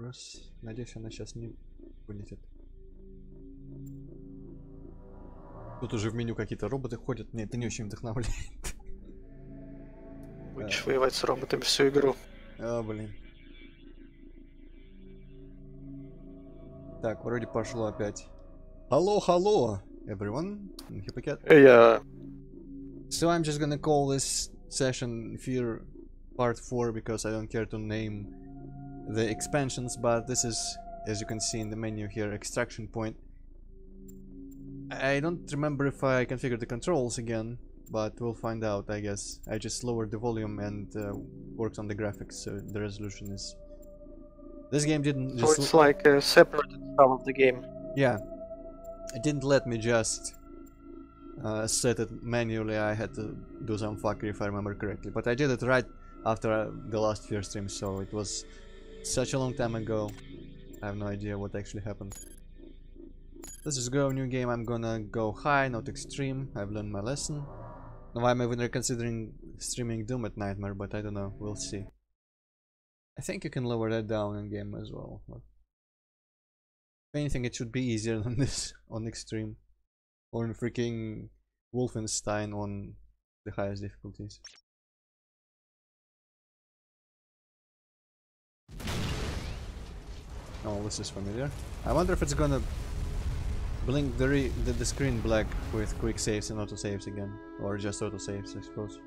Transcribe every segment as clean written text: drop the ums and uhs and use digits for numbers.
Wars. Надеюсь, она сейчас не вылетит. Тут уже в меню какие-то роботы ходят. Нет, это не очень вдохновляет. Будешь воевать с роботами всю игру. А, блин. Так, вроде пошло опять. Hello, hello, everyone. Я... So I'm just gonna call this session F.E.A.R. Part 4 because I don't care to name the expansions, but this is, as you can see in the menu here, extraction point. I don't remember if I configured the controls again, but we'll find out, I guess. I just lowered the volume and worked on the graphics, so the resolution is... This game didn't So just... it's like a separate install of the game. Yeah. It didn't let me just set it manually. I had to do some fuckery if I remember correctly. But I did it right after the last F.E.A.R. stream, so it was such a long time ago. I have no idea what actually happened. Let's just go, new game. I'm gonna go high, not extreme. I've learned my lesson. Now I'm even reconsidering streaming Doom at Nightmare, but I don't know. We'll see. I think you can lower that down in game as well. But if anything, it should be easier than this on extreme. Or in freaking Wolfenstein on the highest difficulties. Oh, this is familiar. I wonder if it's gonna blink the screen black with quick saves and auto saves again, or just auto saves, I suppose.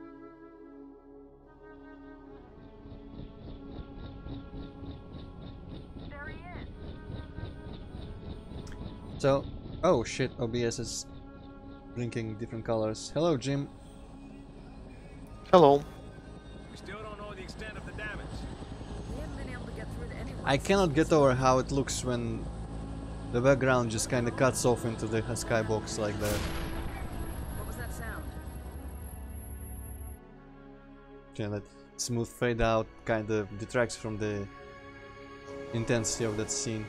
There he is. So, oh shit, OBS is blinking different colors. Hello, Jim. Hello. We still don't know the extent of the damage. We haven't been able to get through to anyone. I cannot get over how it looks when the background just kind of cuts off into the skybox like that. What was that sound? Yeah, that smooth fade out kind of detracts from the intensity of that scene.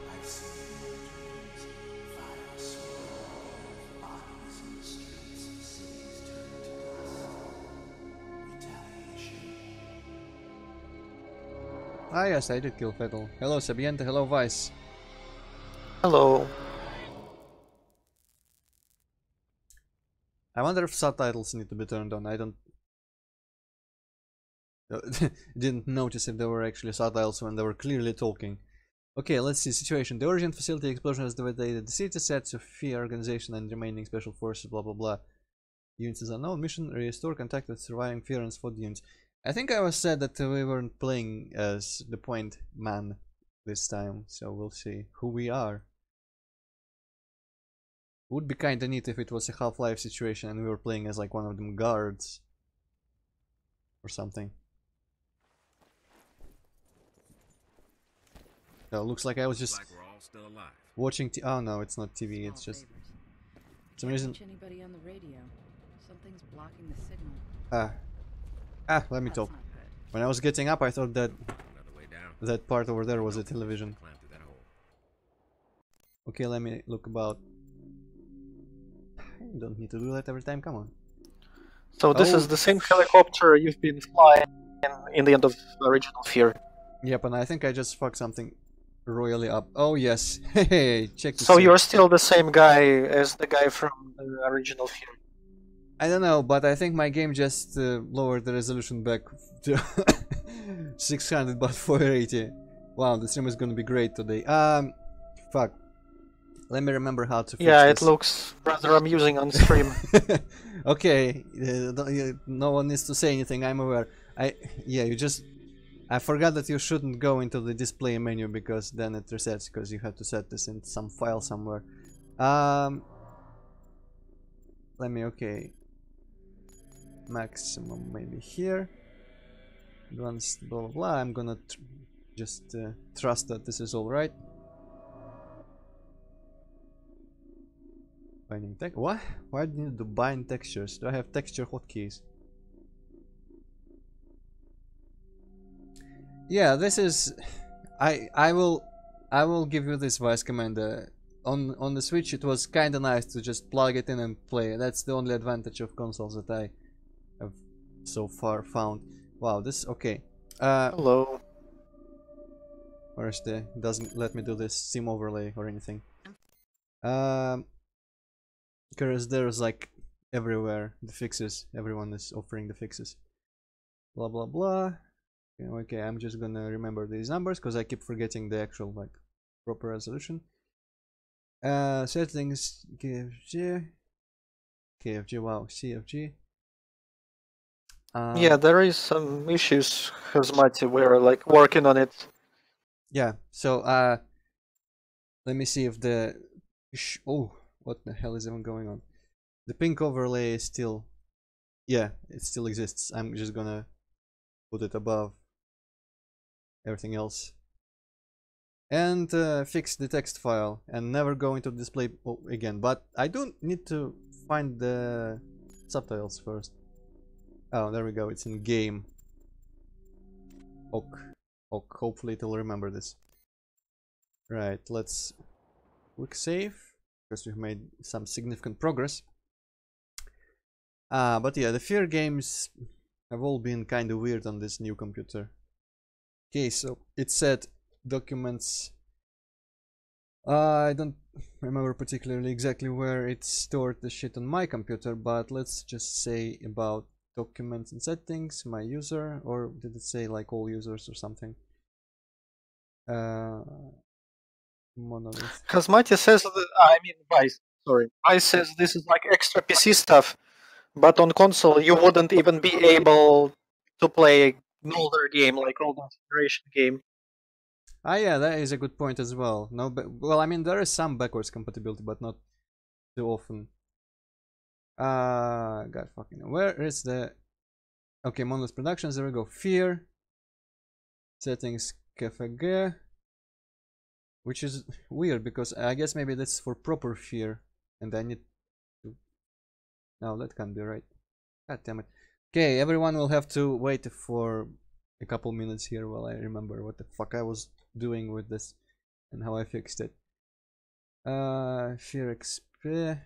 Ah yes, I did kill Fatal. Hello Sabiente, hello Vice. Hello. I wonder if subtitles need to be turned on. I don't... didn't notice if there were actually subtitles when they were clearly talking. Okay, let's see. Situation. The origin facility explosion has devastated the city, sets of F.E.A.R. organization and remaining special forces, blah blah blah. Units is unknown. Mission, restore contact with surviving F.E.A.R. and spot units. I think I was said that we weren't playing as the point man this time, so we'll see who we are. Would be kinda neat if it was a Half-Life situation and we were playing as like one of them guards or something. So looks like I was just We're all still alive. watching oh no, it's not TV, it's just for some reason. Anybody on the radio? Something's blocking the signal. Let me That's talk. not good. When I was getting up I thought that Another way down. that part over there was a television. Climb through that hole. Okay, let me look about. You don't need to do that every time, come on. So this Oh. is the same helicopter you've been flying in the end of the original F.E.A.R. Yep, and I think I just fucked something royally up. Oh yes, hey, check this So out. you're still the same guy as the guy from the original F.E.A.R. I don't know, but I think my game just lowered the resolution back to 600 but 480. Wow, the stream is gonna be great today. Fuck. Let me remember how to fix Yeah, this. it looks rather amusing on stream. Okay, no one needs to say anything, I'm aware. Yeah, I forgot that you shouldn't go into the display menu because then it resets, because you have to set this in some file somewhere. Let me, okay. Maximum maybe here. Advanced blah blah blah. I'm gonna just trust that this is alright. Binding text. What? Why do you need to bind textures? Do I have texture hotkeys? Yeah, this is. I will give you this, Vice Commander. On the Switch, it was kinda nice to just plug it in and play. That's the only advantage of consoles that I have so far found. Wow, this okay. Hello. Where's the... doesn't let me do this Steam overlay or anything. Because there's like everywhere the fixes. Everyone is offering the fixes. Blah blah blah. Okay, I'm just gonna remember these numbers because I keep forgetting the actual like proper resolution. Settings KFG. Wow, CFG. Yeah, there is some issues, Hazmati. We're like working on it. Yeah, so let me see if the oh, what the hell is even going on? The pink overlay is still, yeah, it still exists. I'm just gonna put it above everything else and fix the text file and never go into display again. But I do need to find the subtitles first. Oh, there we go. It's in game. Ok. Hopefully it'll remember this. Right, let's quick save because we've made some significant progress. But yeah, the F.E.A.R games have all been kind of weird on this new computer. Okay, so it said documents. I don't remember particularly exactly where it stored the shit on my computer, but let's just say about documents and settings, my user, or did it say like all users or something? Monolith. Hazmati says that, I mean, Vice, sorry. Vice says this is like extra PC stuff, but on console you wouldn't even be able to play an older game, like older generation game. Ah, yeah, that is a good point as well. No, but well, I mean, there is some backwards compatibility, but not too often. God fucking, where is the... Okay, Monolith Productions, there we go. F.E.A.R. Settings, KFG. Which is weird, because I guess maybe that's for proper F.E.A.R. And I need to... No, that can't be right. God damn it. Okay, everyone will have to wait for a couple minutes here while I remember what the fuck I was doing with this and how I fixed it. F.E.A.R. XP.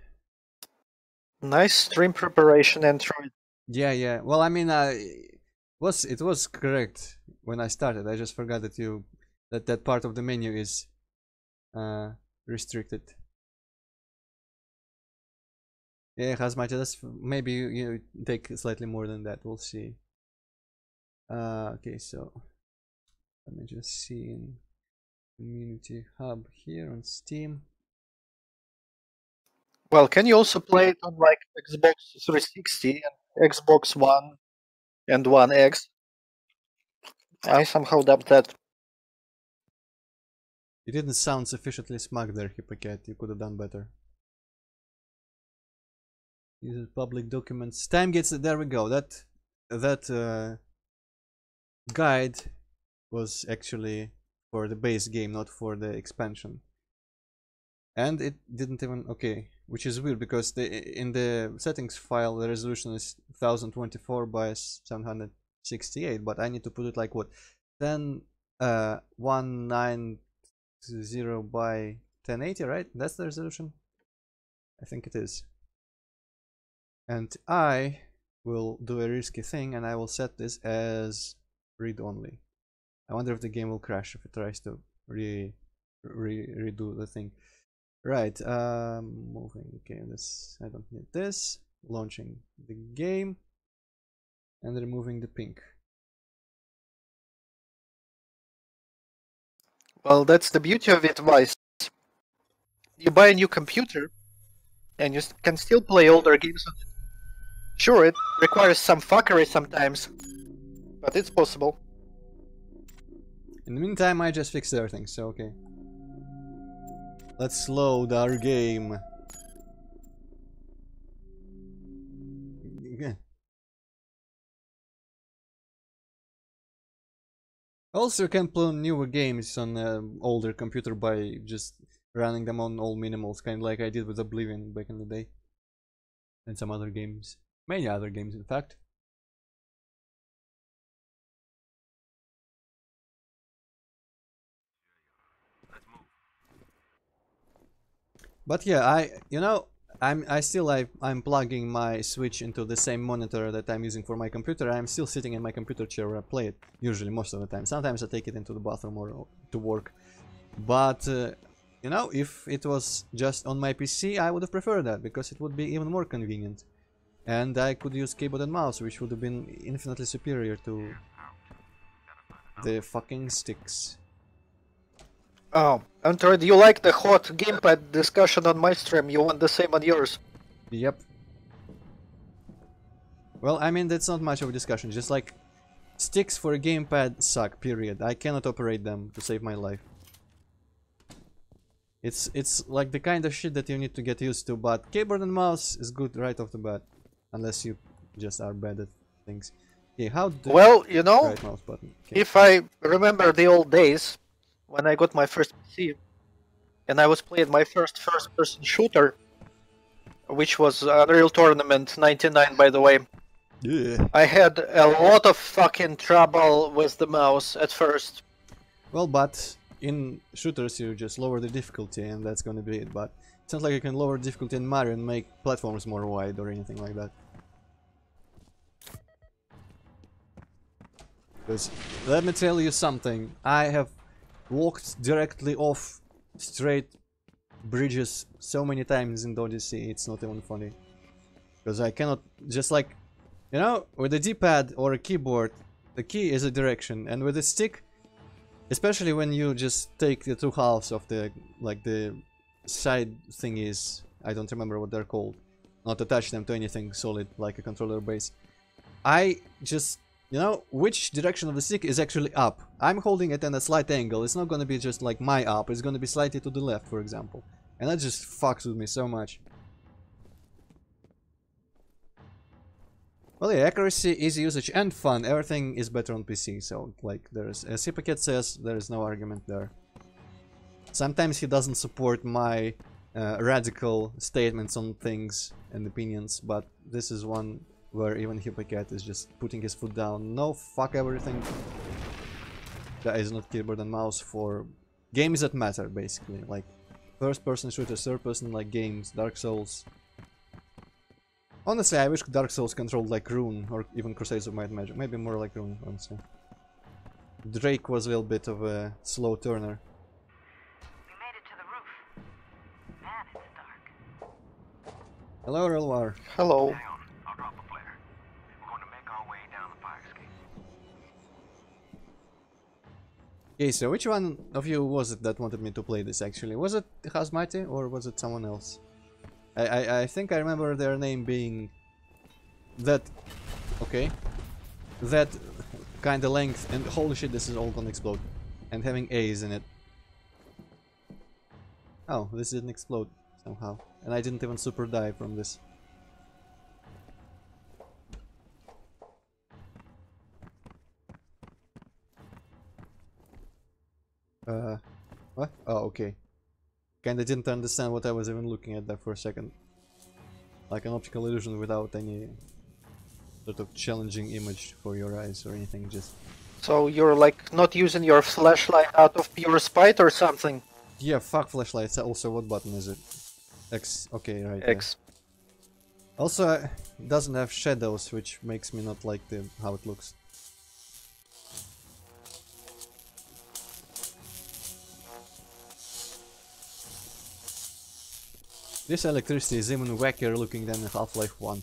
Nice stream preparation, Antroid. Yeah. Well, I mean, it was correct when I started. I just forgot that that part of the menu is restricted. Yeah, Hazmati, that's maybe you take slightly more than that. We'll see. Okay, so let me just see in Community Hub here on Steam. Well, can you also play it on like Xbox 360 and Xbox One and One X? I somehow doubt that. You didn't sound sufficiently smug there, Hippocat. You could have done better. Use public documents. Time gets... There we go. That guide was actually for the base game, not for the expansion. And it didn't even... Okay, which is weird because in the settings file the resolution is 1024 by 768, but I need to put it like what? 190 by 1080, right? That's the resolution? I think it is. And I will do a risky thing and I will set this as read only. I wonder if the game will crash if it tries to redo the thing. Right, moving. Okay, this, I don't need this. Launching the game and removing the pink. Well, that's the beauty of it, Vice. You buy a new computer and you can still play older games on it. Sure, it requires some fuckery sometimes, but it's possible. In the meantime, I just fixed everything, so okay. Let's load our game. Also, you can play newer games on an older computer by just running them on all minimals, kind of like I did with Oblivion back in the day. And some other games. Many other games, in fact. But yeah, I'm plugging my Switch into the same monitor that I'm using for my computer. I'm still sitting in my computer chair where I play it, usually most of the time. Sometimes I take it into the bathroom or to work. But you know, if it was just on my PC, I would have preferred that because it would be even more convenient, and I could use keyboard and mouse, which would have been infinitely superior to the fucking sticks. Oh, Antroid, you like the hot gamepad discussion on my stream, you want the same on yours. Yep. Well, I mean, that's not much of a discussion, just like sticks for a gamepad suck, period. I cannot operate them to save my life. It's like the kind of shit that you need to get used to, but keyboard and mouse is good right off the bat. Unless you just are bad at things. Okay, how do Well, you know, right mouse button? Okay. if I remember the old days, when I got my first PC, and I was playing my first-person shooter, which was Unreal Tournament 99, by the way, Yeah. I had a lot of fucking trouble with the mouse at first. Well, but in shooters you just lower the difficulty and that's gonna be it, but it's not like you can lower difficulty in Mario and make platforms more wide or anything like that. Because, let me tell you something, I have walked directly off straight bridges so many times in Odyssey, it's not even funny. Because I cannot, just like, you know, with a D-pad or a keyboard, the key is a direction, and with a stick, especially when you just take the two halves of the, like the side thingies, I don't remember what they're called, not attach them to anything solid like a controller base. I just, you know, which direction of the stick is actually up. I'm holding it in a slight angle, it's not gonna be just like my up, it's gonna be slightly to the left, for example. And that just fucks with me so much. Well, yeah, accuracy, easy usage, and fun. Everything is better on PC, so, like, there's, as Hippocate says, there is no argument there. Sometimes he doesn't support my radical statements on things and opinions, but this is one where even Hippocate is just putting his foot down. No, fuck everything. That is not keyboard and mouse for games that matter, basically. Like, first-person shooters, third-person, like, games, Dark Souls. Honestly, I wish Dark Souls controlled like Rune, or even Crusades of Might and Magic. Maybe more like Rune, honestly. Drake was a little bit of a slow turner. We made it to the roof. Man, it's dark. Hello, Relwar. Hello. Hang on, I'll drop a flare. We're going to make our way down the fire escape. Okay, so which one of you was it that wanted me to play this actually? Was it Hazmati or was it someone else? I think I remember their name being that, okay, that kind of length, and holy shit, this is all gonna explode, and having A's in it. Oh, this didn't explode somehow, and I didn't even super die from this. What? Oh, okay. Kinda didn't understand what I was even looking at there for a second. Like an optical illusion without any sort of challenging image for your eyes or anything, just... So you're like not using your flashlight out of pure spite or something? Yeah, fuck flashlights. Also, what button is it? X. Okay, right. X. Yeah. Also, it doesn't have shadows, which makes me not like how it looks. This electricity is even wackier looking than in Half-Life 1.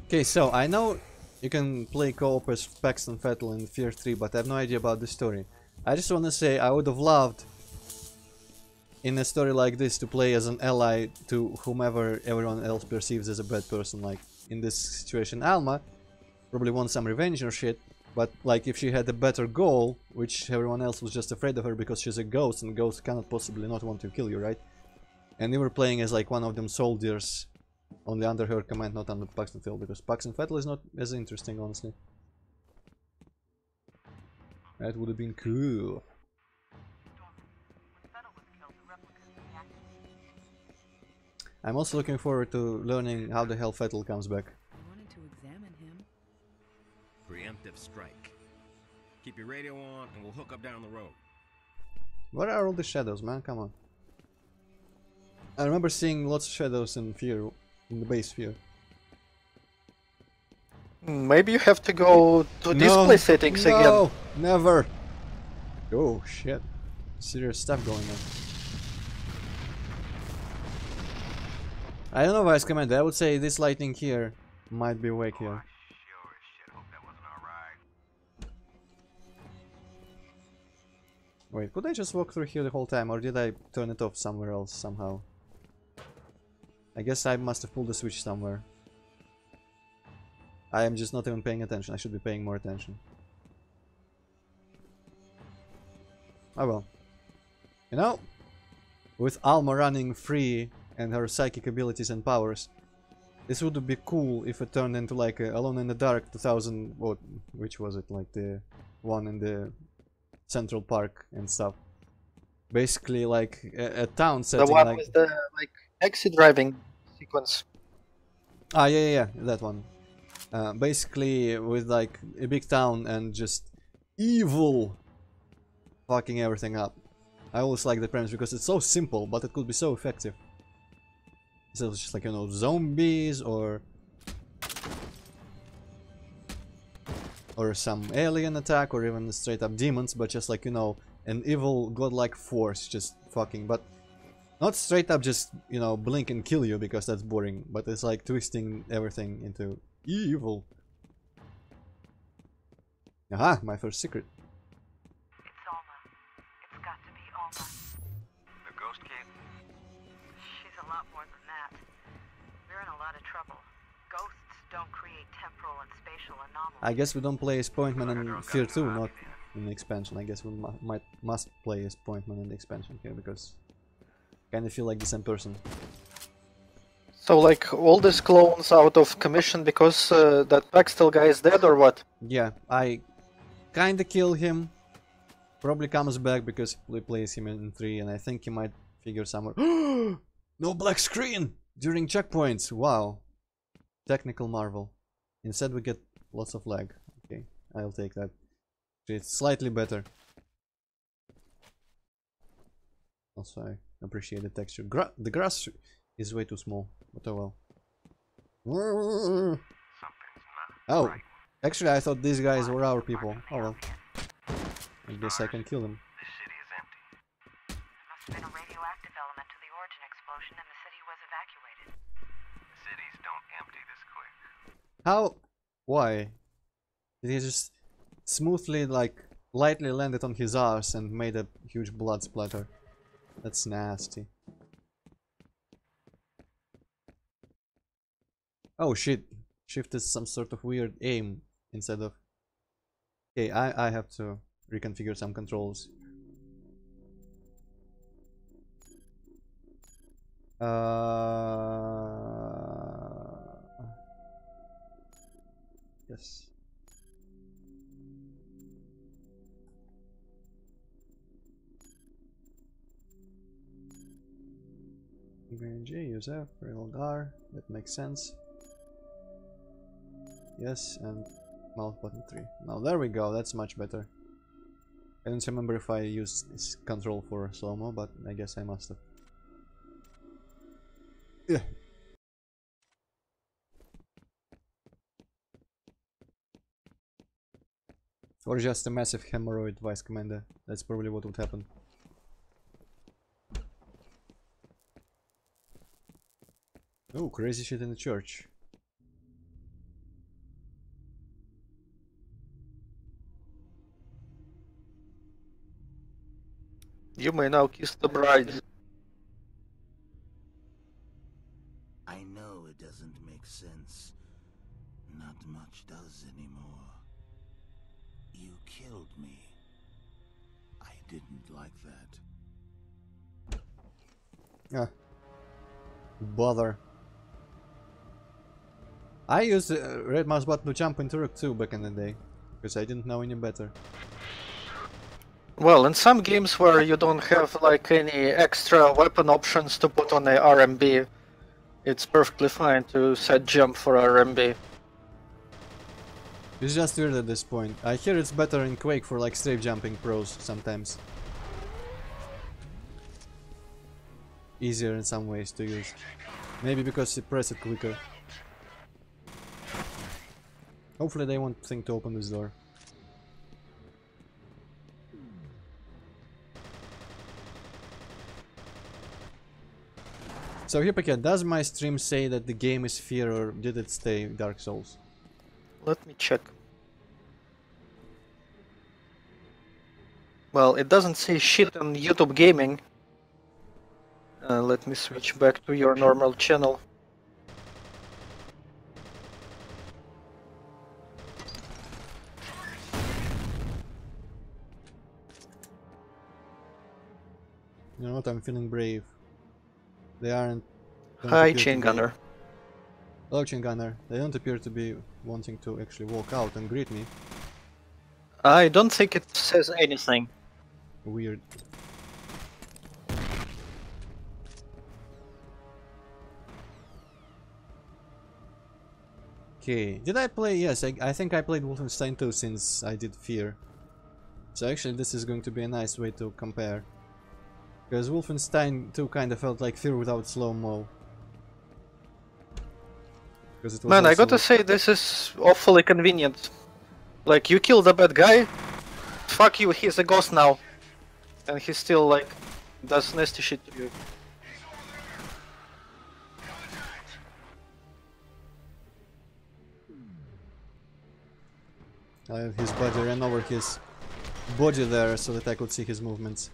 Okay, so I know you can play co-op as Paxton Fettel in F.E.A.R 3, but I have no idea about the story. I just want to say I would have loved in a story like this to play as an ally to whomever everyone else perceives as a bad person. Like in this situation, Alma probably wants some revenge or shit, but like if she had a better goal, which everyone else was just afraid of her because she's a ghost and ghosts cannot possibly not want to kill you, right? And you were playing as like one of them soldiers, only under her command, not under Paxton Fettel, because Paxton Fettel is not as interesting, honestly. That would have been cool. I'm also looking forward to learning how the hell Fettel comes back. I wanted to examine him. Preemptive strike. Keep your radio on and we'll hook up down the road. Where are all the shadows, man? Come on. I remember seeing lots of shadows in F.E.A.R in the base view. Maybe you have to go to display settings again. No, never. Oh shit, serious stuff going on. I don't know, Vice Commander. I would say this lightning here might be wake here. Wait, could I just walk through here the whole time, or did I turn it off somewhere else somehow? I guess I must have pulled the switch somewhere. I am just not even paying attention. I should be paying more attention. Oh well. You know, with Alma running free and her psychic abilities and powers, this would be cool if it turned into like a Alone in the Dark 2000... what? Which was it? Like the one in the Central Park and stuff. Basically like a town setting. The one like... with the like exit driving sequence. Ah, yeah, that one. Basically with like a big town and just evil fucking everything up. I always like the premise because it's so simple, but it could be so effective. So it's just like, you know, zombies or some alien attack, or even straight up demons, but just like, you know, an evil godlike force just fucking, but not straight up just, you know, blink and kill you, because that's boring, but it's like twisting everything into evil. Aha, my first secret. It's Alma. It's got to be Alma. The ghost kid? She's a lot more than that. We're in a lot of trouble. Ghosts don't create temporal and spatial anomalies. I guess we don't play as Pointman in F.E.A.R 2, not in the expansion. I guess we must play as Pointman in the expansion here, because kinda feel like the same person. So like all these clones out of commission because that Paxtel guy is dead or what? Yeah, I kinda kill him. Probably comes back because we plays him in 3, and I think he might figure somewhere. No black screen during checkpoints. Wow, technical marvel. Instead we get lots of lag. Okay, I'll take that. It's slightly better. Also, I appreciate the texture. The grass is way too small, but oh well. Something's not Oh, right. actually I thought these guys were our people. Oh well. I guess I can kill them. This city is empty. There must have been a radioactive element to the origin explosion and the city was evacuated. Cities don't empty this quick. How? Why? Did he just smoothly, like, lightly landed on his ass and made a huge blood splatter? That's nasty. Oh shit. Shift is some sort of weird aim instead of... Okay, I have to reconfigure some controls. Yes. Green J, use F, reload R, that makes sense. Yes, and mouse button 3. Now there we go, that's much better. I don't remember if I used this control for slow-mo, but I guess I must have. Yeah. Or just a massive hemorrhoid, Vice Commander. That's probably what would happen. Oh, crazy shit in the church. You may now kiss the bride. I know it doesn't make sense. Not much does anymore. You killed me. I didn't like that. Ah. Bother. I used the red mouse button to jump into Rook 2 back in the day, because I didn't know any better. Well, in some games where you don't have like any extra weapon options to put on a RMB, it's perfectly fine to set jump for RMB. It's just weird at this point. I hear it's better in Quake for like strafe jumping pros sometimes. Easier in some ways to use. Maybe because you press it quicker. Hopefully they won't think to open this door. So Hypocat, does my stream say that the game is F.E.A.R or did it stay Dark Souls? Let me check. Well, it doesn't say shit on YouTube Gaming. Let me switch back to your normal channel. You know what, I'm feeling brave. They aren't... don't Hi, appear to Chain be- Gunner. Hello, Chain Gunner. They don't appear to be wanting to actually walk out and greet me. I don't think it says anything. Weird. Okay, did I play? Yes, I think I played Wolfenstein 2 since I did F.E.A.R. So actually this is going to be a nice way to compare. Because Wolfenstein 2 kind of felt like F.E.A.R without slow-mo. Man, I gotta say, this is awfully convenient. Like, you kill the bad guy, fuck you, he's a ghost now. And he still, like, does nasty shit to you. His body ran over his body there so that I could see his movements.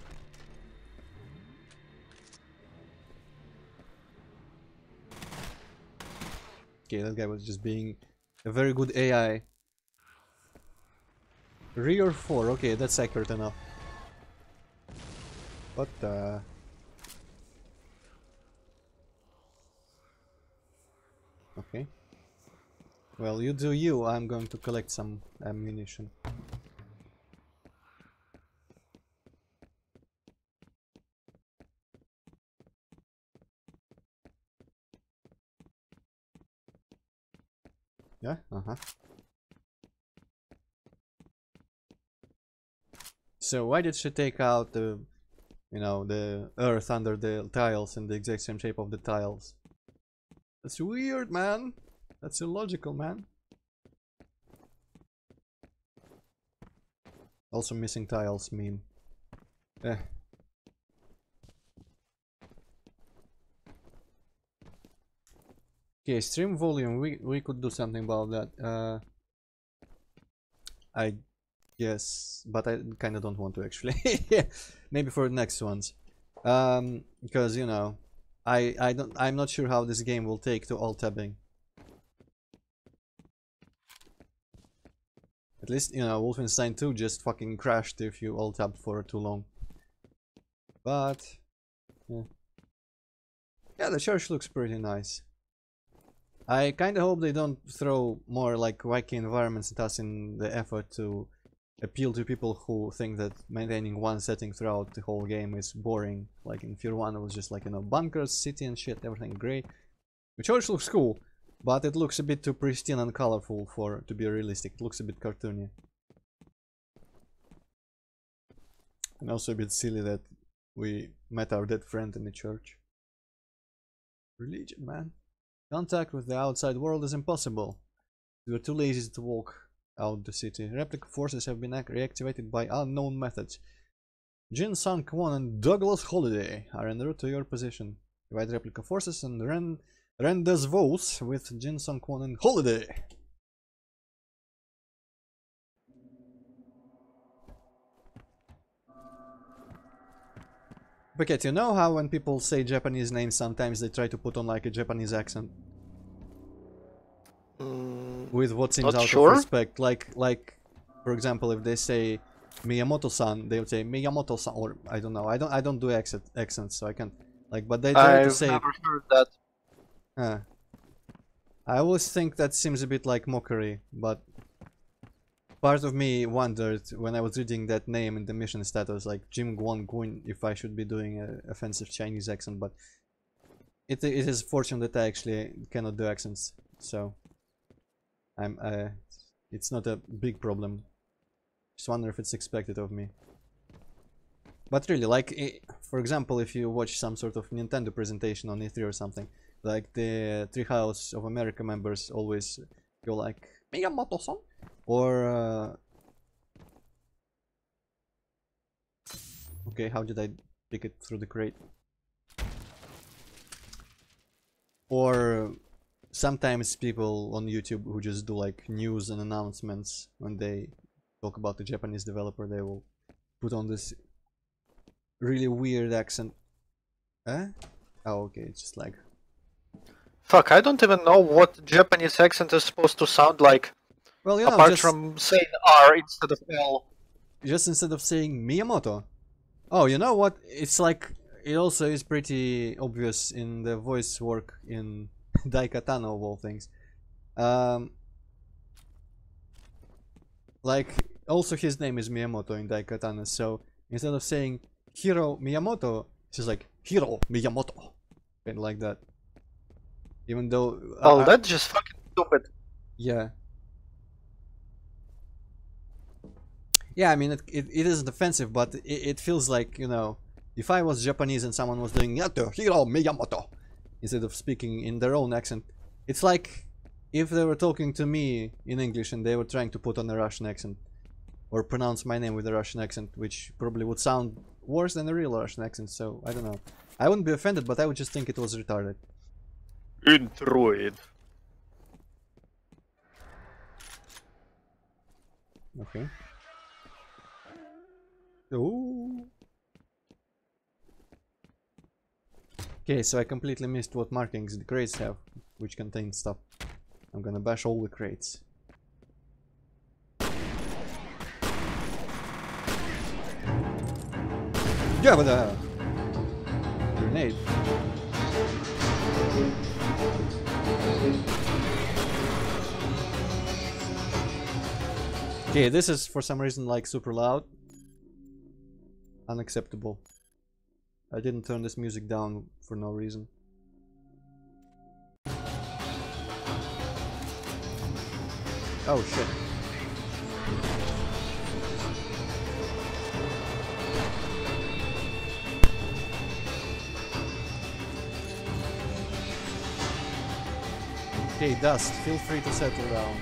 Okay, that guy was just being a very good AI. 3 or 4, okay, that's accurate enough. What the... Okay. Well, you do you, I'm going to collect some ammunition. Yeah, uh-huh. So why did she take out the, you know, the earth under the tiles in the exact same shape of the tiles? That's weird, man. That's illogical, man. Also missing tiles meme. Eh. Okay, stream volume. We could do something about that. I guess, but I kind of don't want to actually. Maybe for the next ones. Because you know, I'm not sure how this game will take to alt tabbing. At least, you know, Wolfenstein 2 just fucking crashed if you alt tabbed for too long. But yeah, the church looks pretty nice. I kinda hope they don't throw more like wacky environments at us in the effort to appeal to people who think that maintaining one setting throughout the whole game is boring. Like in F.E.A.R 1 it was just like, you know, bunkers, city and shit, everything great. The church looks cool, but it looks a bit too pristine and colorful to be realistic. It looks a bit cartoony. And also a bit silly that we met our dead friend in the church. Religion, man. Contact with the outside world is impossible. We are too lazy to walk out the city. Replica forces have been reactivated by unknown methods. Jin Sun Kwon and Douglas Holiday are en route to your position. Divide replica forces and rendezvous with Jin Sun Kwon and Holiday. Bucket, you know how when people say Japanese names sometimes they try to put on like a Japanese accent? With what seems out of respect, like for example, if they say Miyamoto-san, they would say Miyamoto-san, or I don't know. I don't do accents, so I can't like. But they try to say. I've never heard that. I always think that seems a bit like mockery, but part of me wondered when I was reading that name in the mission status, like Jim Guan Gun, if I should be doing an offensive Chinese accent. But it is fortunate that I actually cannot do accents, so. It's not a big problem. Just wonder if it's expected of me. But really, like, for example, if you watch some sort of Nintendo presentation on E3 or something, Like the Treehouse of America members always go like Miyamoto-san, or okay, how did I pick it through the crate? Or sometimes people on YouTube who just do like news and announcements when they talk about the Japanese developer, they will put on this really weird accent. Oh, okay, it's just like... Fuck, I don't even know what Japanese accent is supposed to sound like. Well, you know, apart just, from saying R instead of L. Just instead of saying Miyamoto. Oh, you know what? It's like... It also is pretty obvious in the voice work in Daikatana of all things. Like, also his name is Miyamoto in Daikatana, so instead of saying Hiro Miyamoto, it's just like Hiro Miyamoto. And like that. Even though... Oh, that's just fucking stupid. Yeah. Yeah, I mean, it isn't offensive, but it feels like, you know, if I was Japanese and someone was doing Yato Hiro Miyamoto instead of speaking in their own accent, it's like if they were talking to me in English and they were trying to put on a Russian accent or pronounce my name with a Russian accent, which probably would sound worse than a real Russian accent, so I don't know. I wouldn't be offended, but I would just think it was retarded. Antroid. Okay. Ooh. Okay, so I completely missed what markings the crates have, which contain stuff. I'm gonna bash all the crates. Gavada! Grenade. Okay, this is for some reason like super loud. Unacceptable. I didn't turn this music down for no reason. Oh shit. Okay, Dust, feel free to settle down.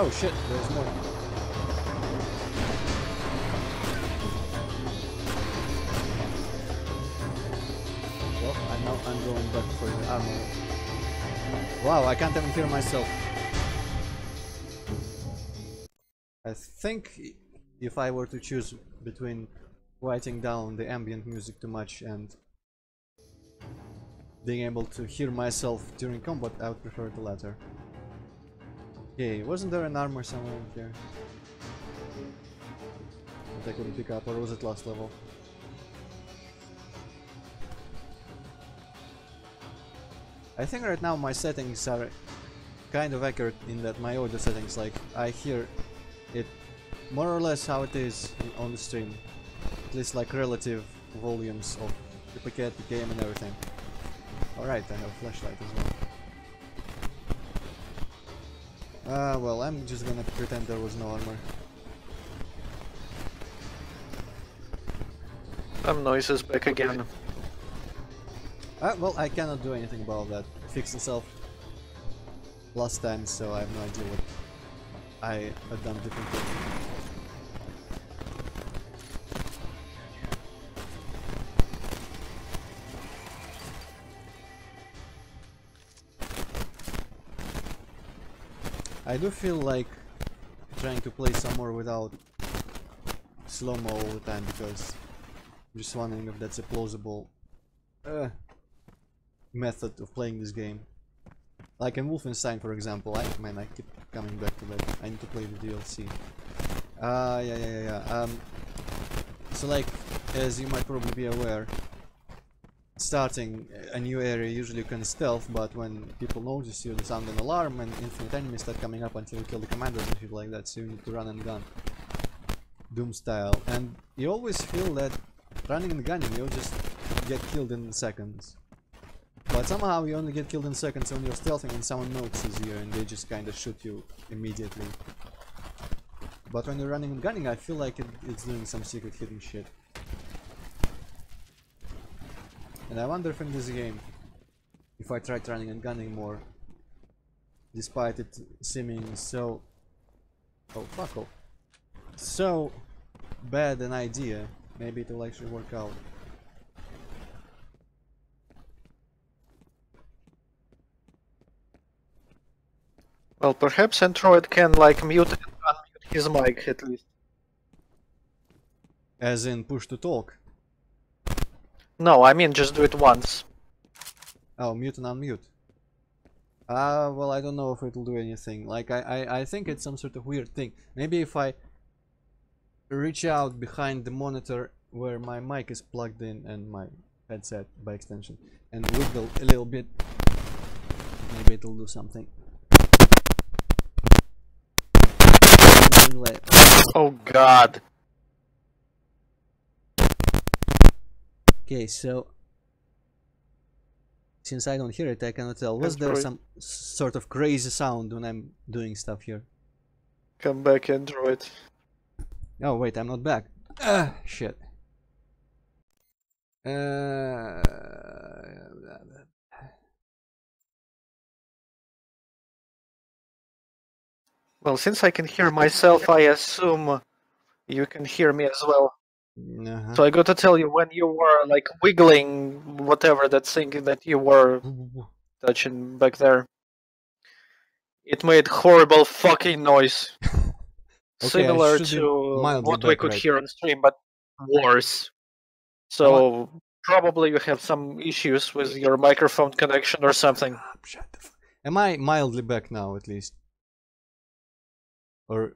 Oh shit, there's more. Well, I'm going back for the armor. Wow, I can't even hear myself. I think if I were to choose between writing down the ambient music too much and being able to hear myself during combat, I would prefer the latter. Okay, wasn't there an armor somewhere in here that I couldn't pick up, or was it last level? I think right now my settings are kind of accurate in that my audio settings, like, I hear it more or less how it is on the stream. At least like relative volumes of the packet, the game and everything. Alright, I have a flashlight as well. Well, I'm just gonna pretend there was no armor. Some noises back again. Well, I cannot do anything about that. It fixed itself last time, so I have no idea what I have done differently. I do feel like trying to play some more without slow-mo all the time, because I'm just wondering if that's a plausible method of playing this game. Like in Wolfenstein, for example. I keep coming back to that. I need to play the DLC. So like, as you might probably be aware, starting a new area usually you can stealth, but when people notice you, they sound an alarm and infinite enemies start coming up until you kill the commanders and shit like that, so you need to run and gun. Doom style. And you always feel that running and gunning, you'll just get killed in seconds. But somehow you only get killed in seconds when you're stealthing and someone notices you and they just kinda shoot you immediately. But when you're running and gunning, I feel like it's doing some secret hidden shit. And I wonder if in this game, if I tried running and gunning more, despite it seeming so... oh, fuck off. So bad an idea, maybe it will actually work out. Well, perhaps Antroid can like mute and unmute his mic at least. As in push to talk. No, I mean just do it once. Oh, mute and unmute. Well, I don't know if it'll do anything. Like, I think it's some sort of weird thing. Maybe if I reach out behind the monitor where my mic is plugged in and my headset by extension and wiggle a little bit, maybe it'll do something. Oh god. Okay, so since I don't hear it, I cannot tell. Was there some sort of crazy sound when I'm doing stuff here? Come back, Android. Oh wait, I'm not back. Shit. Well, since I can hear myself, I assume you can hear me as well. So I got to tell you, when you were like wiggling whatever that thing that you were touching back there, it made horrible fucking noise. Similar to what we could hear on stream, but worse. So probably you have some issues with your microphone connection or something. Am I mildly back now, at least? Or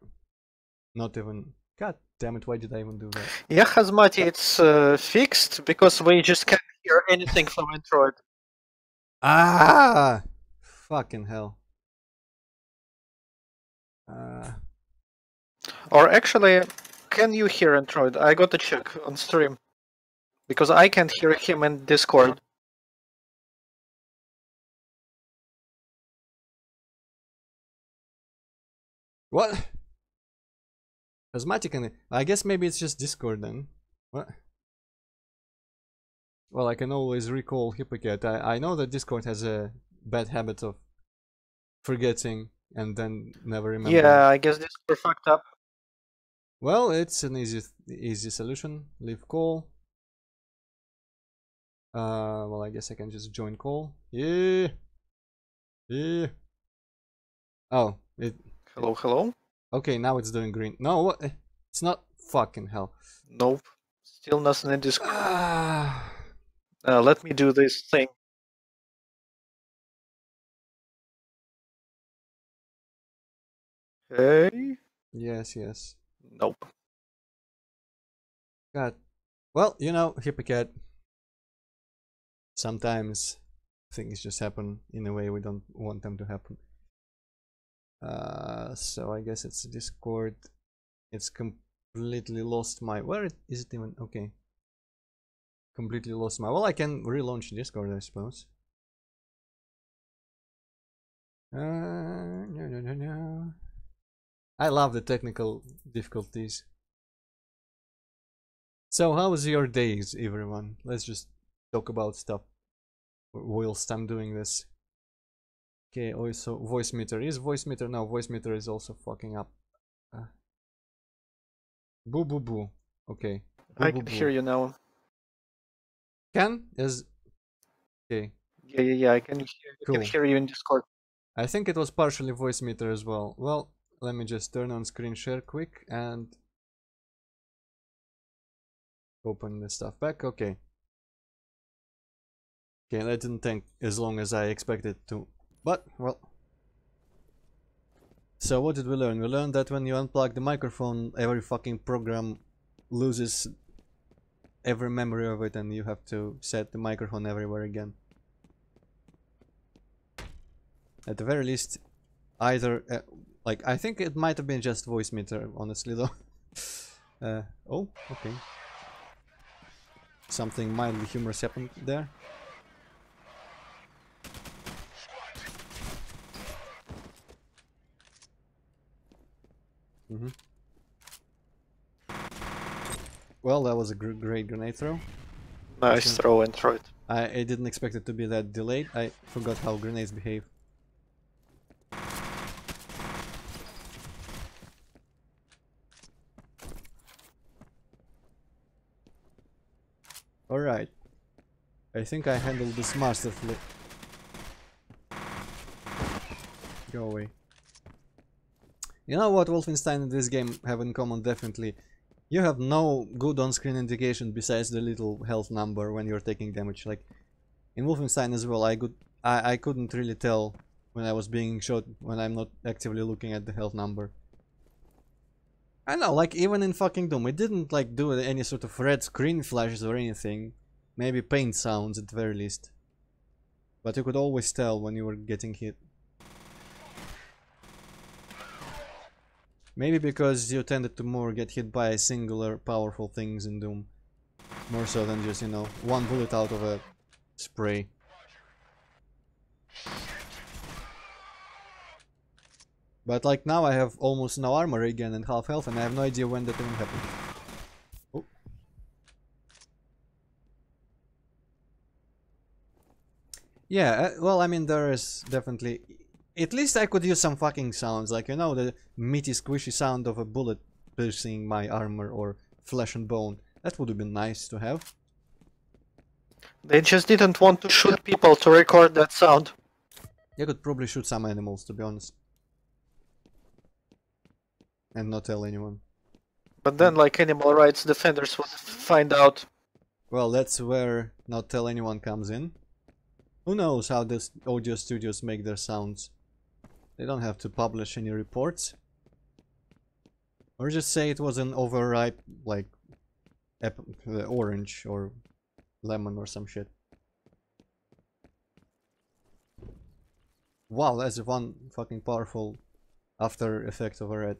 not even? God damn it, why did I even do that? Yeah, Hazmati, it's fixed because we just can't hear anything from Antroid. Ah! Fucking hell. Or actually, can you hear Antroid? I got to check on stream. Because I can't hear him in Discord. What? Asthmatic and I guess maybe it's just Discord then. What? Well, I can always recall Hippocat. I know that Discord has a bad habit of forgetting and then never remembering. Yeah, I guess Discord fucked up. Well, it's an easy solution. Leave call. Well, I guess I can just join call. Yeah. Yeah. Oh, Hello, hello? Okay, now it's doing green. No, what? It's not fucking hell. Nope. Still nothing in Discord. Let me do this thing. Hey? Yes, yes. Nope. God. Well, you know, Hippocat. Sometimes things just happen in a way we don't want them to happen. So I guess it's Discord. It's completely lost my... Where is it even? Okay. Completely lost my... Well, I can relaunch Discord, I suppose. No. I love the technical difficulties. So, how was your days, everyone? Let's just talk about stuff whilst I'm doing this. Okay, also voice meter. Is voice meter? No, voice meter is also fucking up. Boo boo boo. Okay. Boo, I boo, can boo. hear you now. Can? Is... Okay. Yeah, I can hear you in Discord. I think it was partially voice meter as well. Well, let me just turn on screen share quick and open the stuff back. Okay. Okay, that didn't take as long as I expected to. But, well. So what did we learn? We learned that when you unplug the microphone, every fucking program loses every memory of it and you have to set the microphone everywhere again. At the very least, either... like, I think it might have been just voice meter, honestly, though. Oh, okay. Something mildly humorous happened there. Mm-hmm. Well, that was a great grenade throw. Nice throw, Antroid. I didn't expect it to be that delayed. I forgot how grenades behave. Alright. I think I handled this masterfully. Go away. You know what Wolfenstein and this game have in common definitely? You have no good on-screen indication besides the little health number when you're taking damage. Like in Wolfenstein as well, I couldn't really tell when I was being shot when I'm not actively looking at the health number. I know, like even in fucking Doom, it didn't like do any sort of red screen flashes or anything. Maybe paint sounds at the very least. But you could always tell when you were getting hit. Maybe because you tended to more get hit by singular powerful things in Doom. More so than just, you know, one bullet out of a spray. But like now I have almost no armor again and half health and I have no idea when that even happened. Oh. Yeah, well I mean there is definitely... At least I could use some fucking sounds, like, you know, the meaty squishy sound of a bullet piercing my armor or flesh and bone. That would have been nice to have. They just didn't want to shoot people to record that sound. You could probably shoot some animals, to be honest. And not tell anyone. But then, like, animal rights defenders would find out. Well, that's where not tell anyone comes in. Who knows how these audio studios make their sounds? They don't have to publish any reports. Or just say it was an overripe, like, orange or lemon or some shit. Wow, that's one fucking powerful after effect of a red.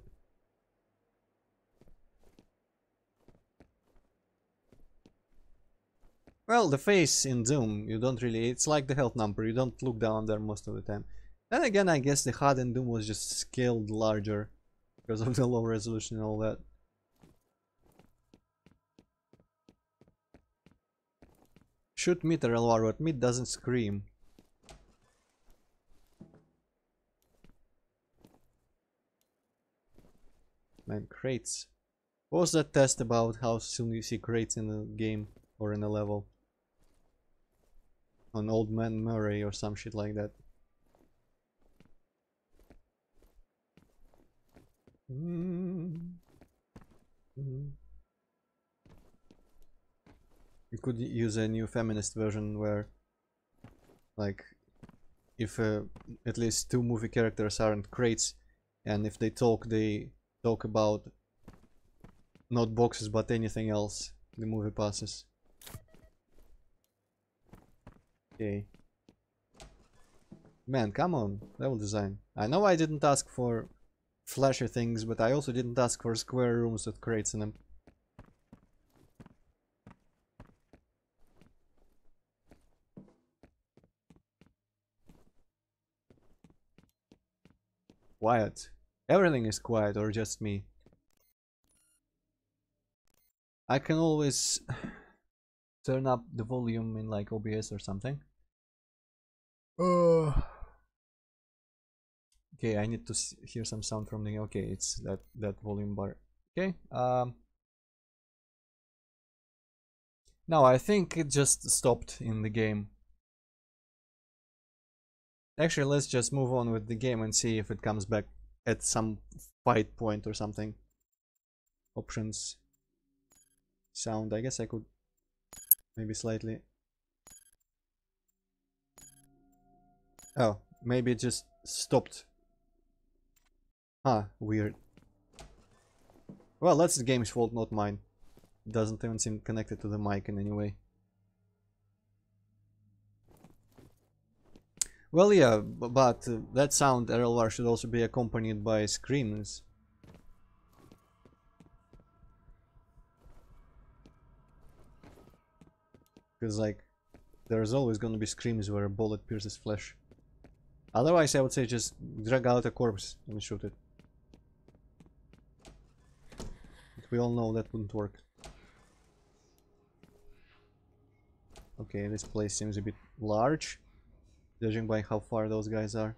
Well, the face in Doom, you don't really... It's like the health number, you don't look down there most of the time. Then again, I guess the HUD in Doom was just scaled larger because of the low resolution and all that. Shoot meat, LR, but meat doesn't scream. Man, crates. What was that test about how soon you see crates in a game or in a level? On Old Man Murray or some shit like that. You could use a new feminist version where, like, if at least two movie characters aren't crates, and if they talk about not boxes but anything else, the movie passes. Okay. Man, come on, level design. I know I didn't ask for flashy things, but I also didn't ask for square rooms with crates in them. Quiet. Everything is quiet, or just me. I can always turn up the volume in like OBS or something. Okay, I need to hear some sound from the... Okay, it's that volume bar. Okay, no, I think it just stopped in the game. Actually, let's just move on with the game and see if it comes back at some fight point or something. Options. Sound, I guess I could maybe slightly... Oh, maybe it just stopped. Huh, weird. Well, that's the game's fault, not mine. It doesn't even seem connected to the mic in any way. Well, yeah, but that sound RLR should also be accompanied by screams. Because, like, there's always gonna be screams where a bullet pierces flesh. Otherwise, I would say just drag out a corpse and shoot it. we all know that wouldn't work. Okay, this place seems a bit large, judging by how far those guys are.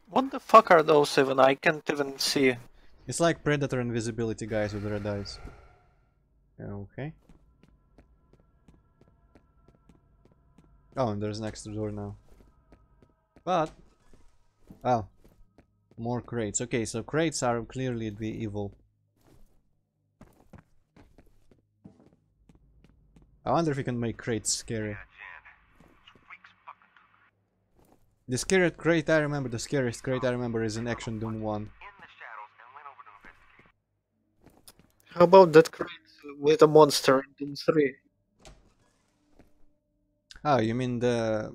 What the fuck are those even? I can't even see. It's like Predator invisibility guys with red eyes. Okay. Oh, and there's an extra door now. But... oh. More crates. Okay, so crates are clearly the evil. I wonder if we can make crates scary. The scariest crate I remember, the scariest crate I remember is in Action Doom 1. How about that crate with a monster in Doom 3? Oh, you mean the...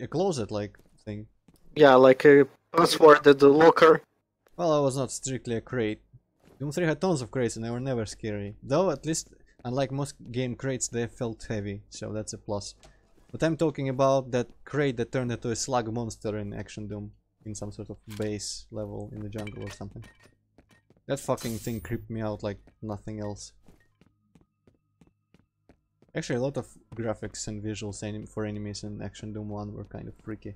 a closet-like thing? Yeah, like a passworded locker. Well, it was not strictly a crate. Doom 3 had tons of crates and they were never scary. Though, at least, unlike most game crates, they felt heavy, so that's a plus. But I'm talking about that crate that turned into a slug monster in Action Doom. In some sort of base level in the jungle or something. That fucking thing creeped me out like nothing else. Actually, a lot of graphics and visuals for enemies in Action Doom 1 were kind of freaky.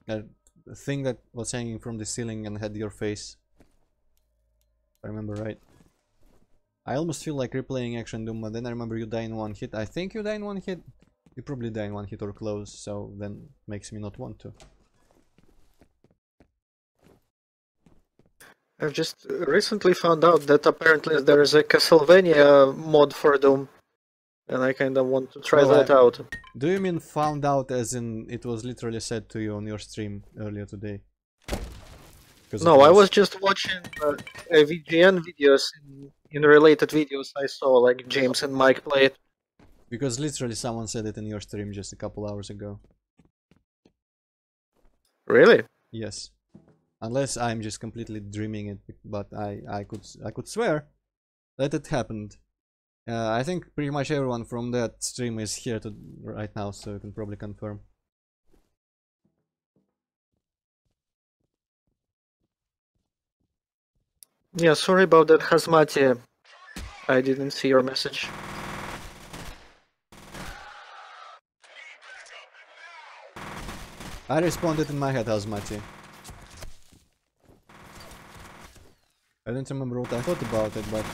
That thing that was hanging from the ceiling and had your face. If I remember right. I almost feel like replaying Action Doom, but then I remember you die in one hit. I think you die in one hit. You probably die in one hit or close, so then makes me not want to. I've just recently found out that apparently there is a Castlevania mod for Doom. And I kinda want to try that out. Do you mean found out as in it was literally said to you on your stream earlier today? No, I was just watching VGN videos. In related videos I saw like James and Mike play it. Because literally someone said it in your stream just a couple hours ago. Really? Yes. Unless I'm just completely dreaming it, but I could swear that it happened. I think pretty much everyone from that stream is here right now, so you can probably confirm. Yeah, sorry about that, Hazmati. I didn't see your message. I responded in my head, Hazmati. I don't remember what I thought about it, but...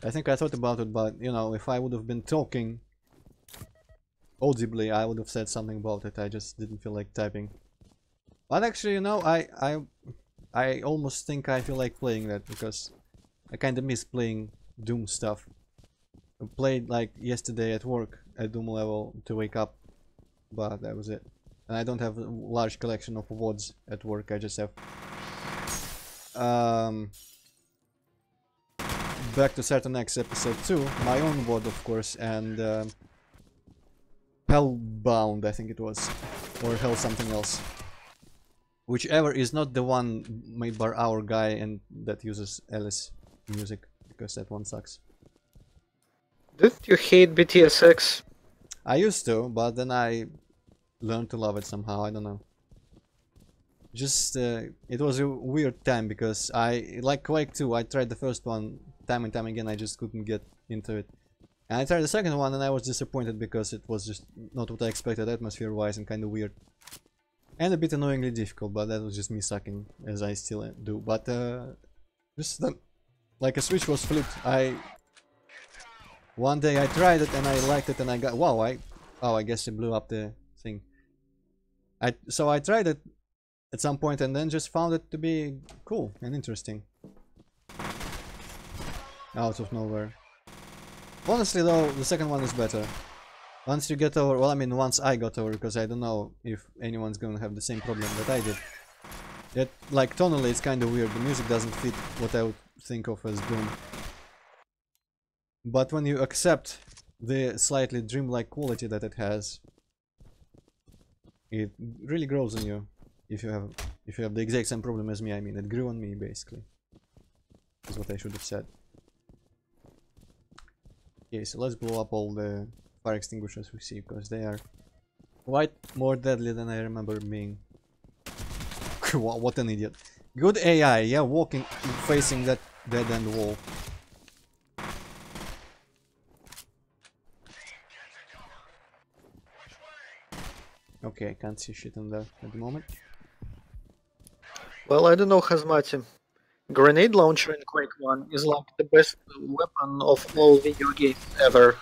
I think I thought about it, but, you know, if I would have been talking audibly, I would have said something about it. I just didn't feel like typing. But actually, you know, I almost think I feel like playing that, because I kinda miss playing Doom stuff. I played, like, yesterday at work at Doom level to wake up, but that was it. And I don't have a large collection of VODs at work, I just have... back to Certain X episode 2, my own VOD of course, and Hellbound I think it was, or Hell something else. Whichever is not the one made by our guy and that uses Alice music, because that one sucks. Didn't you hate BTSX? I used to, but then I learned to love it somehow, I don't know. Just, it was a weird time because like Quake 2, I tried the first one time and time again, I just couldn't get into it. And I tried the second one and I was disappointed because it was just not what I expected atmosphere-wise and kind of weird. And a bit annoyingly difficult, but that was just me sucking, as I still do. But, just then, like a switch was flipped. One day I tried it and I liked it and I got... wow, I guess it blew up the thing. So I tried it at some point and then just found it to be cool and interesting. Out of nowhere. Honestly though, the second one is better. Once you get over, well I mean once I got over, because I don't know if anyone's gonna have the same problem that I did. Yet, like tonally it's kinda weird, the music doesn't fit what I would think of as Doom. But when you accept the slightly dreamlike quality that it has, it really grows on you. If you have the exact same problem as me, I mean, it grew on me basically. Is what I should have said. Okay, so let's blow up all the fire extinguishers we see, because they are quite more deadly than I remember being. What an idiot. Good AI, yeah, walking, facing that dead-end wall. Okay, I can't see shit in there at the moment. Well, I don't know, Hazmati. Grenade launcher in Quake 1 is like the best weapon of all video games ever.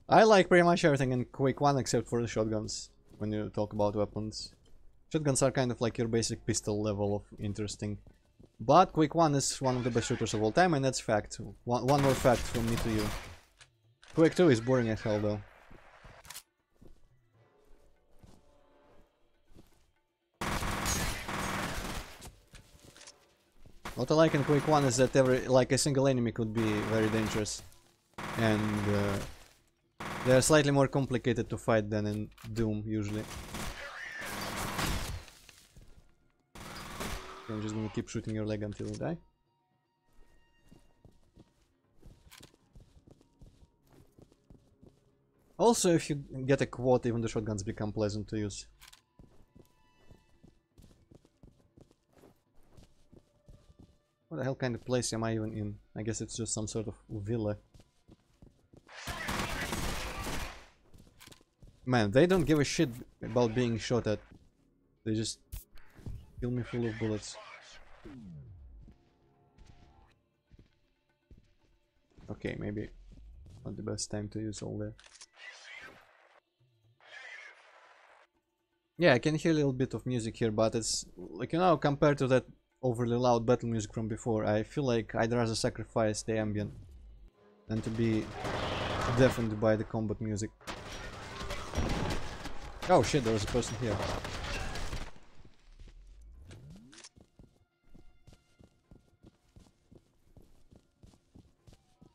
I like pretty much everything in Quake 1 except for the shotguns, when you talk about weapons. Shotguns are kind of like your basic pistol level of interesting. But Quake 1 is one of the best shooters of all time, and that's fact. One more fact from me to you. Quake 2 is boring as hell though. What I like in Quake 1 is that a single enemy could be very dangerous. And they're slightly more complicated to fight than in Doom, usually. I'm just gonna keep shooting your leg until you die. Also, if you get a quad, even the shotguns become pleasant to use. What the hell kind of place am I even in? I guess it's just some sort of villa. Man, they don't give a shit about being shot at. They just kill me full of bullets. Okay, maybe not the best time to use all that. Yeah, I can hear a little bit of music here, but it's like, you know, compared to that overly loud battle music from before, I feel like I'd rather sacrifice the ambient than to be deafened by the combat music. Oh shit, there was a person here.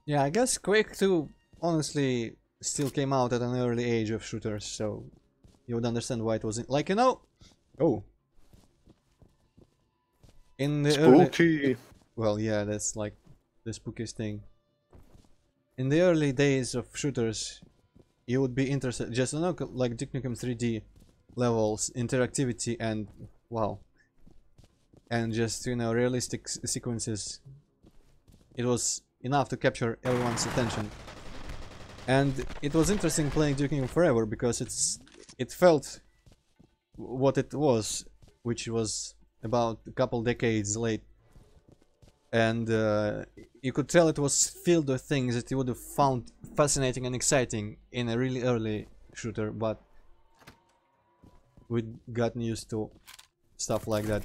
Yeah, I guess Quake 2 honestly still came out at an early age of shooters, so you would understand why it was like, you know. Oh, in the Spooky. well, yeah, that's like the spookiest thing. In the early days of shooters, you would be interested, just, you know, like Duke Nukem 3D levels, interactivity, and wow, and just, you know, realistic sequences. It was enough to capture everyone's attention, and it was interesting playing Duke Nukem Forever because it felt what it was, which was about a couple decades late, and you could tell it was filled with things that you would have found fascinating and exciting in a really early shooter, but we'd gotten used to stuff like that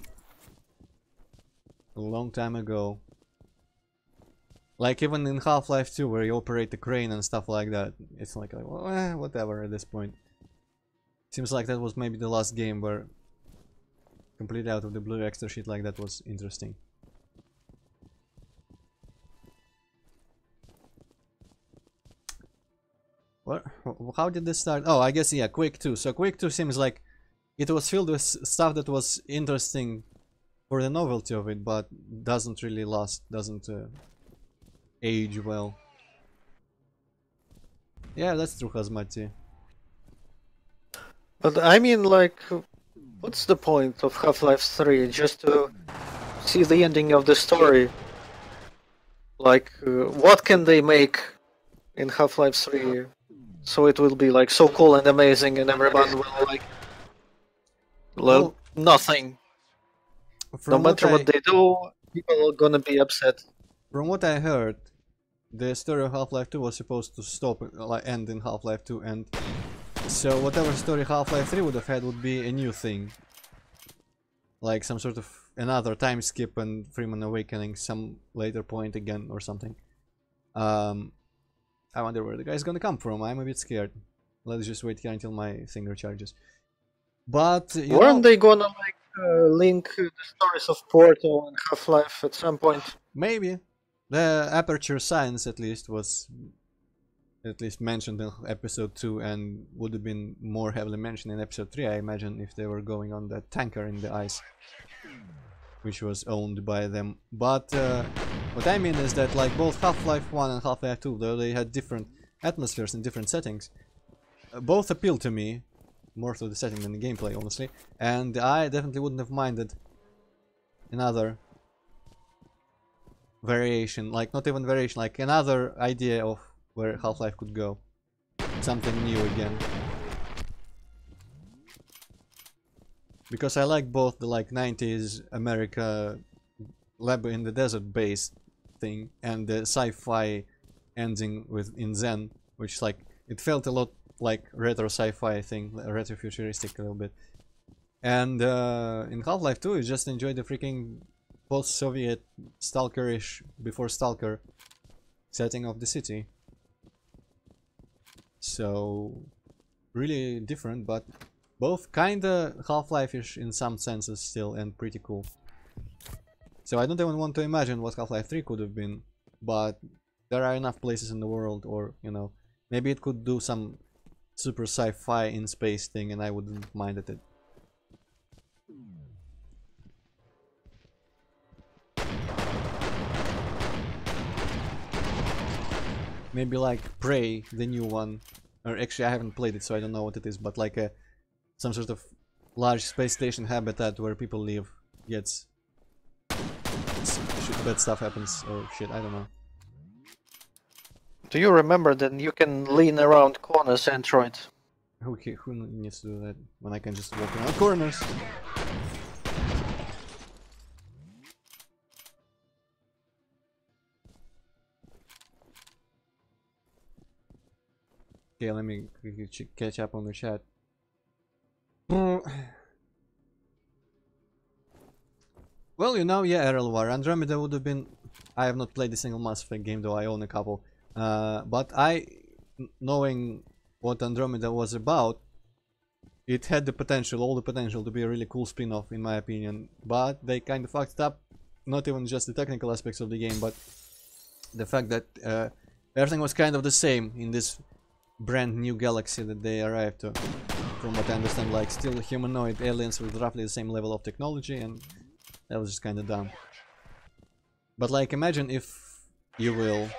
a long time ago. Like even in Half-Life 2, where you operate the crane and stuff like that, it's like well, whatever at this point. Seems like that was maybe the last game where completely out of the blue extra shit like that was interesting. What? How did this start? Oh, I guess, yeah, Quake 2. So Quake 2 seems like it was filled with stuff that was interesting for the novelty of it, but doesn't really last, doesn't age well. Yeah, that's true, Hazmati. But I mean, like, what's the point of Half-Life 3? Just to see the ending of the story? Like, what can they make in Half-Life 3 so it will be like so cool and amazing and everyone will like... Well, nothing. No matter what they do, people are gonna be upset. From what I heard, the story of Half-Life 2 was supposed to stop, like, end in Half-Life 2, and so whatever story Half-Life 3 would have had would be a new thing. Like some sort of another time skip and Freeman Awakening some later point again or something. I wonder where the guy's gonna come from. I'm a bit scared. Let's just wait here until my thing recharges. But weren't they gonna like link the stories of Portal and Half-Life at some point? Maybe. The Aperture Science at least was mentioned in episode 2 and would have been more heavily mentioned in episode 3, I imagine, if they were going on that tanker in the ice, which was owned by them. But what I mean is that, like, both Half-Life 1 and Half-Life 2, though they had different atmospheres and different settings, both appeal to me more to the setting than the gameplay, honestly. And I definitely wouldn't have minded another variation, like not even variation, like another idea of where Half-Life could go. Something new again. Because I like both the like 90s America lab in the desert based thing and the sci-fi ending with in Zen, which like it felt a lot like retro sci-fi thing, retro futuristic a little bit. And in Half-Life 2 you just enjoy the freaking post-Soviet stalkerish before Stalker setting of the city. So really different, but both kinda Half-Life-ish in some senses still, and pretty cool. So I don't even want to imagine what Half-Life 3 could have been, but there are enough places in the world, or, you know, maybe it could do some super sci-fi in space thing and I wouldn't mind it. Maybe like Prey, the new one, or actually I haven't played it so I don't know what it is, but like a some sort of large space station habitat where people live gets bad stuff happens or shit, I don't know. Do you remember that you can lean around corners, Antroid? Who needs to do that when I can just walk around corners? Okay, let me catch up on the chat. Well, you know, yeah, F.E.A.R. Andromeda would have been... I have not played a single Mass Effect game, though I own a couple. But knowing what Andromeda was about, it had the potential, all the potential to be a really cool spin-off, in my opinion. But they kind of fucked up, not even just the technical aspects of the game, but the fact that everything was kind of the same in this brand new galaxy that they arrived to. From what I understand, like still humanoid aliens with roughly the same level of technology, and that was just kind of dumb. But like, imagine if you will,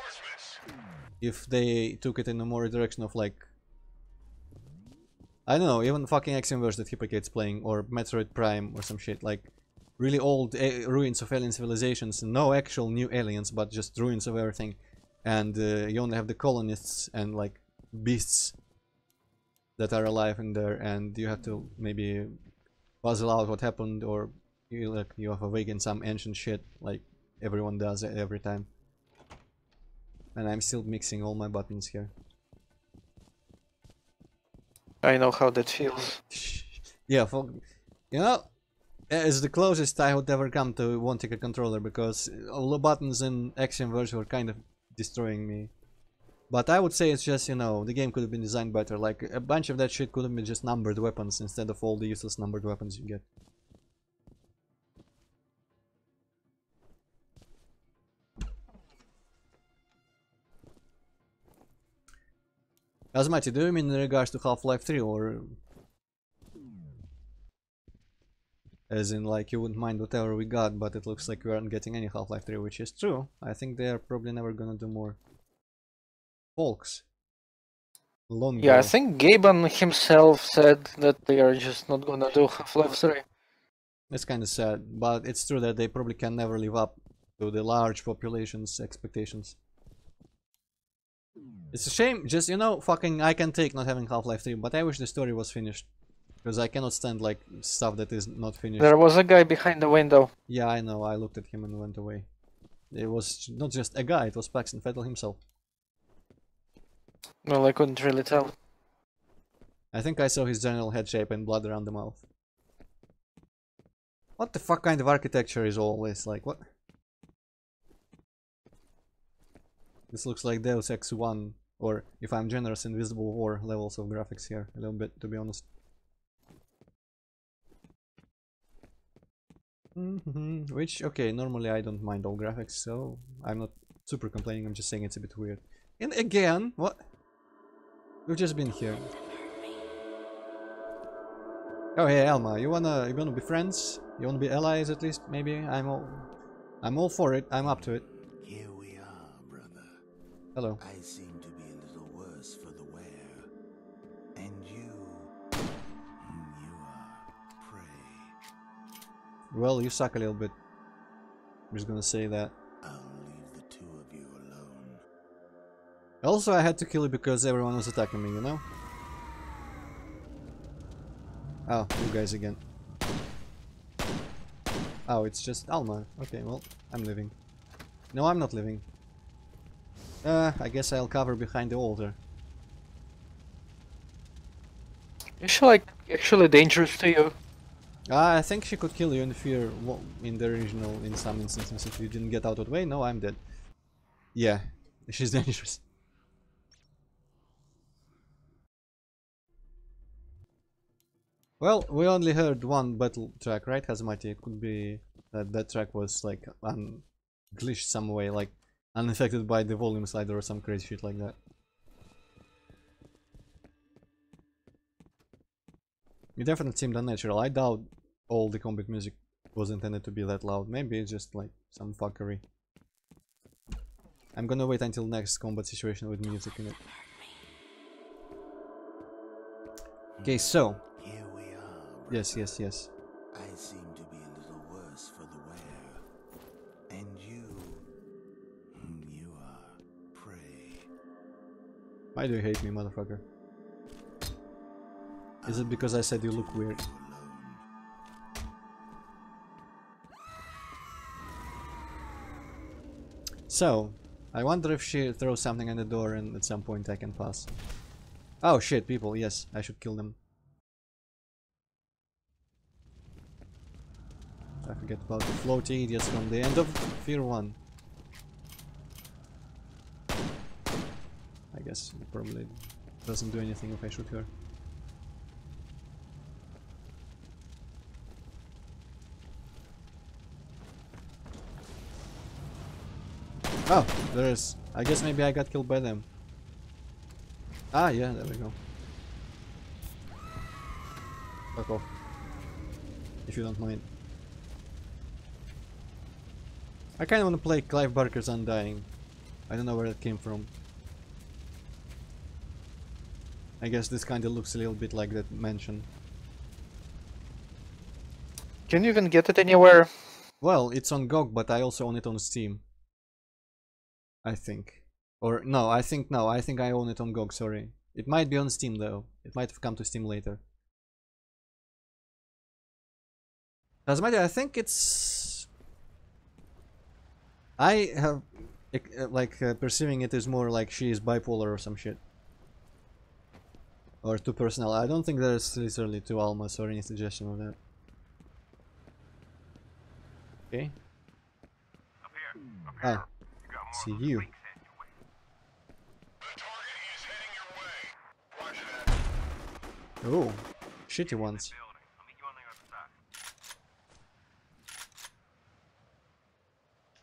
if they took it in a more direction of like, I don't know, even fucking X-Inverse that Hypocate's playing, or Metroid Prime or some shit, like really old ruins of alien civilizations, no actual new aliens, but just ruins of everything, and you only have the colonists and like beasts that are alive in there, and you have to maybe puzzle out what happened, or you have awakened some ancient shit like everyone does every time. And I'm still mixing all my buttons here. I know how that feels. Yeah, you know, it's the closest I would ever come to wanting a controller, because all the buttons in X-Inverse were kind of destroying me. But I would say it's just, you know, the game could have been designed better. Like, a bunch of that shit could have been just numbered weapons instead of all the useless numbered weapons you get. Asmati, do you mean in regards to Half-Life 3, or... as in, like, you wouldn't mind whatever we got, but it looks like we aren't getting any Half-Life 3, which is true. I think they are probably never gonna do more. Folks. Longer. Yeah, I think Gaben himself said that they are just not gonna do Half-Life 3. It's kind of sad, but it's true that they probably can never live up to the large population's expectations. It's a shame, just, you know, fucking I can take not having Half-Life 3, but I wish the story was finished. Because I cannot stand, like, stuff that is not finished. There was a guy behind the window. Yeah, I know, I looked at him and went away. It was not just a guy, it was Paxton Fettel himself. Well, I couldn't really tell. I think I saw his general head shape and blood around the mouth. What the fuck kind of architecture is all this? Like, what? This looks like Deus Ex 1, or if I'm generous, Invisible War levels of graphics here, a little bit, to be honest. Which, okay, normally I don't mind all graphics, so I'm not super complaining, I'm just saying it's a bit weird. And again, what? We've just been here. Oh hey Alma, you wanna be friends? You wanna be allies at least? Maybe? I'm all for it, I'm up to it. Here we are, brother. Hello. I seem to be a little worse for the wear. And Well, you suck a little bit. I'm just gonna say that. I'll leave the two of you alone. Also, I had to kill you because everyone was attacking me, you know? Oh, you guys again. Oh, it's just Alma. Okay, well, I'm leaving. No, I'm not leaving. I guess I'll cover behind the altar. Is she like actually dangerous to you? I think she could kill you in the F.E.A.R. In the original, in some instances, if you didn't get out of the way. No, I'm dead. Yeah, she's dangerous. Well, we only heard one battle track, right, Hazamati? It could be that that track was like glitched some way, like unaffected by the volume slider or some crazy shit like that. It definitely seemed unnatural. I doubt all the combat music was intended to be that loud. Maybe it's just like some fuckery. I'm gonna wait until next combat situation with music in it. Okay, so. Here we are. Yes, yes, yes. I seem to be a little worse for the wear. And you are prey. Why do you hate me, motherfucker? Is it because I said you look weird? So, I wonder if she throws something on the door and at some point I can pass. Oh shit, people, yes, I should kill them. I forget about the floaty idiots from the end of F.E.A.R. 1. I guess it probably doesn't do anything if I shoot her. Oh, there is. I guess maybe I got killed by them. Ah, yeah, there we go. Fuck off. If you don't mind. I kinda wanna play Clive Barker's Undying. I don't know where that came from. I guess this kinda looks a little bit like that mansion. Can you even get it anywhere? Well, it's on GOG, but I also own it on Steam. I think. Or no, I think I own it on GOG, sorry. It might be on Steam though. It might have come to Steam later. As a matter, I think it's... I have perceiving it as more like she is bipolar or some shit. Or too personal. I don't think there's literally two Almas or any suggestion of that. Okay. Up here. Ah, see you. Oh, shitty ones.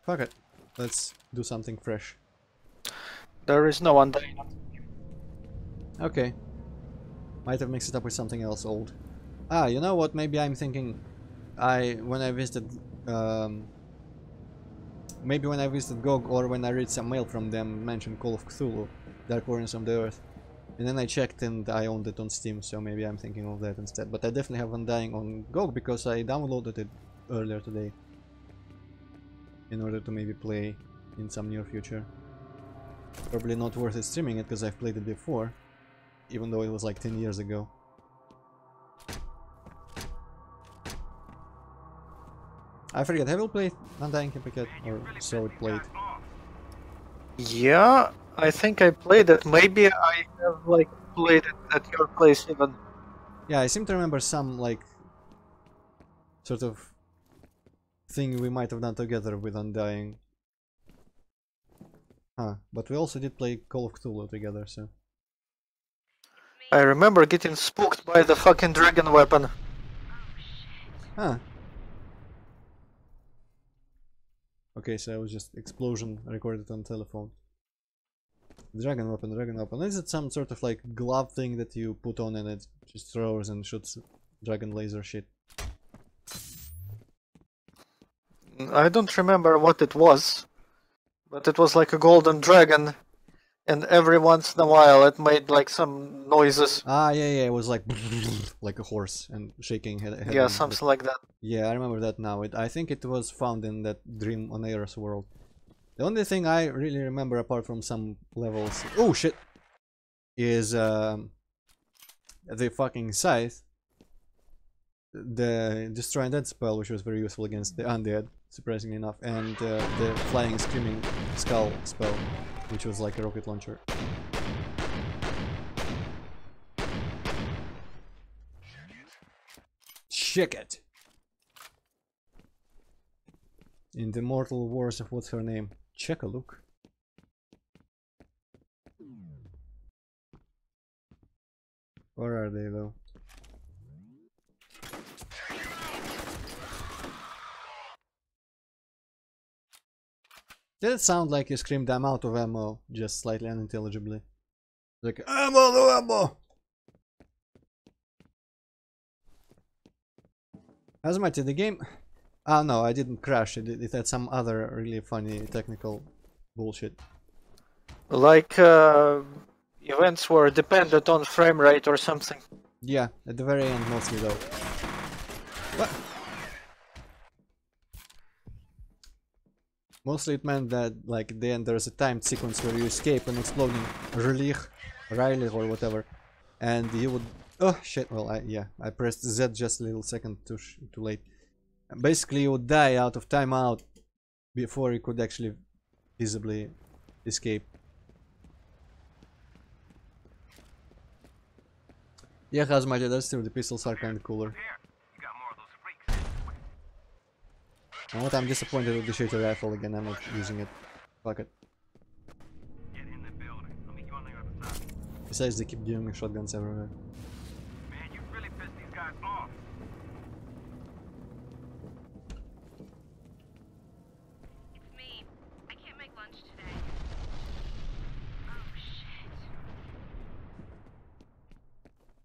Fuck it. Let's do something fresh. There is no one there. Okay. Might have mixed it up with something else old. Ah, you know what? Maybe I'm thinking when I visited maybe when I visited GOG or when I read some mail from them mentioned Call of Cthulhu, Dark Warriors of the Earth. And then I checked and I owned it on Steam, so maybe I'm thinking of that instead. But I definitely have Undying on GOG because I downloaded it earlier today. In order to maybe play in some near future. Probably not worth it streaming it because I've played it before. Even though it was like 10 years ago. I forget, have you played Undying Copycat or so it played? Yeah, I think I played it. Maybe I have like played it at your place even. Yeah, I seem to remember some like sort of thing we might have done together with Undying. Huh, but we also did play Call of Cthulhu together, so... I remember getting spooked by the fucking dragon weapon. Huh. Okay, so it was just explosion recorded on telephone. Dragon weapon. Is it some sort of like glove thing that you put on and it just throws and shoots dragon laser shit? I don't remember what it was, but it was like a golden dragon, and every once in a while it made like some noises. Ah, yeah, it was like like a horse and shaking head. Yeah, something like that. Yeah, I remember that now. I think it was found in that Dream on Air's world. The only thing I really remember, apart from some levels, oh shit, is the fucking scythe, the Destroy Undead spell, which was very useful against the undead, surprisingly enough, and the Flying Screaming Skull spell, which was like a rocket launcher. Check it! In the Mortal Wars of what's her name? Check a look. Where are they though? Did it sound like you screamed "I'm out of ammo" just slightly unintelligibly? Like, I'm out of ammo! Hazmati, the game... Oh no, I didn't crash it. It had some other really funny technical bullshit. Like events were dependent on frame rate or something. Yeah, at the very end mostly though. What? Mostly it meant that, like, at the end there's a timed sequence where you escape an exploding Riley or whatever, and you would... Oh shit, well, I pressed Z just a little second too late. Basically you would die out of timeout before you could actually visibly escape. Yeah, Hazmati, that's true, the pistols are kinda cooler. You got more of those freaks. And what I'm disappointed with the shooter rifle again, I'm not using it. Fuck it. Get in the building. I'll meet you on the other side. Besides, they keep giving me shotguns everywhere. Man, you really pissed these guys off. It's me. I can't make lunch today. Oh shit.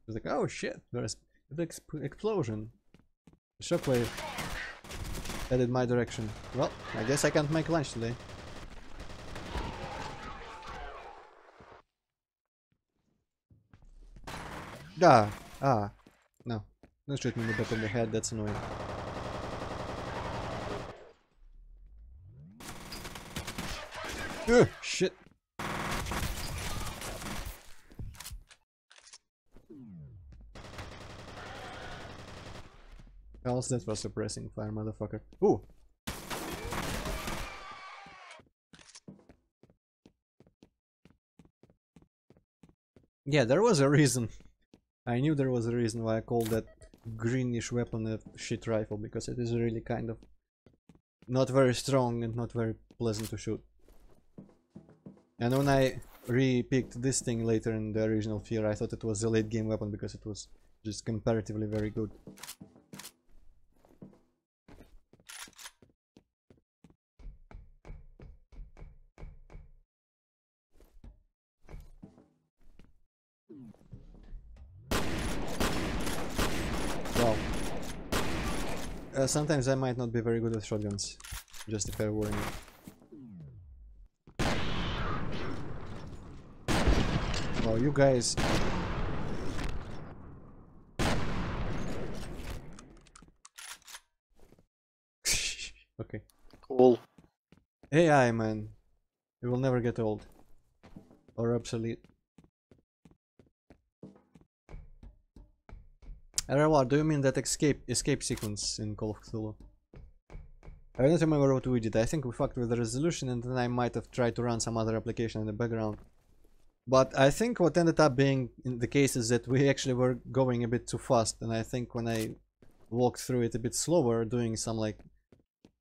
It was like, oh shit, there's an explosion. The shockwave headed my direction. Well, I guess I can't make lunch today. No. Don't shoot me in the back of the head, that's annoying. Ugh, shit. Else that was suppressing fire, motherfucker. Ooh! Yeah, there was a reason. I knew there was a reason why I called that greenish weapon a shit rifle, because it is really kind of not very strong and not very pleasant to shoot. And when I re-picked this thing later in the original F.E.A.R, I thought it was a late game weapon because it was just comparatively very good. Well, sometimes I might not be very good with shotguns, just a fair warning. Well, you guys... Okay. Cool. AI, man. It will never get old. Or obsolete. RLR, do you mean that escape sequence in Call of Cthulhu? I don't remember what we did. I think we fucked with the resolution and then I might have tried to run some other application in the background. But I think what ended up being in the case is that we actually were going a bit too fast, and I think when I walked through it a bit slower, doing some like...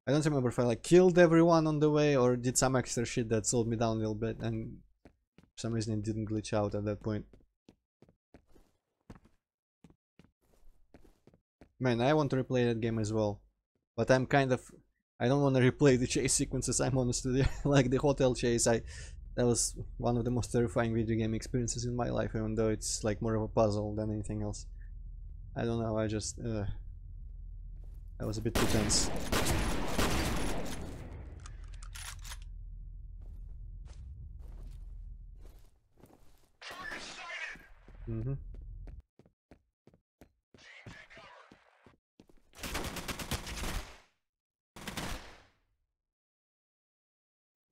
I don't remember if I like killed everyone on the way or did some extra shit that slowed me down a little bit, and for some reason it didn't glitch out at that point. Man, I want to replay that game as well, but I'm kind of... I don't want to replay the chase sequences, I'm honest with you. Like the hotel chase, that was one of the most terrifying video game experiences in my life, even though it's like more of a puzzle than anything else. I don't know, I just... that was a bit too tense.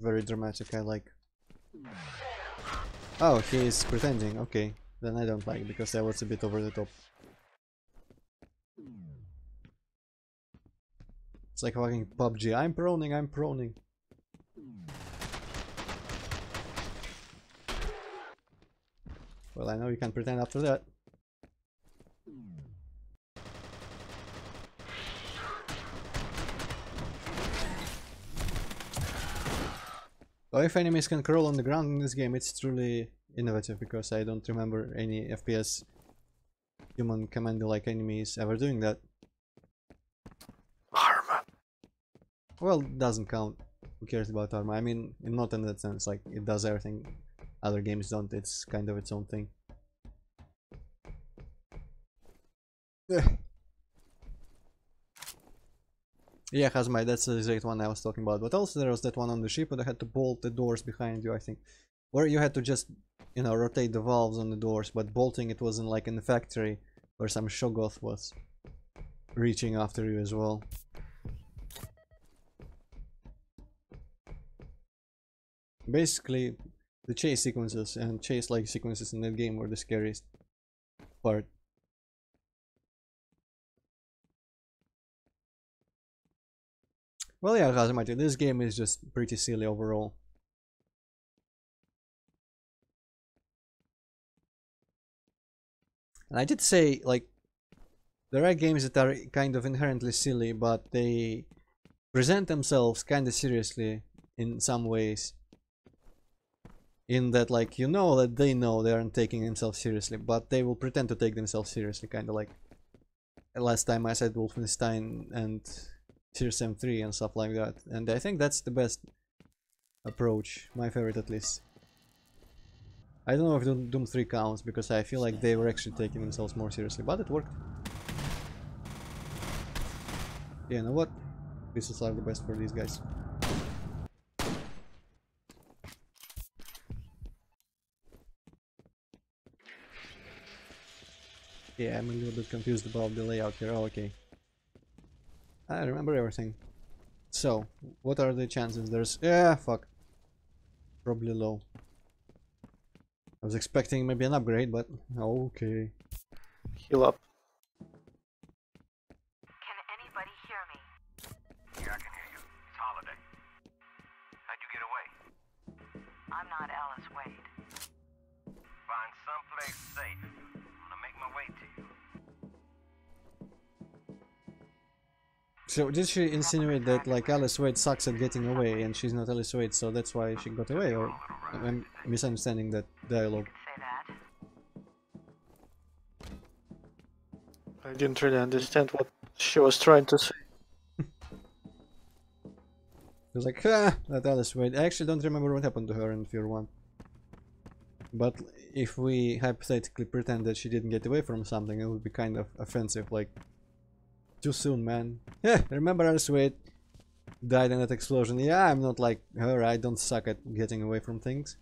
Very dramatic, I like. Oh, he is pretending, okay. Then I don't like, because that was a bit over the top. It's like fucking PUBG. I'm proning, I'm proning. Well, I know you can pretend after that. Oh, if enemies can crawl on the ground in this game, it's truly innovative, because I don't remember any FPS human commander-like enemies ever doing that. Armor. Well, doesn't count. Who cares about armor? I mean, not in that sense, like, it does everything other games don't, it's kind of its own thing. Yeah, Hazmai, that's the exact one I was talking about. But also there was that one on the ship where they had to bolt the doors behind you, I think. Where you had to just, you know, rotate the valves on the doors, but bolting it wasn't like in the factory where some Shoggoth was reaching after you as well. Basically, the chase sequences and chase-like sequences in that game were the scariest part. Well, yeah, Hazmati, this game is just pretty silly overall. And I did say, like, there are games that are kind of inherently silly, but they present themselves kind of seriously in some ways. In that, like, you know that they know they aren't taking themselves seriously, but they will pretend to take themselves seriously, kind of like last time I said Wolfenstein and Tears 3 and stuff like that. And I think that's the best approach, my favorite at least. I don't know if Doom 3 counts, because I feel like they were actually taking themselves more seriously, but it worked. Yeah, you know what? Pistols are the best for these guys. Yeah, I'm a little bit confused about the layout here. Oh, okay. I remember everything. So, what are the chances? There's... yeah, fuck. Probably low. I was expecting maybe an upgrade, but... okay. Heal up. Can anybody hear me? Yeah, I can hear you. It's Holiday. How'd you get away? I'm not Alice Wade. Find someplace safe. I'm gonna make my way to you. So, did she insinuate that, like, Alice Wade sucks at getting away and she's not Alice Wade, so that's why she got away? Or I'm misunderstanding that dialogue? Say that. I didn't really understand what she was trying to say. It was like, ah, that Alice Wade. I actually don't remember what happened to her in F.E.A.R. 1. But if we hypothetically pretend that she didn't get away from something, it would be kind of offensive, like, too soon, man. Yeah, remember Alice Wade died in that explosion. Yeah, I'm not like her, I don't suck at getting away from things.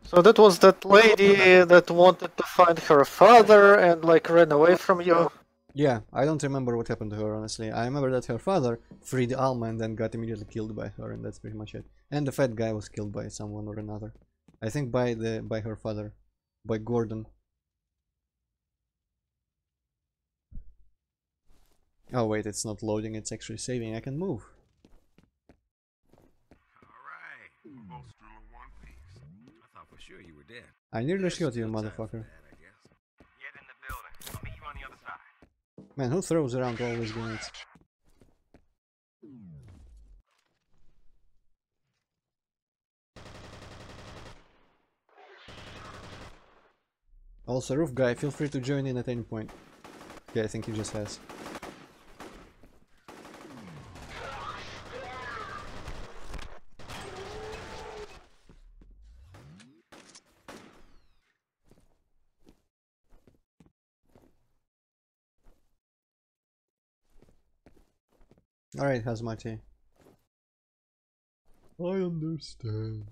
So that was that lady that wanted to find her father and like ran away from you? Yeah, I don't remember what happened to her, honestly. I remember that her father freed Alma and then got immediately killed by her, and that's pretty much it. And the fat guy was killed by someone or another. I think by her father, by Gordon. Oh wait, it's not loading, it's actually saving. I can move. Alright, we're both still in one piece. I thought for sure you were dead. I nearly There's shot you, still time for motherfucker. that, I guess. Get in the building. I'll meet you on the other side. Man, who throws around all these grenades? Also, roof guy, feel free to join in at any point. Yeah, I think he just has. Alright, Hazmati. I understand.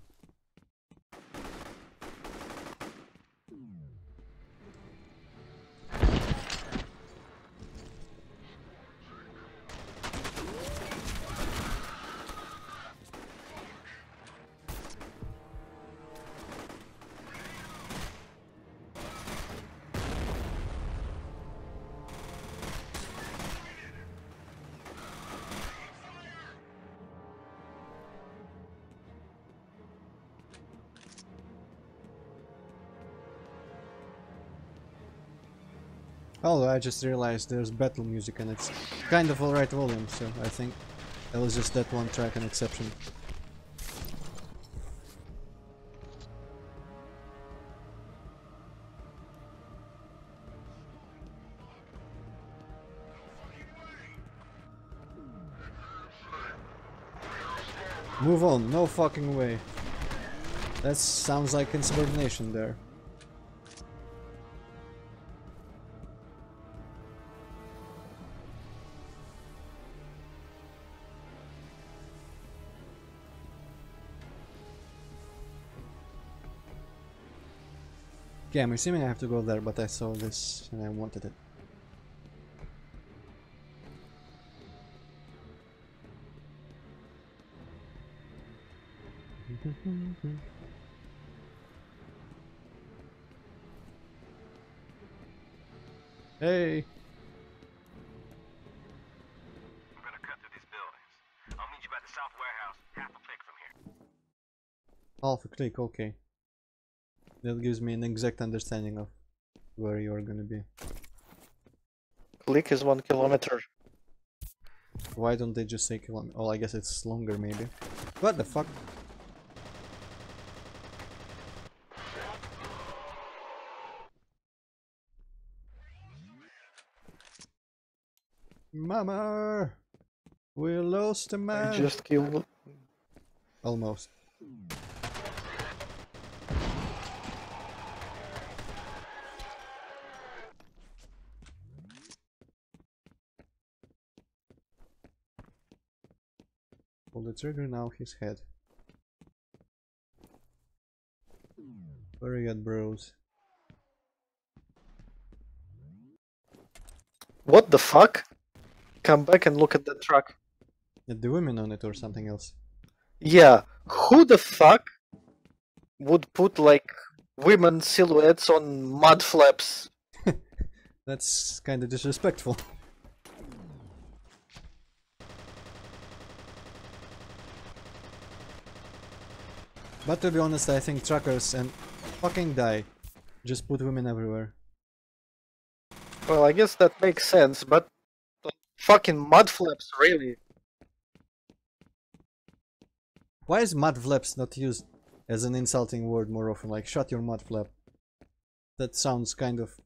Oh, I just realized there's battle music and it's kind of alright volume, so I think it was just that one track an exception. Move on, no fucking way. That sounds like insubordination there. Yeah, I'm assuming I have to go there, but I saw this and I wanted it. Hey! I'm gonna cut through these buildings. I'll meet you at the south warehouse, half a click from here. Half a click, okay. That gives me an exact understanding of where you are gonna be. Click is 1 kilometer. Why don't they just say kilometer? Oh, I guess it's longer maybe. What the fuck? Mama! We lost a I man! just killed. Almost. Pull the trigger, now his head. Where are you at, bros? What the fuck? Come back and look at the truck. At the women on it or something else? Yeah, who the fuck would put like women silhouettes on mud flaps? That's kinda disrespectful. But to be honest, I think truckers and fucking die just put women everywhere. Well, I guess that makes sense, but fucking mud flaps, really? Why is mud flaps not used as an insulting word more often? Like, shut your mud flap. That sounds kind of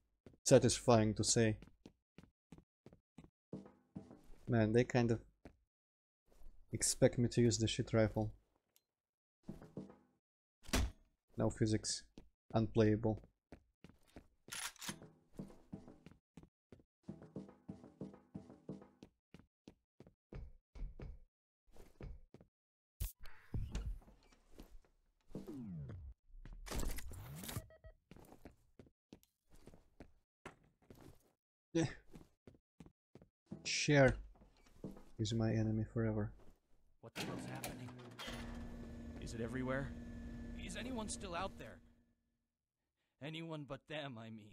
satisfying to say. Man, they kind of expect me to use the shit rifle. No physics. Unplayable. Yeah. Share is my enemy forever. What the hell's happening? Is it everywhere? Is anyone still out there? Anyone but them, I mean.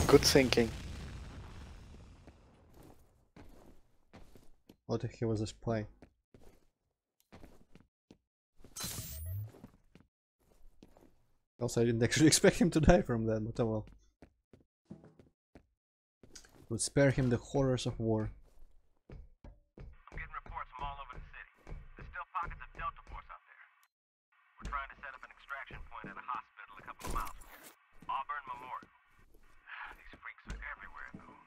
Good thinking. What if he was a spy? Also, I didn't actually expect him to die from that, but oh well. Would spare him the horrors of war. I'm getting reports from all over the city. There's still pockets of Delta Force out there. We're trying to set up an extraction point at a hospital a couple of miles from here. Auburn Memorial. These freaks are everywhere, though.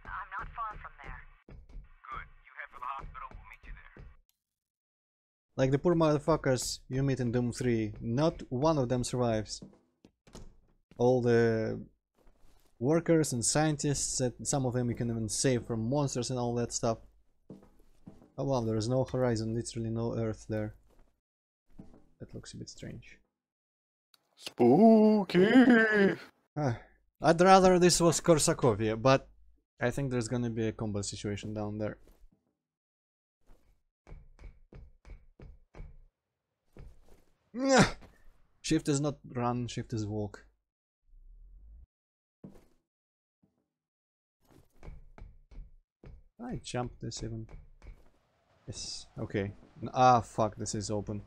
I'm not far from there. Good. You head for the hospital, we'll meet you there. Like the poor motherfuckers you meet in Doom 3, not one of them survives. All the workers and scientists, some of them you can even save from monsters and all that stuff. Oh wow, there is no horizon, literally no earth there. That looks a bit strange. Spooky! I'd rather this was Korsakovia, but I think there's gonna be a combat situation down there. Shift is not run, shift is walk. I jumped this even. Yes, okay. Ah, fuck, this is open.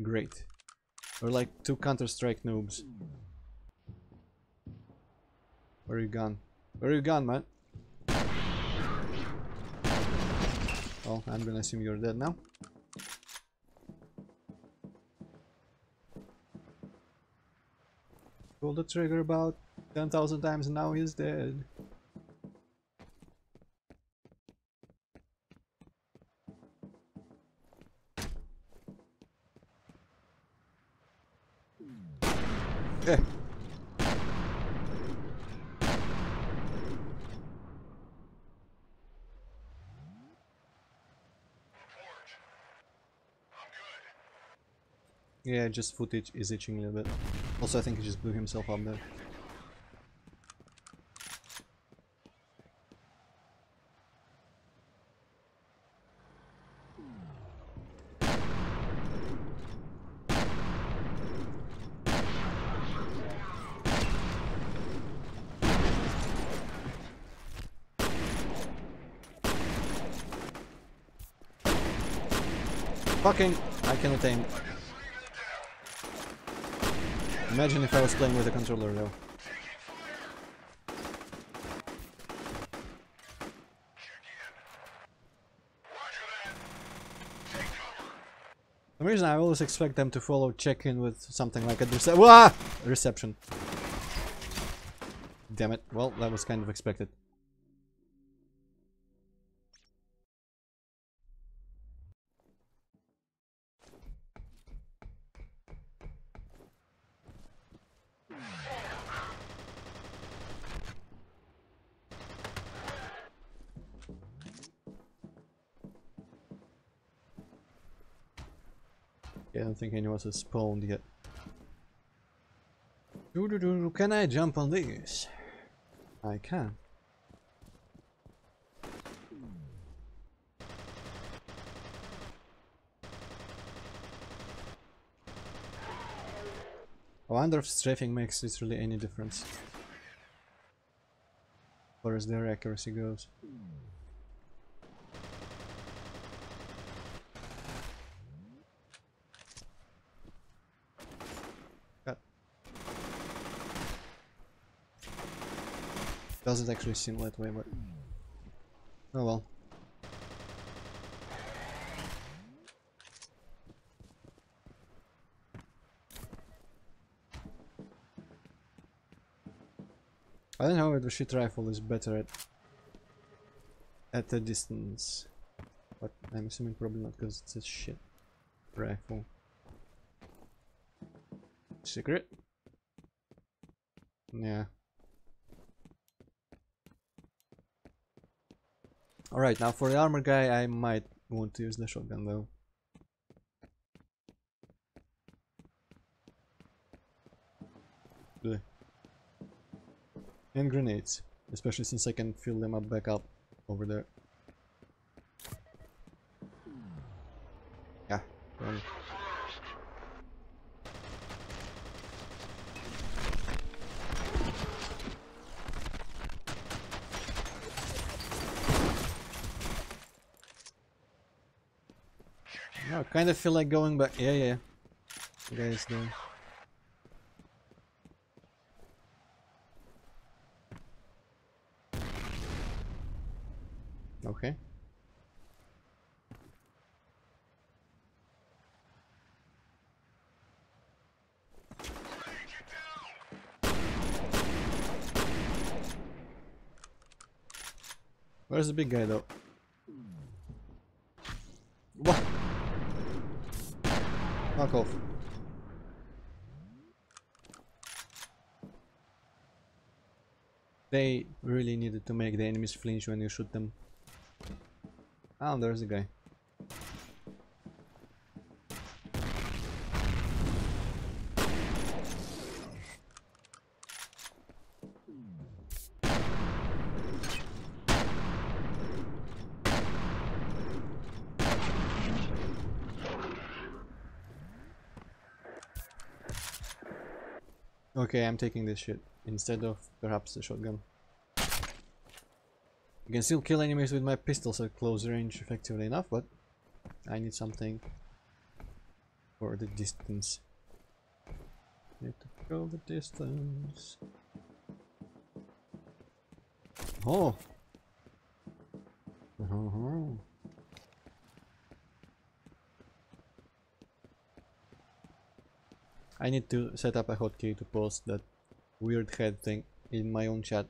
Great. We're like two Counter-Strike noobs. Where you gone? Where you gone, man? Well, I'm gonna assume you're dead now. Pull the trigger about 10,000 times and now he's dead. Eh. Yeah, just footage is itching a little bit. Also, I think he just blew himself up there. Fucking, I cannot aim. Imagine if I was playing with a controller though. For some reason I always expect them to follow check-in with something like a reception. Damn it. Well, that was kind of expected. Yeah, I don't think anyone has spawned yet. Can I jump on these? I can. I wonder if strafing makes literally any difference. As far as their accuracy goes. Doesn't actually seem that way, but oh well. I don't know if the shit rifle is better at a distance, but I'm assuming probably not because it's a shit rifle. Secret? Yeah. Alright, now for the armor guy I might want to use the shotgun though. Blech. And grenades, especially since I can fill them up back up over there. Yeah, probably. I kind of feel like going back. Yeah, yeah. You guys do. Okay. Where's the big guy though? What? Fuck off. They really needed to make the enemies flinch when you shoot them. Oh, there's the guy. Okay, I'm taking this shit instead of perhaps the shotgun. You can still kill enemies with my pistols at close range effectively enough, but I need something for the distance. Need to go the distance. Oh! I need to set up a hotkey to post that weird head thing in my own chat.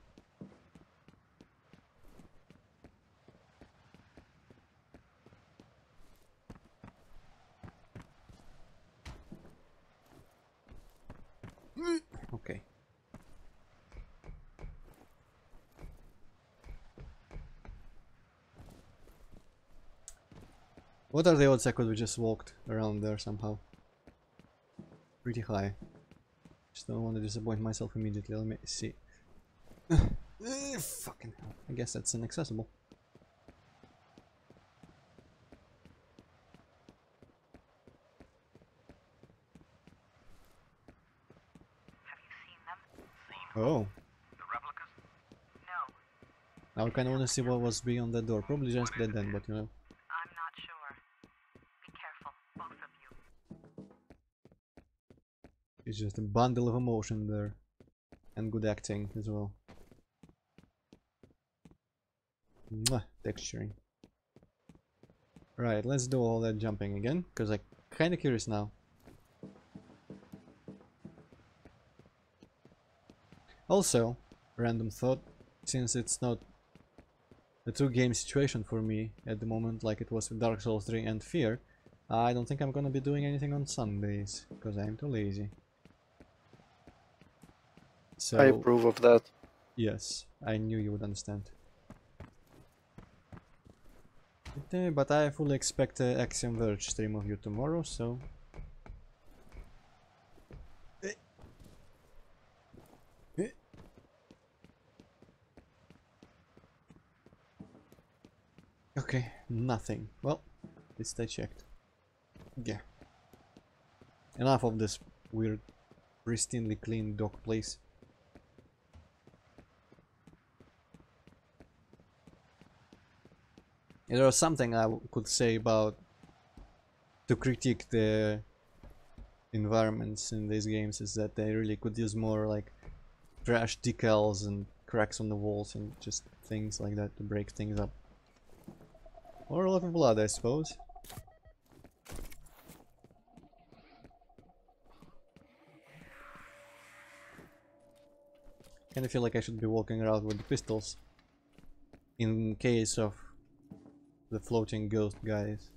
Okay. What are the odds I could have just walked around there somehow? Pretty high. Just don't want to disappoint myself immediately. Let me see. Fucking hell. I guess that's inaccessible. Have you seen them? Oh. The replicas? No, I kind of want to see what was beyond that door. Probably just dead then, but you know. I'm not sure. Be careful, both of you. It's just a bundle of emotion there. And good acting as well. Mwah, texturing. Right, let's do all that jumping again, because I'm kinda curious now. Also, random thought, since it's not a two-game situation for me at the moment like it was with Dark Souls 3 and F.E.A.R, I don't think I'm gonna be doing anything on Sundays, because I'm too lazy. So, I approve of that. yes, I knew you would understand. But I fully expect an Axiom Verge stream of you tomorrow, so... Okay, nothing. Well, at least I checked. Yeah. Enough of this weird, pristinely clean dock place. There was something I could say about to critique the environments in these games is that they really could use more like trash decals and cracks on the walls and just things like that to break things up. Or a lot of blood, I suppose. Kinda feel like I should be walking around with the pistols in case of the floating ghost guys.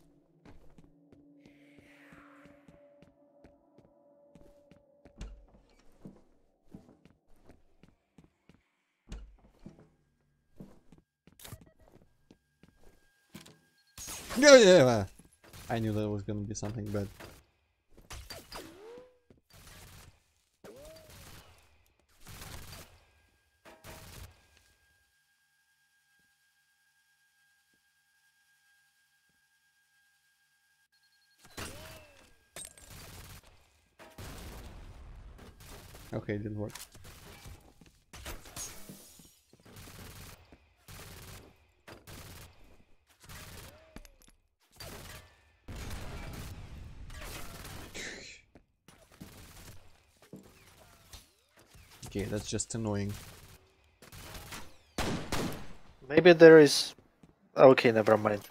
Yeah, I knew that was gonna be something bad. Okay, it didn't work. Okay, that's just annoying. Maybe there is... Okay, never mind.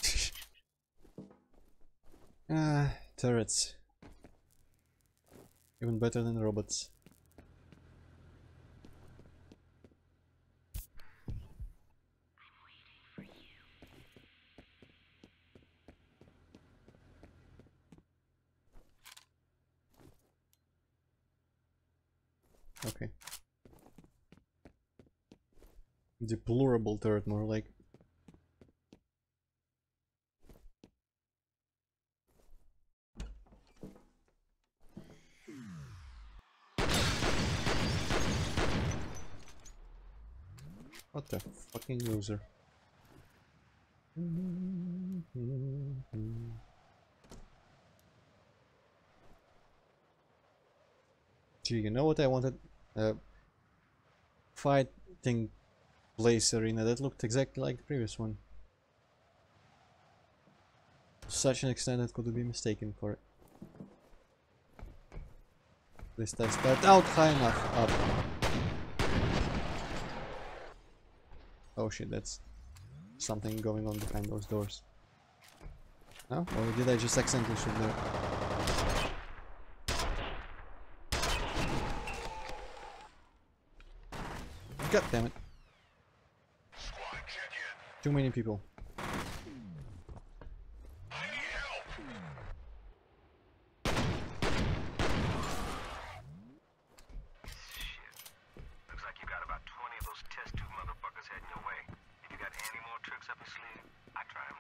Turrets. Even better than robots. Okay. Deplorable turret, more like. What the fucking loser. Gee, you know what I wanted? Fighting place arena that looked exactly like the previous one. to such an extent that could be mistaken for it. At least I start out high enough up. Oh shit, that's something going on behind those doors. No? Or did I just accidentally shoot there? God damn it. Too many people. Looks like you got about 20 of those test tube motherfuckers heading your way. If you got any more tricks up your sleeve, I try them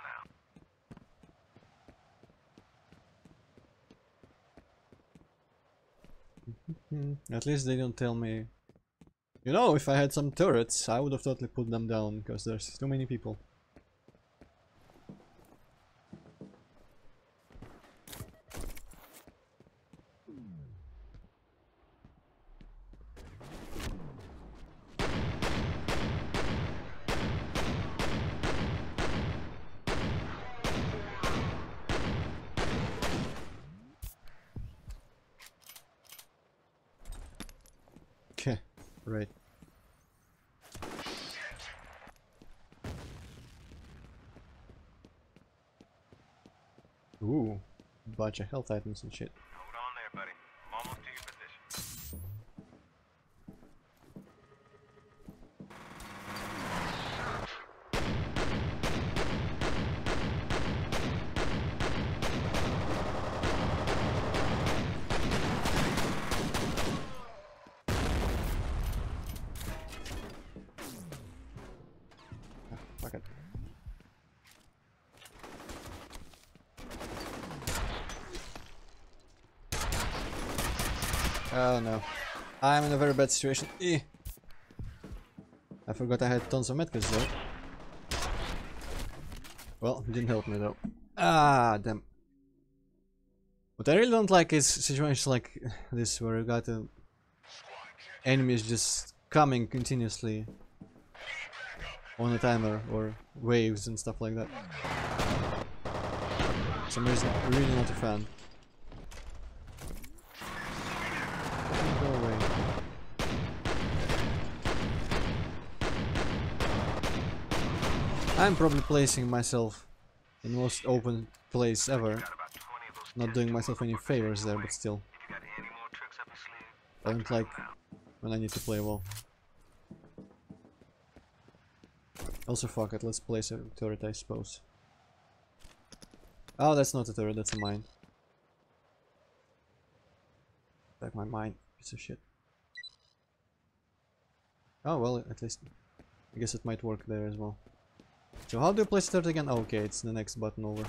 now. At least they don't tell me. You know, if I had some turrets, I would have totally put them down, because there's too many people. Okay, right. Ooh, bunch of health items and shit. Hold on there, buddy. I'm almost to your position. Fuck it. Oh no. I'm in a very bad situation. I forgot I had tons of medkits though. Well, it didn't help me though. Ah, damn. What I really don't like is situations like this where you got enemies just coming continuously on a timer or waves and stuff like that. For some reason, I'm really not a fan. Go away. I'm probably placing myself in the most open place ever. Not doing myself any favors there, but still. I don't like when I need to play well. Also, fuck it, let's place a turret, I suppose. Oh, that's not a turret, that's a mine. Like my mine, piece of shit. Oh, well, at least I guess it might work there as well. So how do you place a turret again? Oh, okay, it's the next button over.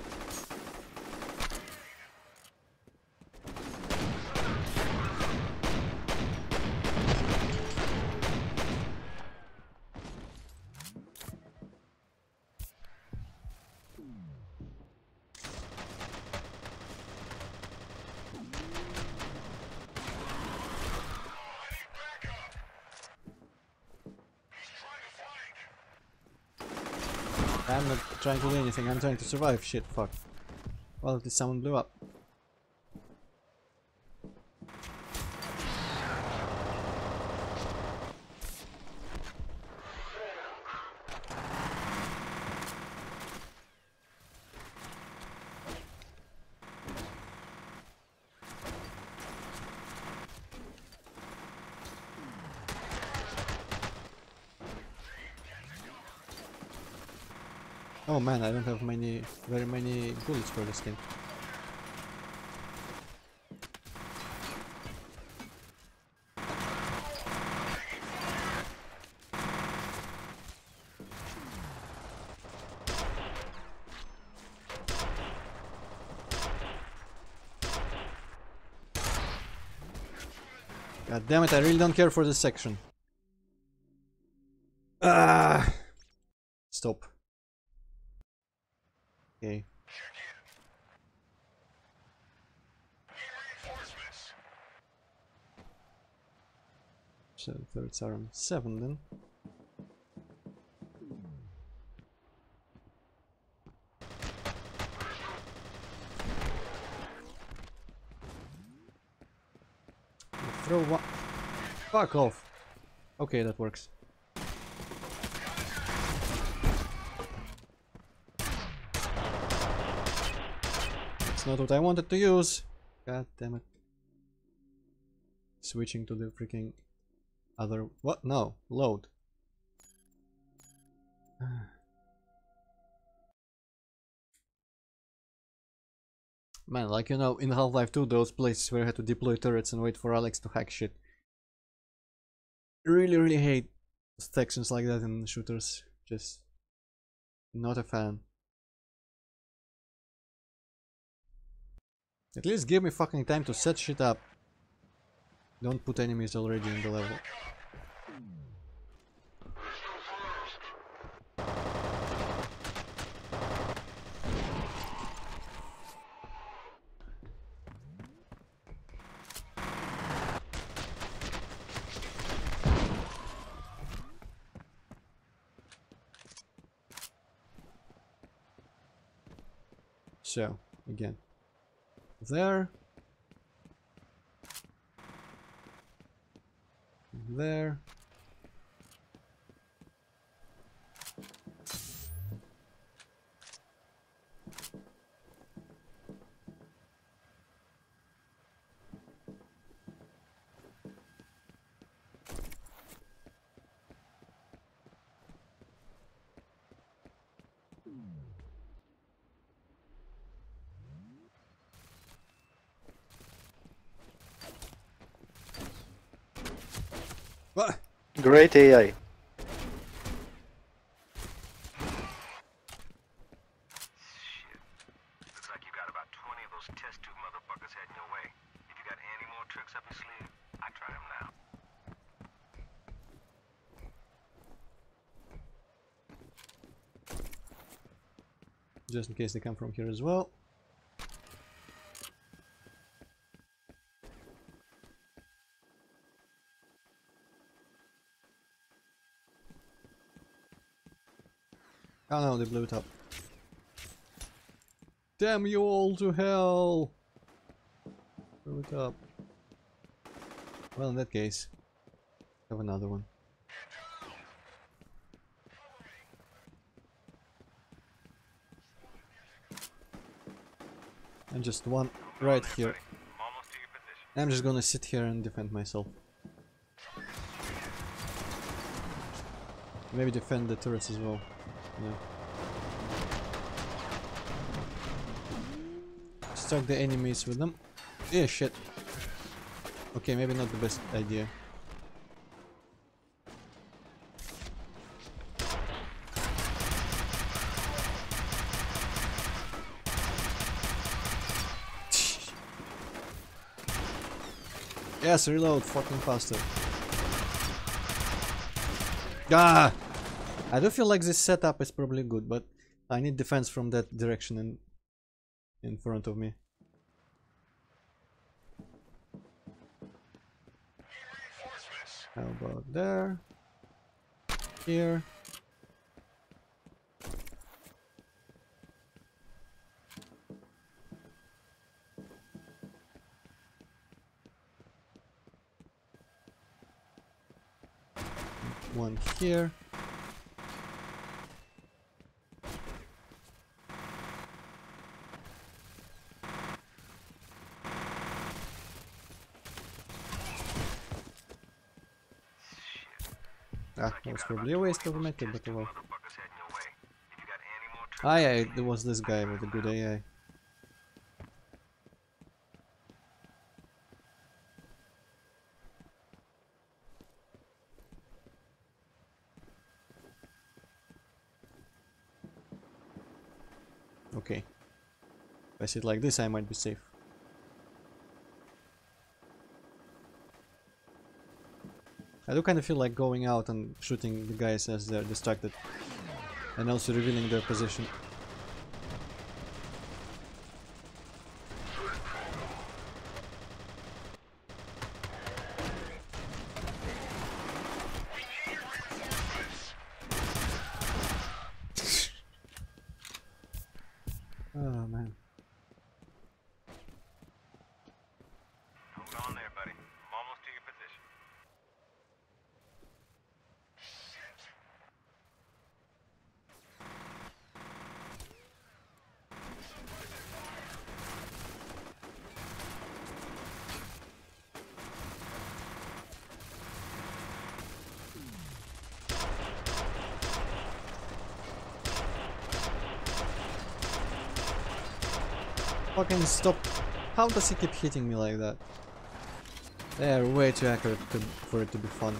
I'm not trying to do anything, I'm trying to survive. Shit, fuck. Well, at least someone blew up. Oh man, I don't have very many bullets for this thing. God damn it, I really don't care for this section. Ah! Stop. Okay. So turrets are on 7 then. Throw one. Fuck off. Okay, that works. That's not what I wanted to use. God damn it. Switching to the freaking other. What? No. Load. Man, like you know, in Half-Life 2, those places where I had to deploy turrets and wait for Alex to hack shit. Really hate sections like that in shooters. Just not a fan. At least give me fucking time to set shit up. Don't put enemies already in the level. So, again. There. There. What? Great AI. Shit. Looks like you got about 20 of those test tube motherfuckers heading your way. If you got any more tricks up your sleeve, I try them now. Just in case they come from here as well. Oh no, they blew it up. Damn you all to hell! Blew it up. Well, in that case, have another one. And just one right here. I'm just gonna sit here and defend myself. Maybe defend the turrets as well. Yeah. Strike the enemies with them. Yeah, shit. Okay, maybe not the best idea. Yes, reload fucking faster. Ah! I do feel like this setup is probably good, but I need defense from that direction in front of me. How about there? Here? One here. Ah, that was probably a waste of a method, but oh well. Ah yeah, there was this guy with a good AI. Okay. If I sit like this, I might be safe. I do kind of feel like going out and shooting the guys as they're distracted. And also revealing their position. Oh man. Hold on there, buddy. I'm almost to your Fucking stop. How does he keep hitting me like that? They are way too accurate for it to be fun.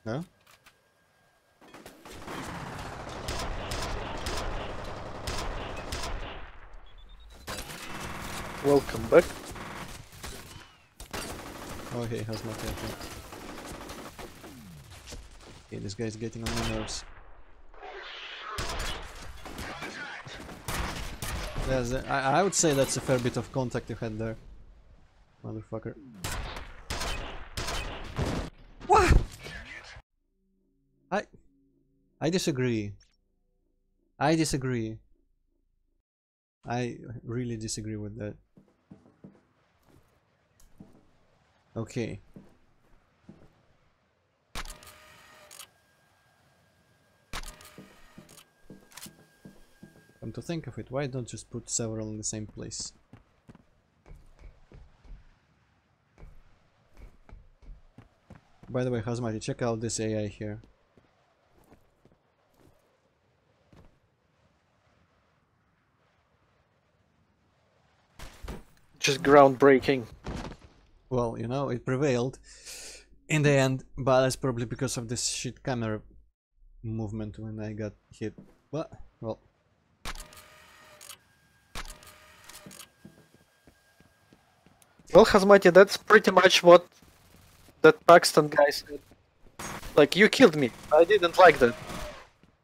No? Welcome back. Oh, he has not yet. Okay, this guy's getting on my nerves. I would say that's a fair bit of contact you had there, motherfucker. What? I disagree. I disagree. I really disagree with that. Okay. Come to think of it, why don't just put several in the same place? By the way, Hazmati, check out this AI here. Just groundbreaking. Well, you know, it prevailed in the end, but that's probably because of this shit camera movement when I got hit. What? Well. Well, Hazmati, that's pretty much what that Paxton guy said. Like, you killed me. I didn't like that.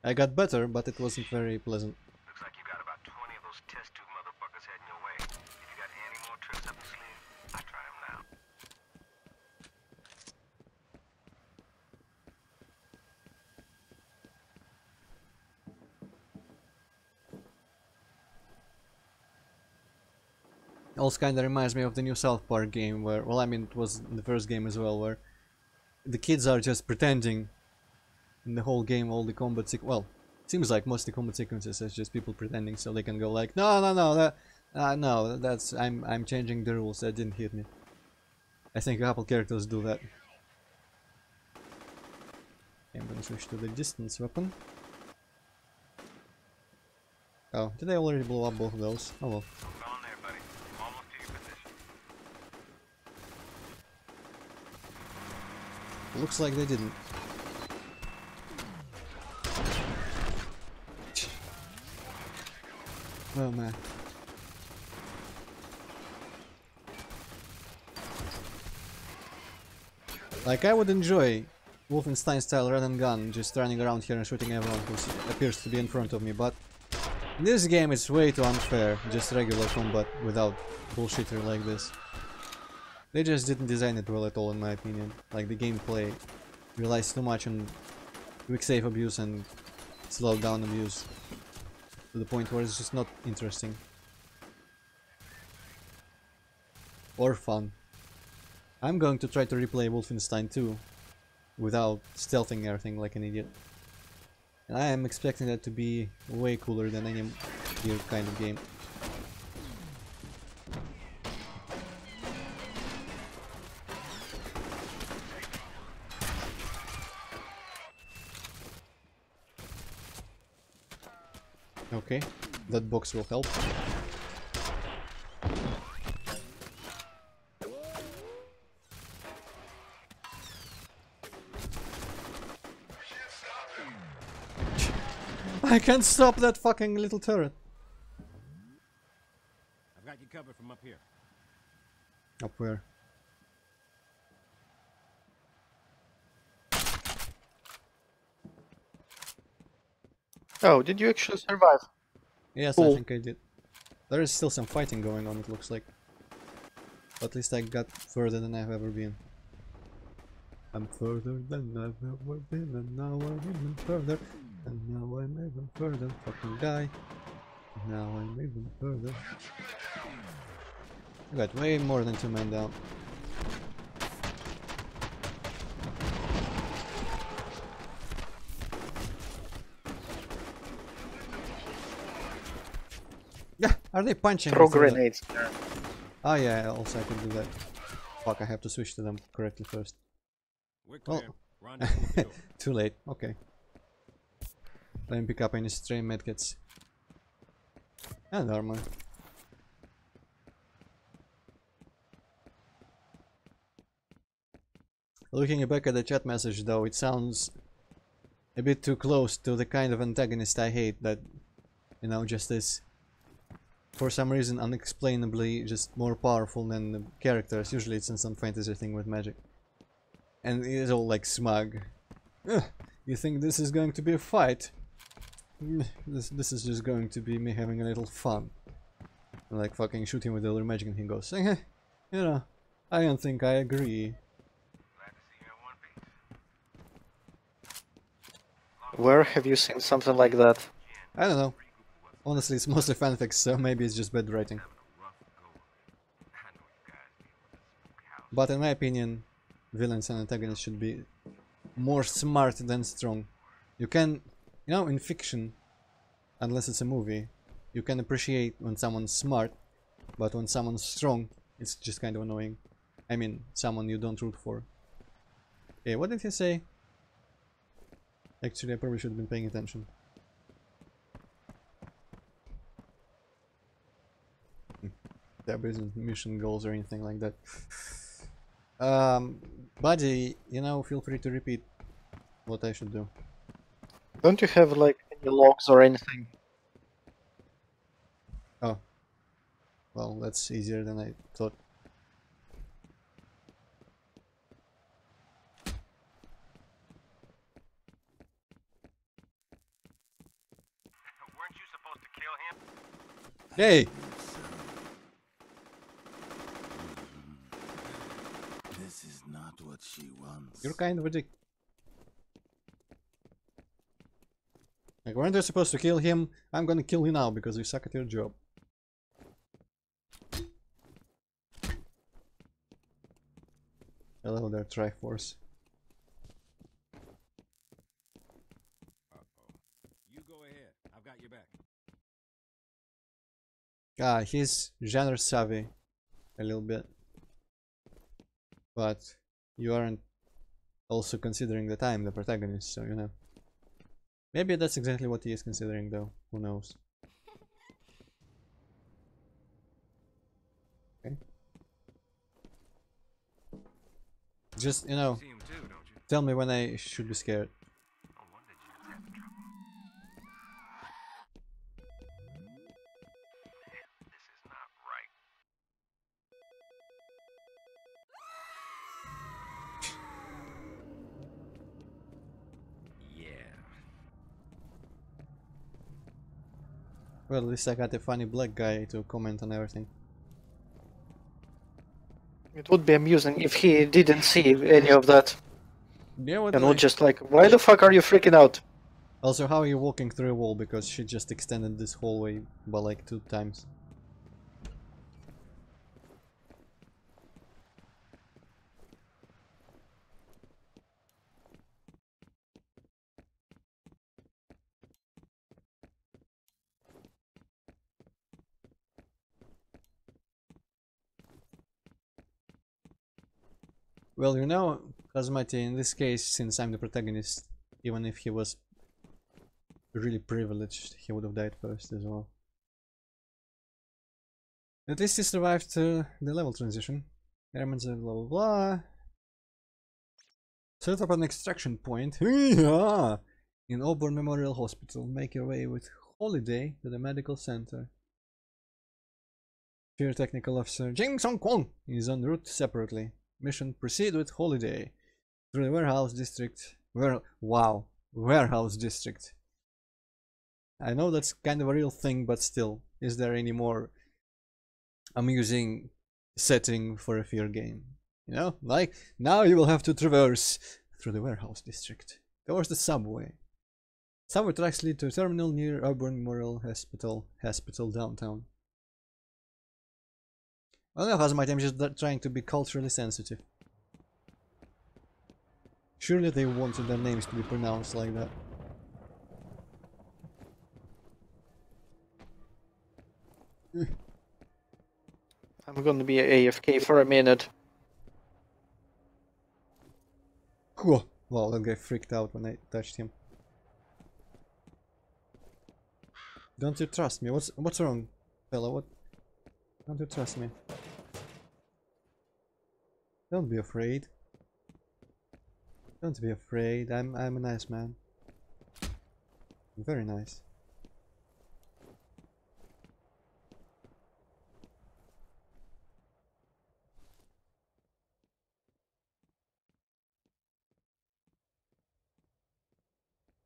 I got better, but it wasn't very pleasant. Looks like you got about 20 of those test tube motherfuckers heading your way. If you got any more tricks up your sleeve, I try them now. Also kinda reminds me of the new South Park game where, well, I mean, it was the first game as well, where the kids are just pretending in the whole game, all the combat well, it seems like most of the combat sequences is just people pretending so they can go like, no, that's, I'm changing the rules, that didn't hit me. I think a couple characters do that. Okay, I'm gonna switch to the distance weapon. Oh, did I already blow up both of those? Oh well. Hold on there, buddy. I'm almost to your position. Looks like they didn't. Oh man. Like, I would enjoy Wolfenstein style run and gun, just running around here and shooting everyone who appears to be in front of me, but in this game it's way too unfair, just regular combat without bullshitter like this. They just didn't design it well at all in my opinion. Like, the gameplay relies too much on quick save abuse and slow down abuse, to the point where it's just not interesting. Or fun. I'm going to try to replay Wolfenstein 2 without stealthing everything like an idiot. And I am expecting that to be way cooler than any other kind of game. Okay, that box will help. I can't stop that fucking little turret. I've got you covered from up here. Up where? Oh, did you actually survive? Yes, Cool. I think I did. There is still some fighting going on, it looks like. But at least I got further than I've ever been. I'm further than I've ever been, and now I'm even further. And now I'm even further, fucking guy. Now I'm even further. I got way more than 2 men down. Yeah, are they punching? Throw me through that? grenades. Oh yeah, also I can do that. Fuck, I have to switch to them correctly first. We're Well, clear. Rendezvous at the door. too late. Okay. Let me pick up any stray medkits. And armor. Looking back at the chat message though, it sounds a bit too close to the kind of antagonist I hate, that, you know, just is for some reason unexplainably just more powerful than the characters. Usually it's in some fantasy thing with magic. And it's all like smug. "Ugh, you think this is going to be a fight? This is just going to be me having a little fun." And like fucking shoot him with the other magic and he goes, "Eh, you know, I don't think I agree." Glad to see you in one piece. Where have you seen something like that? I don't know. Honestly, it's mostly fanfics, so maybe it's just bad writing. But in my opinion, villains and antagonists should be more smart than strong. You can, you know, in fiction, unless it's a movie, you can appreciate when someone's smart, but when someone's strong, it's just kind of annoying. I mean, someone you don't root for. Okay, what did he say? Actually, I probably should have been paying attention. There isn't mission goals or anything like that. Buddy, you know, feel free to repeat what I should do. Don't you have like any logs or anything? Oh. Well, that's easier than I thought. Weren't you supposed to kill him? Hey! This is not what she wants. You're kind of a dick. Like, weren't you supposed to kill him? I'm gonna kill you now because you suck at your job. Hello there, Triforce. Uh-oh. You go ahead. I've got your back. Ah, he's genre savvy. A little bit. But you aren't also considering that I'm the protagonist, so you know. Maybe that's exactly what he is considering though. Who knows? Okay. Just, you know, See him too, don't you? tell me when I should be scared. No wonder Jim's having trouble. Man, this is not right. Yeah. Well, at least I got a funny black guy to comment on everything. It would be amusing if he didn't see any of that Yeah, what and the would just like, why the fuck are you freaking out? Also, how are you walking through a wall? Because she just extended this hallway by like 2 times. Well, you know, Kazmati, in this case, since I'm the protagonist, even if he was really privileged, he would have died first as well. At least he survived the level transition. Elements of blah blah blah. Set up an extraction point. Yeah! In Auburn Memorial Hospital. Make your way with Holiday to the medical center. Chief Technical Officer Jing Song Kwon is en route separately. Mission: proceed with Holiday through the warehouse district. Wow, warehouse district. I know that's kind of a real thing, but still, is there any more amusing setting for a F.E.A.R game? You know, like now you will have to traverse through the warehouse district towards the subway. Subway tracks lead to a terminal near Auburn Memorial Hospital downtown. Well, no, Hazmat, I'm just trying to be culturally sensitive. Surely they wanted their names to be pronounced like that. I'm gonna be AFK for a minute. Whoa. Wow, that guy freaked out when I touched him. Don't you trust me? What's wrong, fella? What? Don't you trust me? Don't be afraid. Don't be afraid. I'm a nice man. Very nice.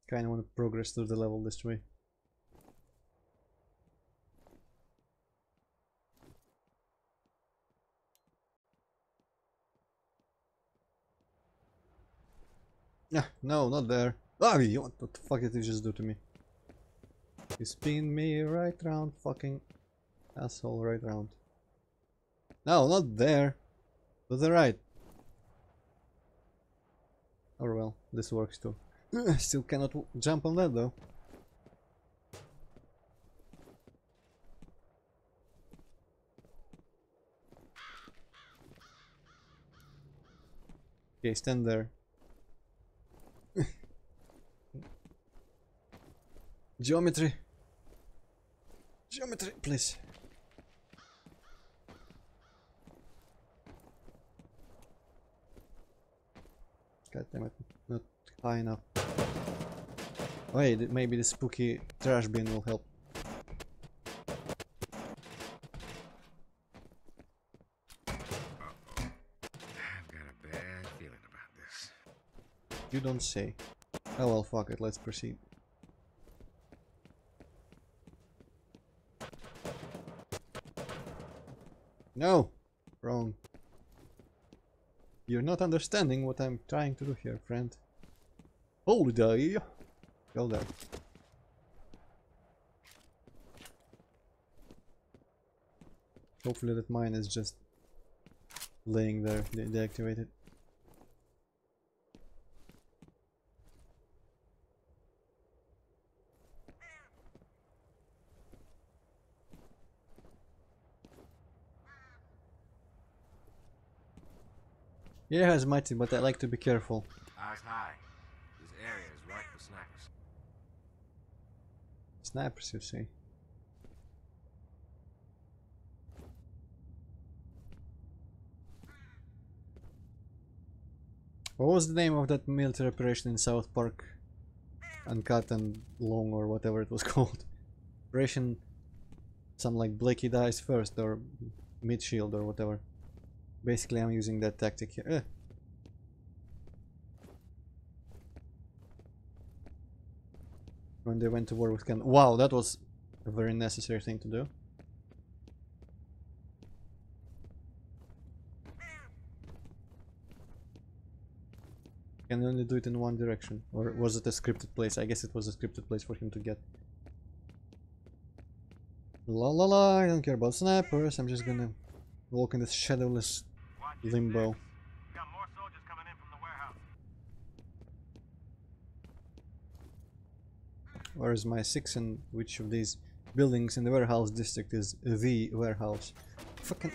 Kinda want to progress through the level this way. Yeah, no, not there. Ah, what the fuck did you just do to me? You spin me right round, fucking asshole, right round. No, not there. To the right. Oh well, this works too. Still cannot jump on that though. Okay, stand there. Geometry. Geometry, please. God damn it, not high enough. Wait, maybe the spooky trash bin will help. I've got a bad feeling about this. You don't say. Oh well, fuck it, let's proceed. No! Wrong. You're not understanding what I'm trying to do here, friend. Holy die! Go there. Hopefully that mine is just laying there, deactivated. Yeah, it's mighty, but I like to be careful. Eyes high. This area is ripe for snipers. Snipers, you say? What was the name of that military operation in South Park? Uncut and Long or whatever it was called. Operation some like Blakey dies first or mid shield or whatever. Basically I'm using that tactic here. When they went to war with Ken. Wow, that was a very necessary thing to do. Can only do it in one direction. Or was it a scripted place? I guess it was a scripted place for him to get. La la la, I don't care about snipers. I'm just gonna walk in this shadowless limbo. Got more soldiers coming in from the warehouse. Where is my 6 and which of these buildings in the warehouse district is the warehouse? Fucking...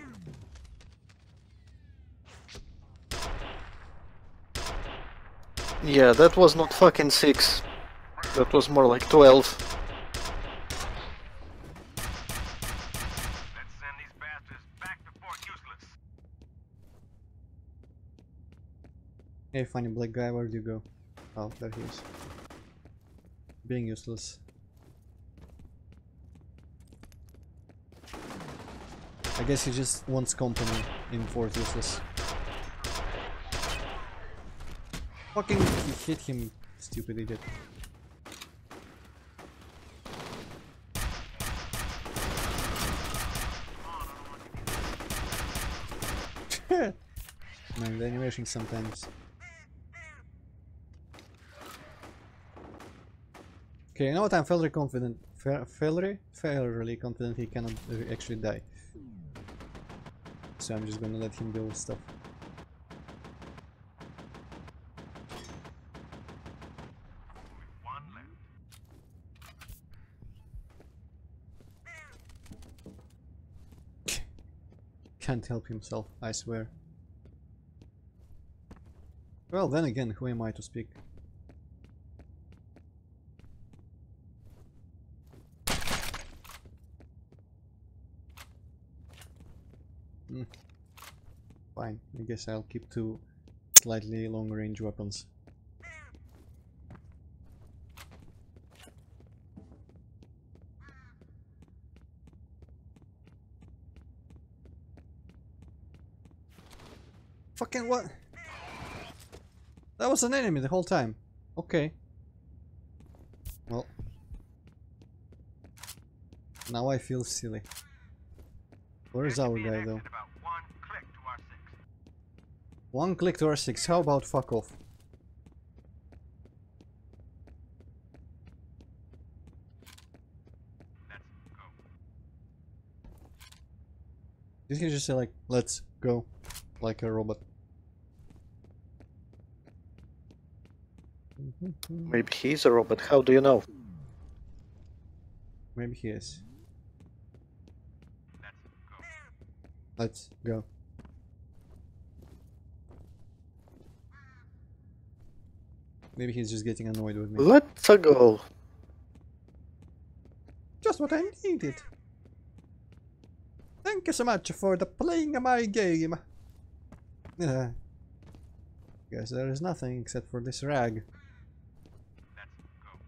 Yeah, that was not fucking 6. That was more like 12. Let's send these bastards back before useless. Hey funny black guy, where do you go? Oh, there he is. Being useless. I guess he just wants company in Fort Useless. Fucking he hit him, stupid idiot. Man, the animation sometimes. Okay, you know what? I'm fairly confident. Fairly confident he cannot actually die. So I'm just gonna let him deal with stuff. One left. Can't help himself, I swear. Well, then again, who am I to speak? Fine, I guess I'll keep two slightly long range weapons. Fucking what? That was an enemy the whole time. Okay. Well. Now I feel silly. Where is our guy though? About 1 click to our 6. 1 click to R6, how about fuck off? Let's go. Did he just say like, let's go, like a robot? Maybe he's a robot, how do you know? Maybe he is. Let's go. Let's go. Maybe he's just getting annoyed with me. Let's go. Just what I needed. Thank you so much for the playing my game. Guess there is nothing except for this rag. Let's go.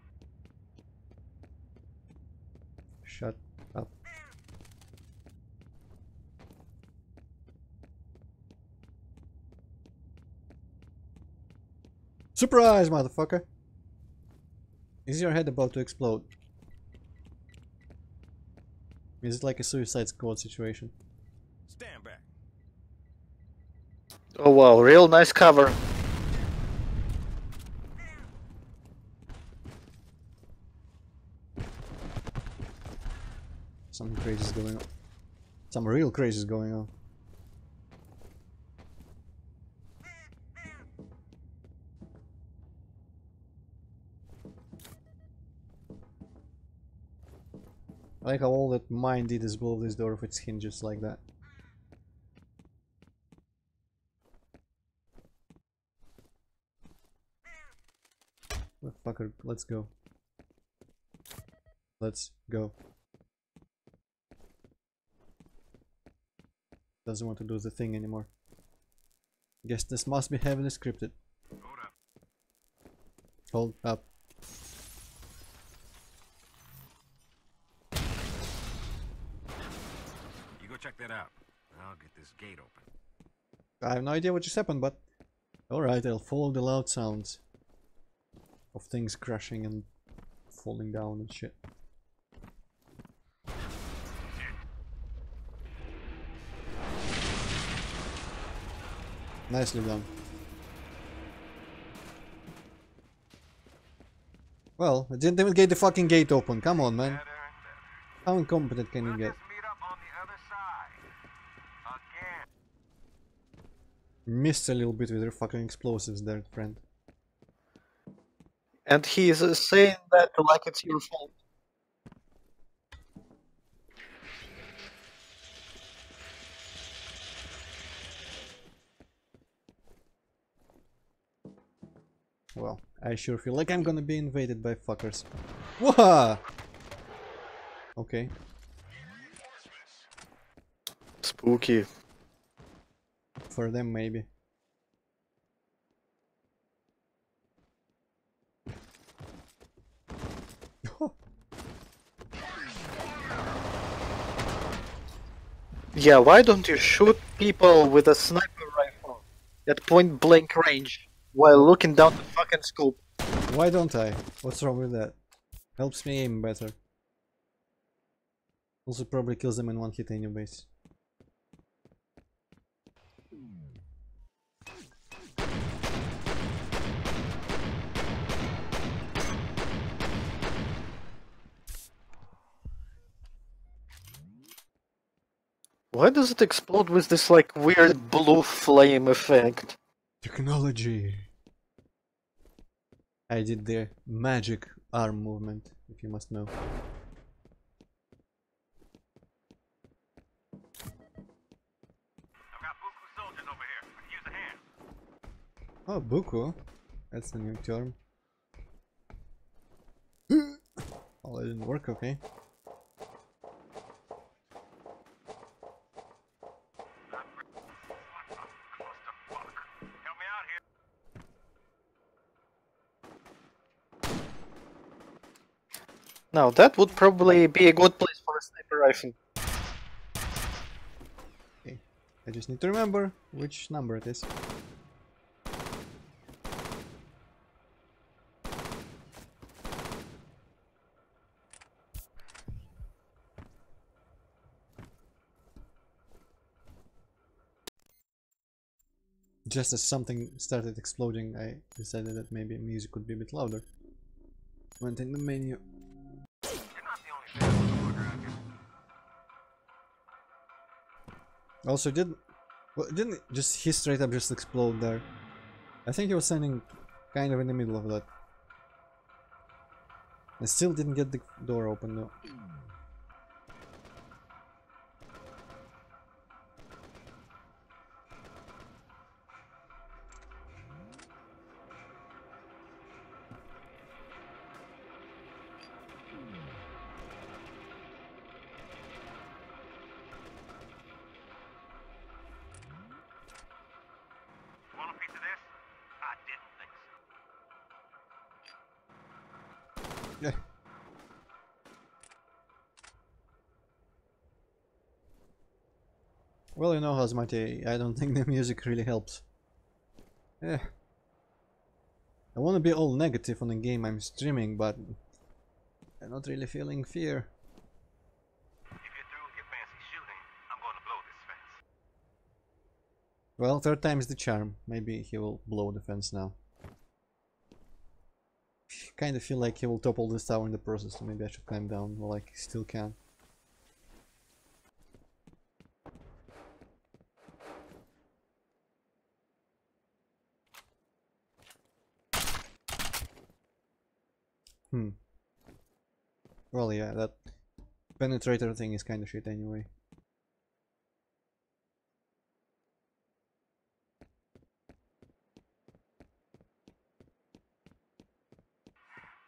Shut up. Surprise, motherfucker! Is your head about to explode? Is it like a Suicide Squad situation? Stand back. Oh wow, real nice cover. Some crazy is going on. Some real crazy is going on. I like how all that mine did is blow this door with its hinges like that. Well, fucker, let's go. Let's go. Doesn't want to do the thing anymore. Guess this must be heavily scripted. Hold up. Hold up. You go check that out. I'll get this gate open. I have no idea what just happened, but alright, I'll follow the loud sounds of things crashing and falling down and shit. Nicely done. Well, I didn't even get the fucking gate open. Come on, man. Better and better. How incompetent can you We'll get? just meet up on the other side. Again. Missed a little bit with your fucking explosives there, friend. And he's saying that like it's your fault. Well, I sure feel like I'm gonna be invaded by fuckers. Whoa! Okay. Spooky. For them, maybe. Yeah, why don't you shoot people with a sniper rifle at point blank range while looking down the fucking scope? Why don't I? What's wrong with that? Helps me aim better. Also probably kills them in one hit anyways. Why does it explode with this like weird blue flame effect? Technology! I did the magic arm movement, if you must know. I've got buku soldiers over here. Could use a hand. Oh, Oh, buku. That's a new term. Oh, it didn't work, okay. Now that would probably be a good place for a sniper rifle. Okay. I just need to remember which number it is. Just as something started exploding, I decided that maybe music could be a bit louder. Went in the menu. Also, didn't just he straight up just explode there? I think he was standing kind of in the middle of that. I still didn't get the door open though. Want a piece of this? I didn't think so. Yeah. Well, you know, Hazmati, I don't think the music really helps. Yeah. I want to be all negative on the game I'm streaming, but I'm not really feeling fear. If you're through with your fancy shooting, I'm going to blow this fence. Well, third time's the charm. Maybe he will blow the fence now. Kind of feel like he will topple this tower in the process, so maybe I should climb down while I still can. Well, yeah, that penetrator thing is kind of shit anyway.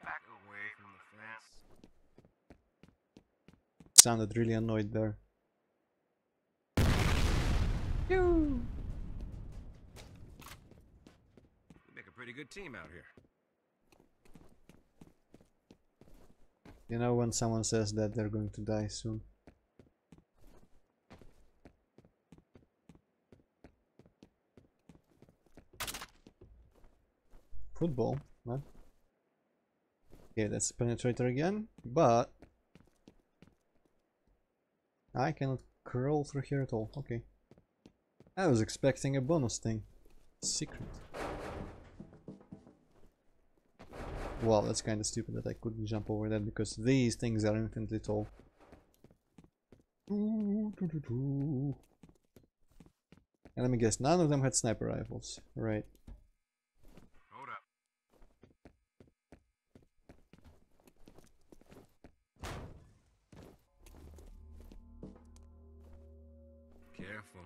Back away from the fence. Sounded really annoyed there. We make a pretty good team out here. You know when someone says that they're going to die soon. Football, what? Okay, that's penetrator again, but I cannot crawl through here at all. Okay. I was expecting a bonus thing. Secret. Wow, that's kind of stupid that I couldn't jump over that because these things are infinitely tall. And let me guess, none of them had sniper rifles. Right. Hold up. Careful.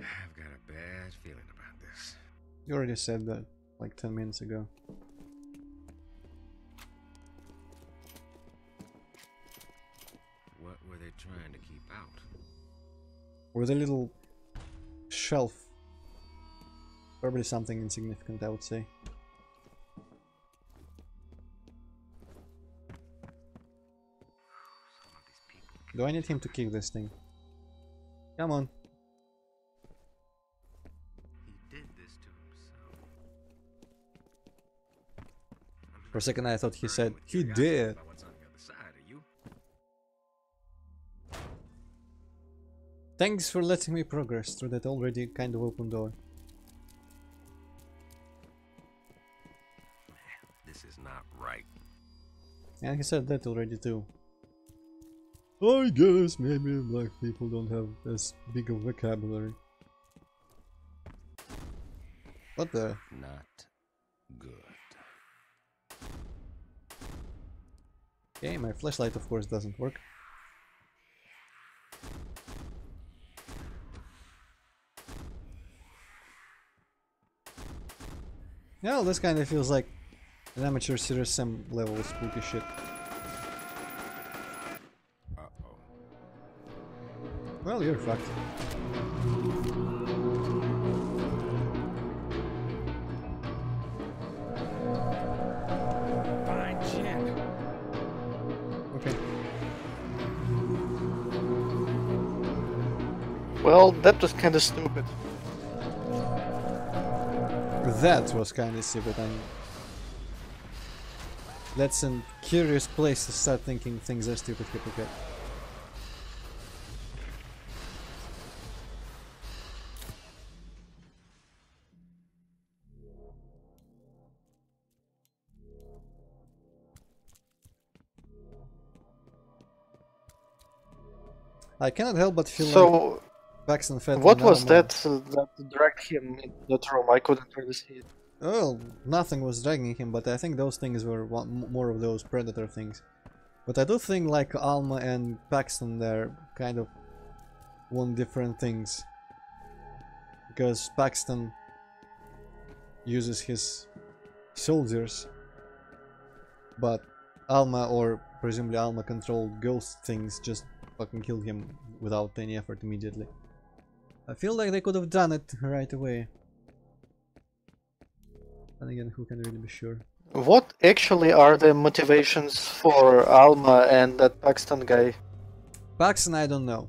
I've got a bad feeling about this. You already said that like 10 minutes ago. What were they trying to keep out? With a little shelf. Probably something insignificant, I would say. Some of these people. Do I need him to kick this thing? Come on. He did this to himself. For a second I thought he said, With he curiosity did. about what's on the other side, are you? Thanks for letting me progress through that already kind of open door. This is not right. And he said that already too. I guess maybe black people don't have as big of vocabulary. What the? Not good. Okay, my flashlight of course doesn't work. Yeah, well, this kind of feels like an amateur Serious Sam level spooky shit. Uh-oh. Well, you're fucked. Fine, shit. Okay. Well, that was kind of stupid. That was kind of stupid, and that's a curious place to start thinking things are stupid, hypocrite. I cannot help but feel like So, Paxton Fett what and was Alma. that dragged him into that room? I couldn't really see it. Well, nothing was dragging him, but I think those things were more of those predator things. But I do think like Alma and Paxton, they're kind of want different things. Because Paxton uses his soldiers, but Alma, or presumably Alma controlled ghost things, just fucking killed him without any effort immediately. I feel like they could have done it right away. And again, who can really be sure? What actually are the motivations for Alma and that Paxton guy? Paxton, I don't know.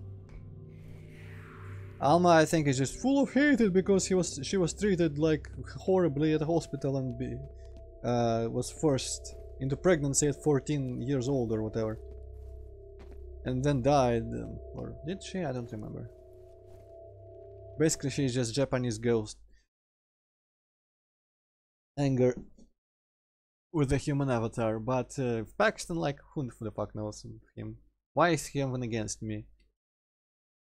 Alma, I think, is just full of hatred because she was treated like horribly at the hospital and was forced into pregnancy at 14 years old or whatever, and then died, or did she? I don't remember. Basically, she's just Japanese ghost anger with the human avatar. But Paxton, like, who the fuck knows him? Why is he even against me?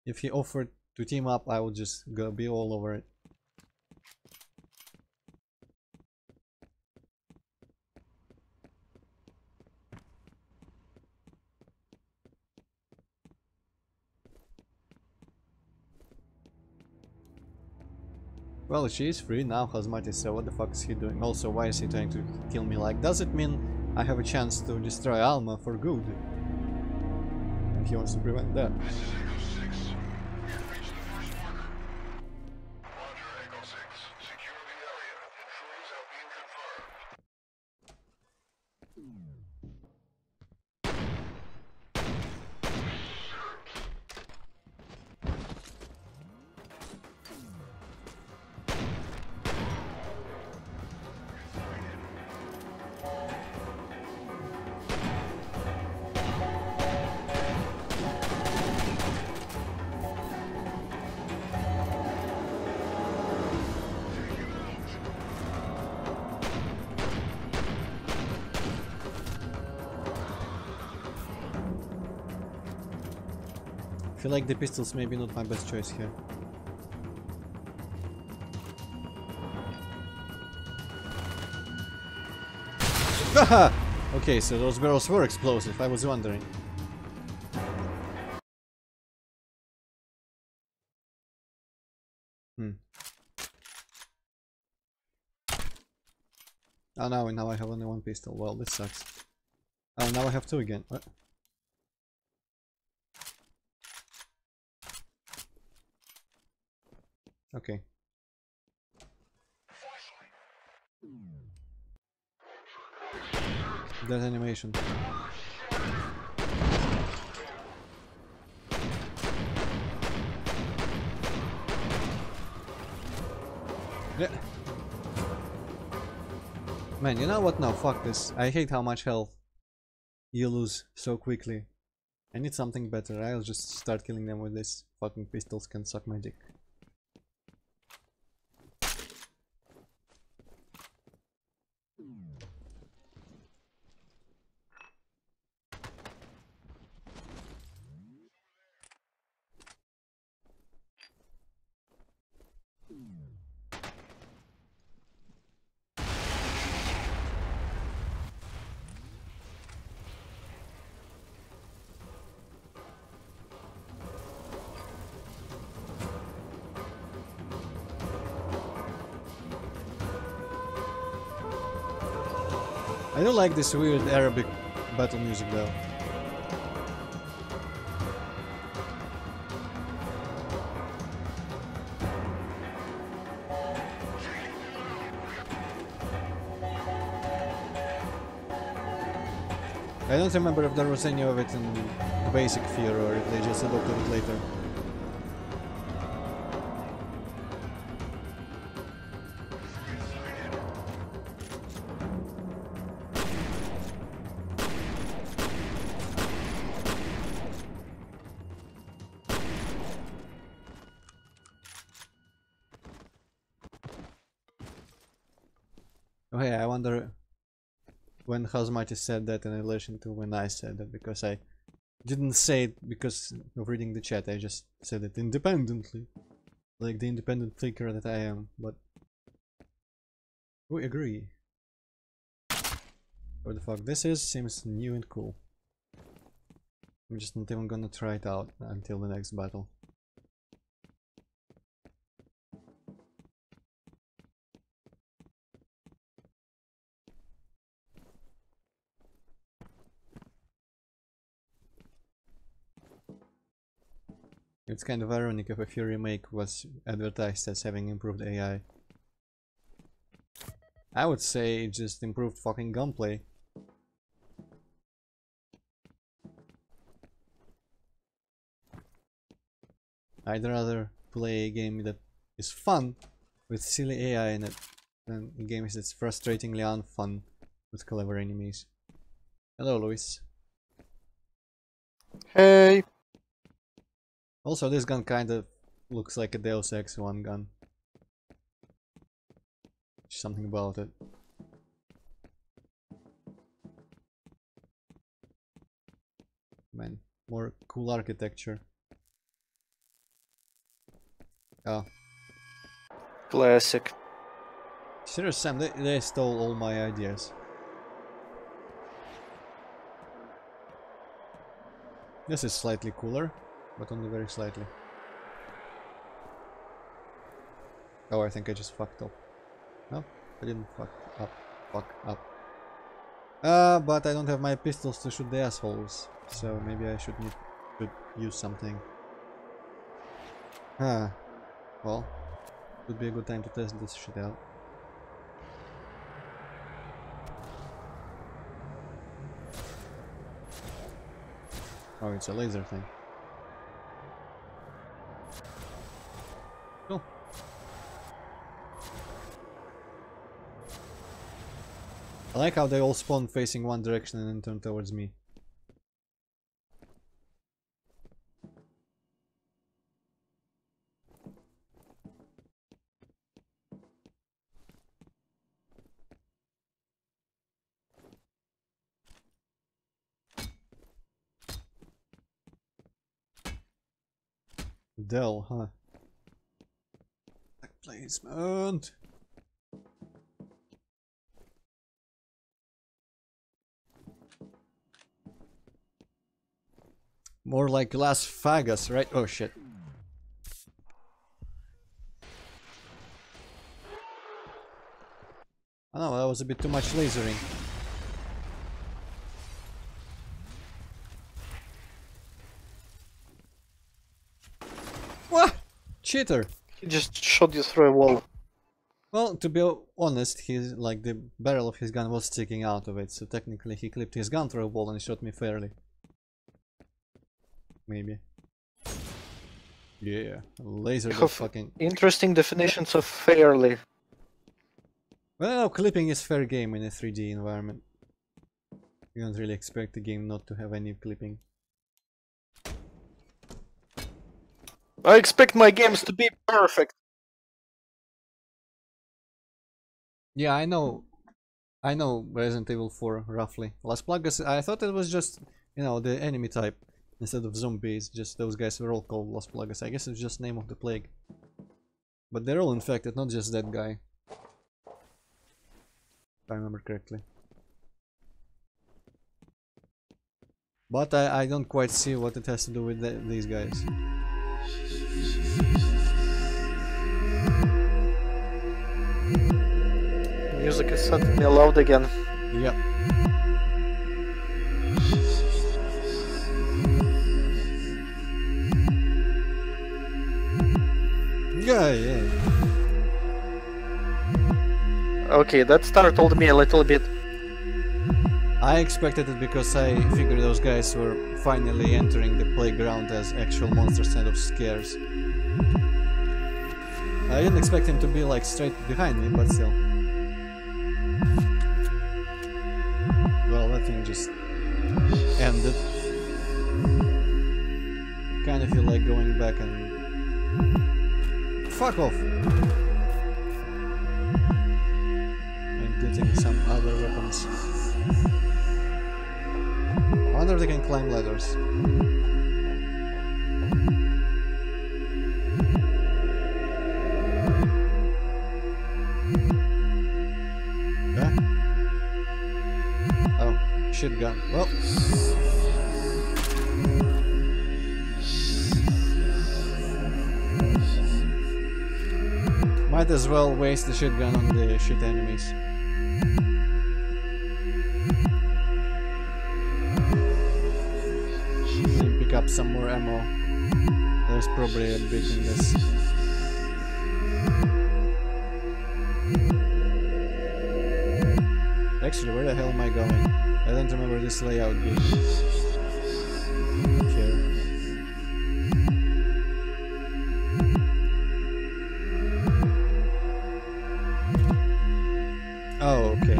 If he offered to team up, I would just go be all over it. Well, she is free now, Hazmati, so what the fuck is he doing? Also, why is he trying to kill me? Like, does it mean I have a chance to destroy Alma for good? And he wants to prevent that. I feel like the pistols maybe not my best choice here. Haha! Okay, so those barrels were explosive, I was wondering. Oh, now I have only one pistol. Well, this sucks. Oh, now I have two again. What? Okay. That animation. Yeah. Man, you know what? No, fuck this. I hate how much health you lose so quickly. I need something better. I'll just start killing them with this. Fucking pistols can suck my dick. I don't like this weird Arabic battle music though. I don't remember if there was any of it in basic F.E.A.R or if they just adopted it later. Oh hey, I wonder when Hazmati said that in relation to when I said that, because I didn't say it because of reading the chat, I just said it independently. Like the independent thinker that I am, but we agree. What the fuck this is seems new and cool. I'm just not even gonna try it out until the next battle. It's kind of ironic if a F.E.A.R remake was advertised as having improved AI. I would say it just improved fucking gunplay. I'd rather play a game that is fun with silly AI in it than a game that's frustratingly unfun with clever enemies. Hello, Luis. Hey. Also, this gun kinda looks like a Deus Ex 1 gun. Something about it. Man, more cool architecture. Oh. Classic. Serious Sam, they stole all my ideas. This is slightly cooler, but only very slightly. Oh, I think I just fucked up. No, I didn't fuck up. Fuck up. But I don't have my pistols to shoot the assholes, so maybe I should use something. Well, would be a good time to test this shit out. Oh, it's a laser thing. Cool. I like how they all spawn facing one direction and then turn towards me. Dell, huh? Placement. More like Las Vegas, right? Oh shit. I know, that was a bit too much lasering. What? Cheater! He just shot you through a wall. Well, to be honest, he's like the barrel of his gun was sticking out of it, so technically he clipped his gun through a wall and shot me fairly. Maybe. Yeah, laser got fucking... Interesting definitions of fairly. Well, clipping is fair game in a 3D environment. You don't really expect the game not to have any clipping. I expect my games to be perfect. Yeah, I know Resident Evil 4 roughly. Las Plagas, I thought it was just, you know, the enemy type instead of zombies. Just those guys were all called Las Plagas. I guess it's just name of the plague. But they're all infected, not just that guy. If I remember correctly. But I don't quite see what it has to do with these guys. Music is suddenly loud again. Yep. Yeah. Okay, that startled me a little bit. I expected it because I figured those guys were finally entering the playground as actual monsters instead of scares. I didn't expect him to be like straight behind me, but still. Well, that thing just ended. Kinda feel like going back and... Fuck off! And getting some other weapons. I wonder if they can climb ladders. Yeah? Oh, shit gun. Well. Might as well waste the shit gun on the shit enemies. And pick up some more ammo. There's probably a bit in this. Actually, where the hell am I going? I don't remember this layout being here. Oh, okay.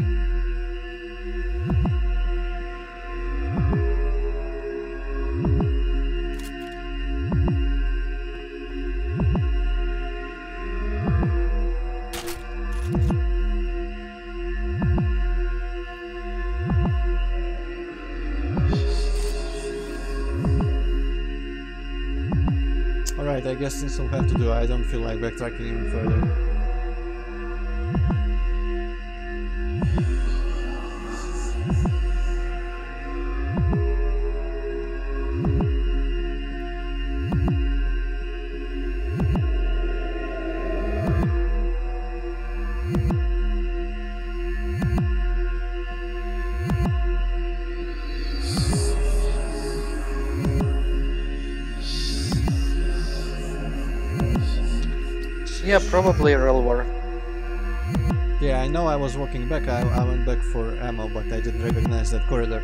Alright, I guess this will have to do. I don't feel like backtracking even further. Yeah, probably Real War. Yeah, I know I was walking back, I went back for ammo, but I didn't recognize that corridor.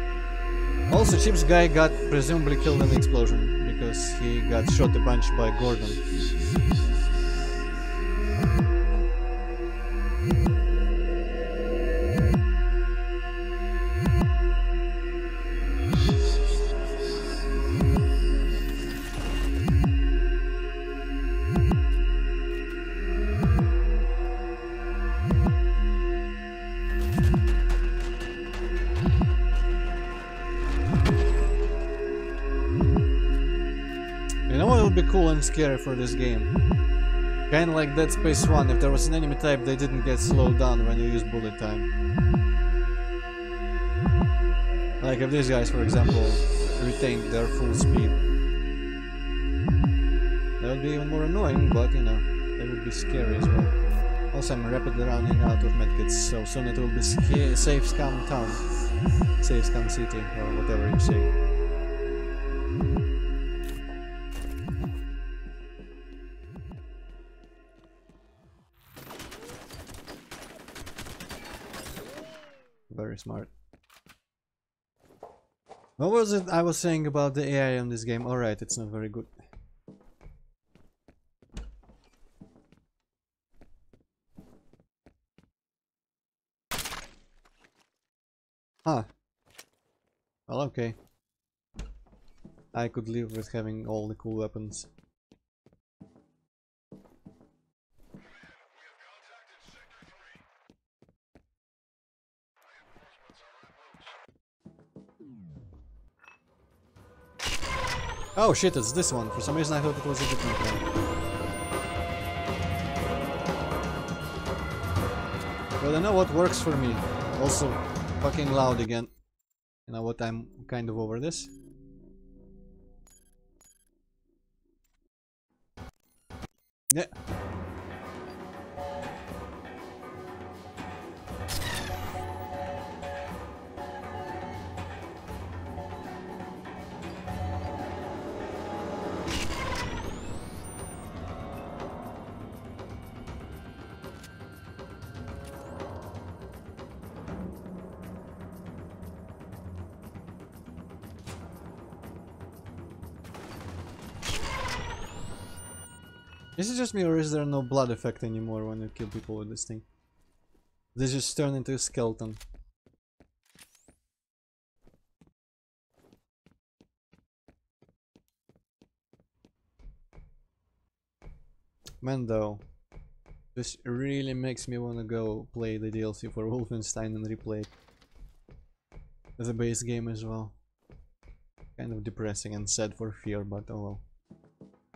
Also, Chip's guy got presumably killed in the explosion, because he got shot a bunch by Gordon. You know what would be cool and scary for this game? Kinda like Dead Space 1, if there was an enemy type they didn't get slowed down when you use bullet time. Like if these guys, for example, retained their full speed. That would be even more annoying, but you know, they would be scary as well. Also, I'm rapidly running out of medkits, so soon it will be Safe Scum Town. Safe Scum City, or whatever you say. Very smart. What was it I was saying about the AI in this game? Alright, it's not very good. Huh. Well, okay. I could live with having all the cool weapons. Oh shit, it's this one. For some reason I thought it was a different one. But I know what works for me. Also, fucking loud again. You know what, I'm kind of over this. Yeah. Is it just me or is there no blood effect anymore when you kill people with this thing? They just turn into a skeleton. Man though, this really makes me wanna go play the DLC for Wolfenstein and replay it. The base game as well. Kind of depressing and sad for F.E.A.R, but oh well.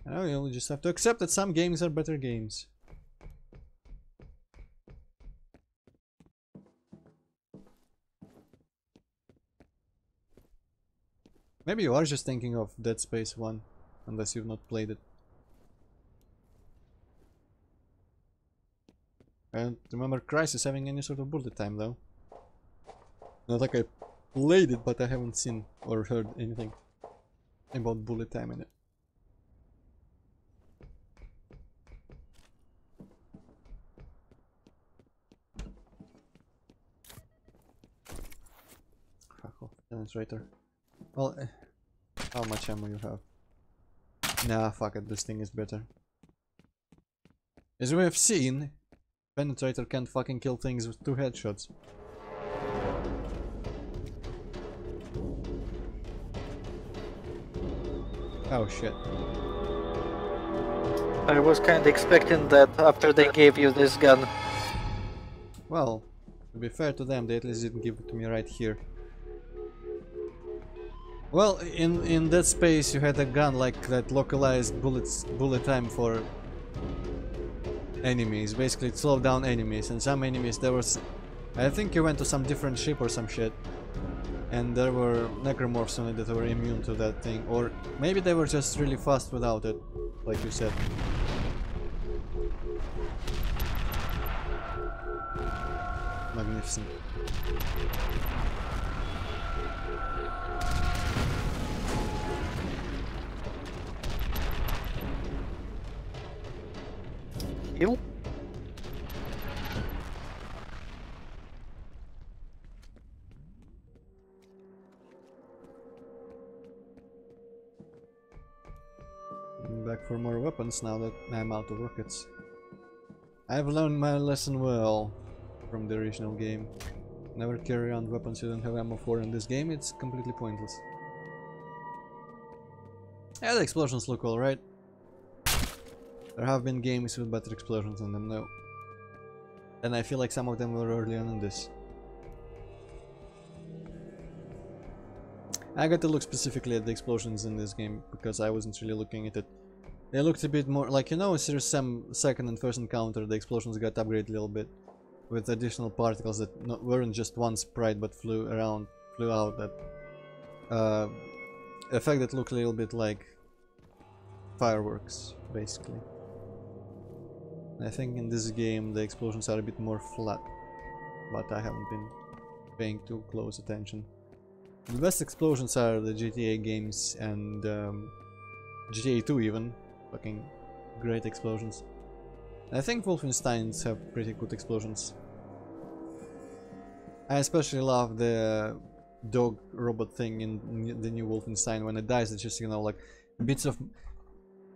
I will just have to accept that some games are better games. Maybe you are just thinking of Dead Space 1, unless you've not played it. I don't remember Crysis having any sort of bullet time though. Not like I played it, but I haven't seen or heard anything about bullet time in it. Fuck off, Antroid. Well, how much ammo you have? Nah, fuck it, this thing is better. As we have seen, Penetrator can't fucking kill things with 2 headshots. Oh shit. I was kinda expecting that after they gave you this gun. Well, to be fair to them, they at least didn't give it to me right here. Well, in that space you had a gun like that localized bullet time for enemies. Basically it slowed down enemies, and some enemies there was... I think you went to some different ship or some shit, and there were necromorphs on it that were immune to that thing, or maybe they were just really fast without it, like you said. Magnificent. Heal? I'm back for more weapons now that I'm out of rockets. I've learned my lesson well from the original game. Never carry around weapons you don't have ammo for. In this game it's completely pointless. Yeah, the explosions look alright. There have been games with better explosions in them, though. And I feel like some of them were early on in this. I got to look specifically at the explosions in this game, because I wasn't really looking at it. They looked a bit more like, you know, Series Sam second and first encounter, the explosions got upgraded a little bit. With additional particles that weren't just one sprite, but flew out. That effect that looked a little bit like fireworks, basically. I think in this game the explosions are a bit more flat, but I haven't been paying too close attention. The best explosions are the GTA games and GTA 2 even. Fucking great explosions. I think Wolfensteins have pretty good explosions. I especially love the dog robot thing in the new Wolfenstein. When it dies, it's just, you know, like bits of,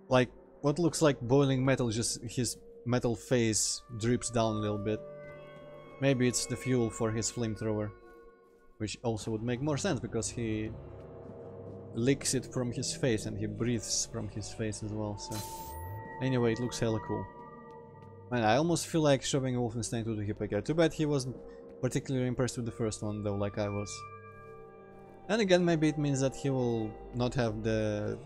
like, what looks like boiling metal, just his metal face drips down a little bit. Maybe it's the fuel for his flamethrower, which also would make more sense because he licks it from his face and he breathes from his face as well. So anyway, it looks hella cool. Man, I almost feel like shoving Wolfenstein to the Hippogate. Too bad he wasn't particularly impressed with the first one though, like I was. And again, maybe it means that he will not have the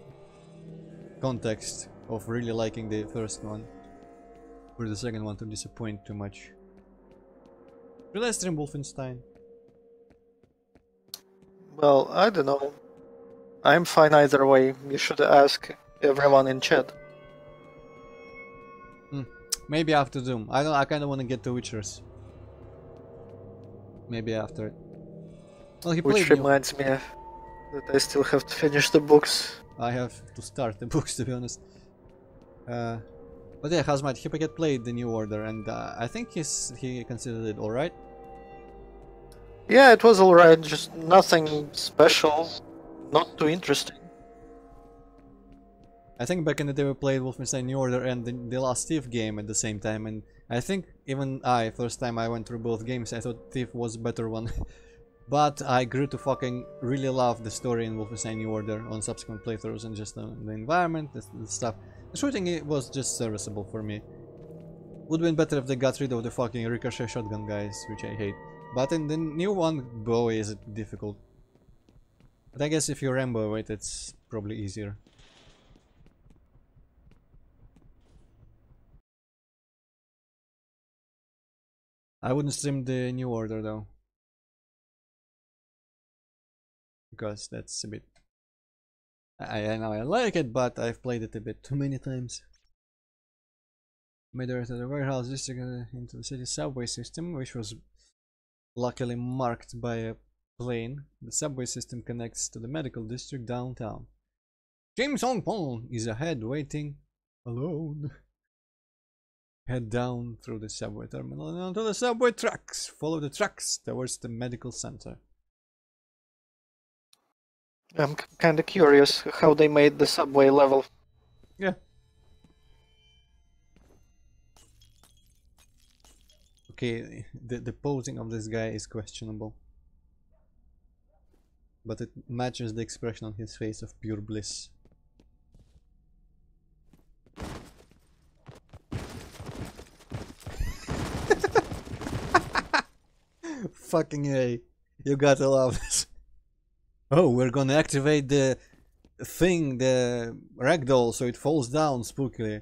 context of really liking the first one for the second one to disappoint too much. Should I stream Wolfenstein? Well, I don't know. I'm fine either way. You should ask everyone in chat. Maybe after Doom. I kind of want to get to Witchers. Maybe after it. Well, he Which played reminds me that I still have to finish the books. I have to start the books, to be honest. But yeah, Hazmat, Hippogate played the New Order, and I think he considered it alright. Yeah, it was alright, just nothing special, not too interesting. I think back in the day we played Wolfenstein New Order and the last Thief game at the same time, and I think even first time I went through both games, I thought Thief was a better one. But I grew to fucking really love the story in Wolfenstein New Order on subsequent playthroughs, and just the environment, the stuff. The shooting, it was just serviceable for me. Would have been better if they got rid of the fucking ricochet shotgun guys, which I hate. But in the new one, bow is difficult. But I guess if you Rambo it, it's probably easier. I wouldn't stream the New Order though. Because that's a bit... I know I like it, but I've played it a bit too many times. Made it to the warehouse district into the city subway system, which was luckily marked by a plane. The subway system connects to the medical district downtown. James Hong Pong is ahead, waiting alone. Head down through the subway terminal and onto the subway tracks. Follow the tracks towards the medical center. I'm kind of curious how they made the subway level. Yeah. Okay, the posing of this guy is questionable. But it matches the expression on his face of pure bliss. Fucking A. You gotta love this. Oh, we're gonna activate the thing, the ragdoll, so it falls down spookily.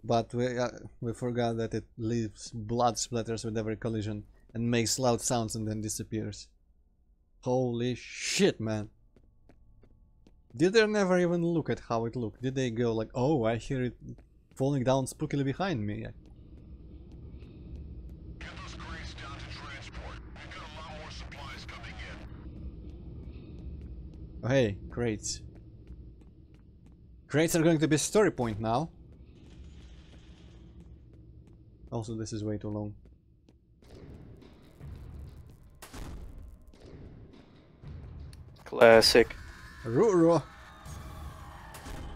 But we forgot that it leaves blood splatters with every collision and makes loud sounds and then disappears. Holy shit, man. Did they never even look at how it looked? Did they go like, oh, I hear it falling down spookily behind me? Get those crates down to transport. We've got a lot more supplies coming in. Oh, hey, crates. Crates are going to be a story point now. Also, this is way too long. Classic. Ruro.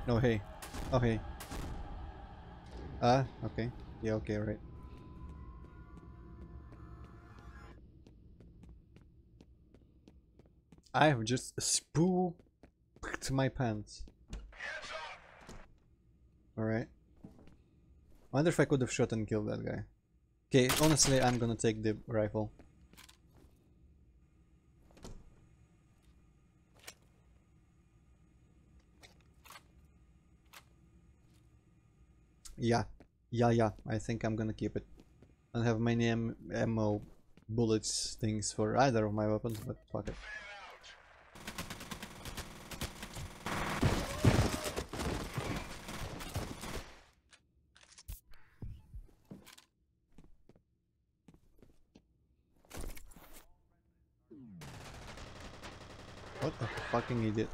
No, hey. Oh, hey. Okay. Yeah, okay, right. I have just spooked my pants. Alright. Wonder if I could have shot and killed that guy. Okay, honestly, I'm gonna take the rifle. Yeah. I think I'm gonna keep it. I don't have many ammo, bullets, things for either of my weapons, but fuck it. What a fucking idiot.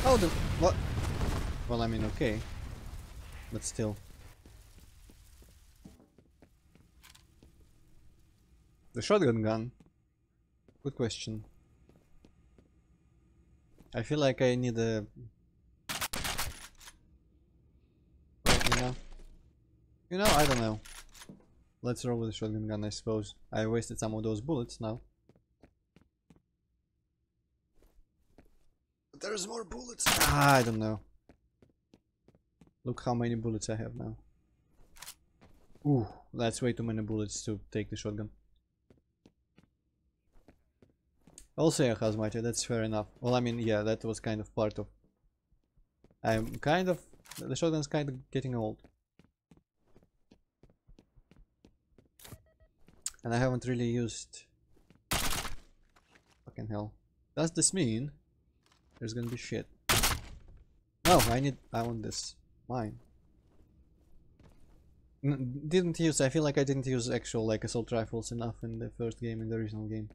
Oh, the what? Well, I mean, okay, but still. The shotgun gun. Good question. I feel like I need a. You know, I don't know. Let's roll with the shotgun gun, I suppose. I wasted some of those bullets now. But there's more bullets. I don't know. Look how many bullets I have now. Ooh, that's way too many bullets to take the shotgun. Also a hazmat, that's fair enough. Well, I mean, yeah, that was kind of part of... The shotgun's kind of getting old. And I haven't really used... Fucking hell. Does this mean there's gonna be shit? No, I want this. Mine. I feel like I didn't use actual like assault rifles enough in the first game, in the original game.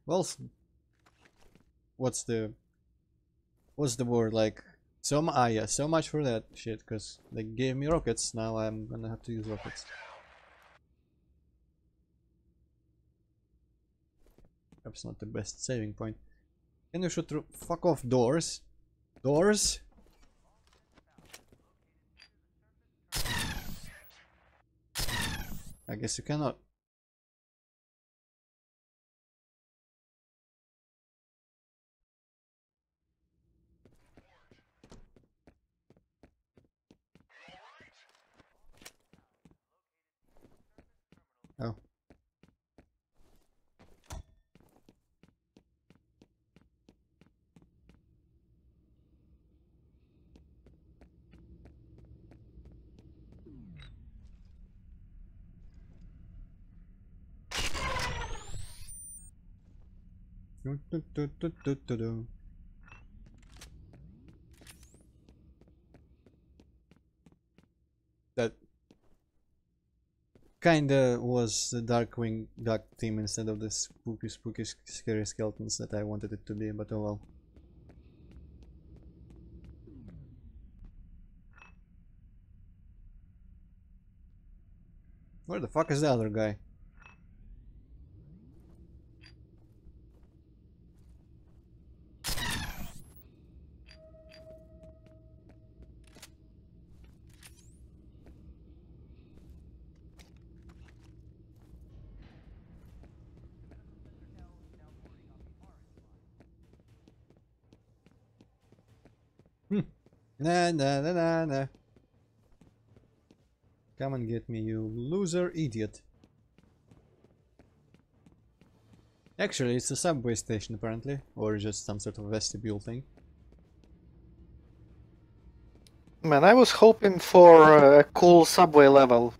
Well, what's the word, like, so much for that shit, because they gave me rockets, now I'm gonna have to use rockets. Perhaps not the best saving point. Can you shoot through? Fuck off, doors. Doors? I guess you cannot. Oh. That kinda was the Darkwing Duck team instead of the spooky scary skeletons that I wanted it to be, but oh well. Where the fuck is the other guy? Nah, nah, nah, nah, nah. Come and get me, you loser idiot. Actually, it's a subway station apparently, or just some sort of vestibule thing. Man, I was hoping for a cool subway level,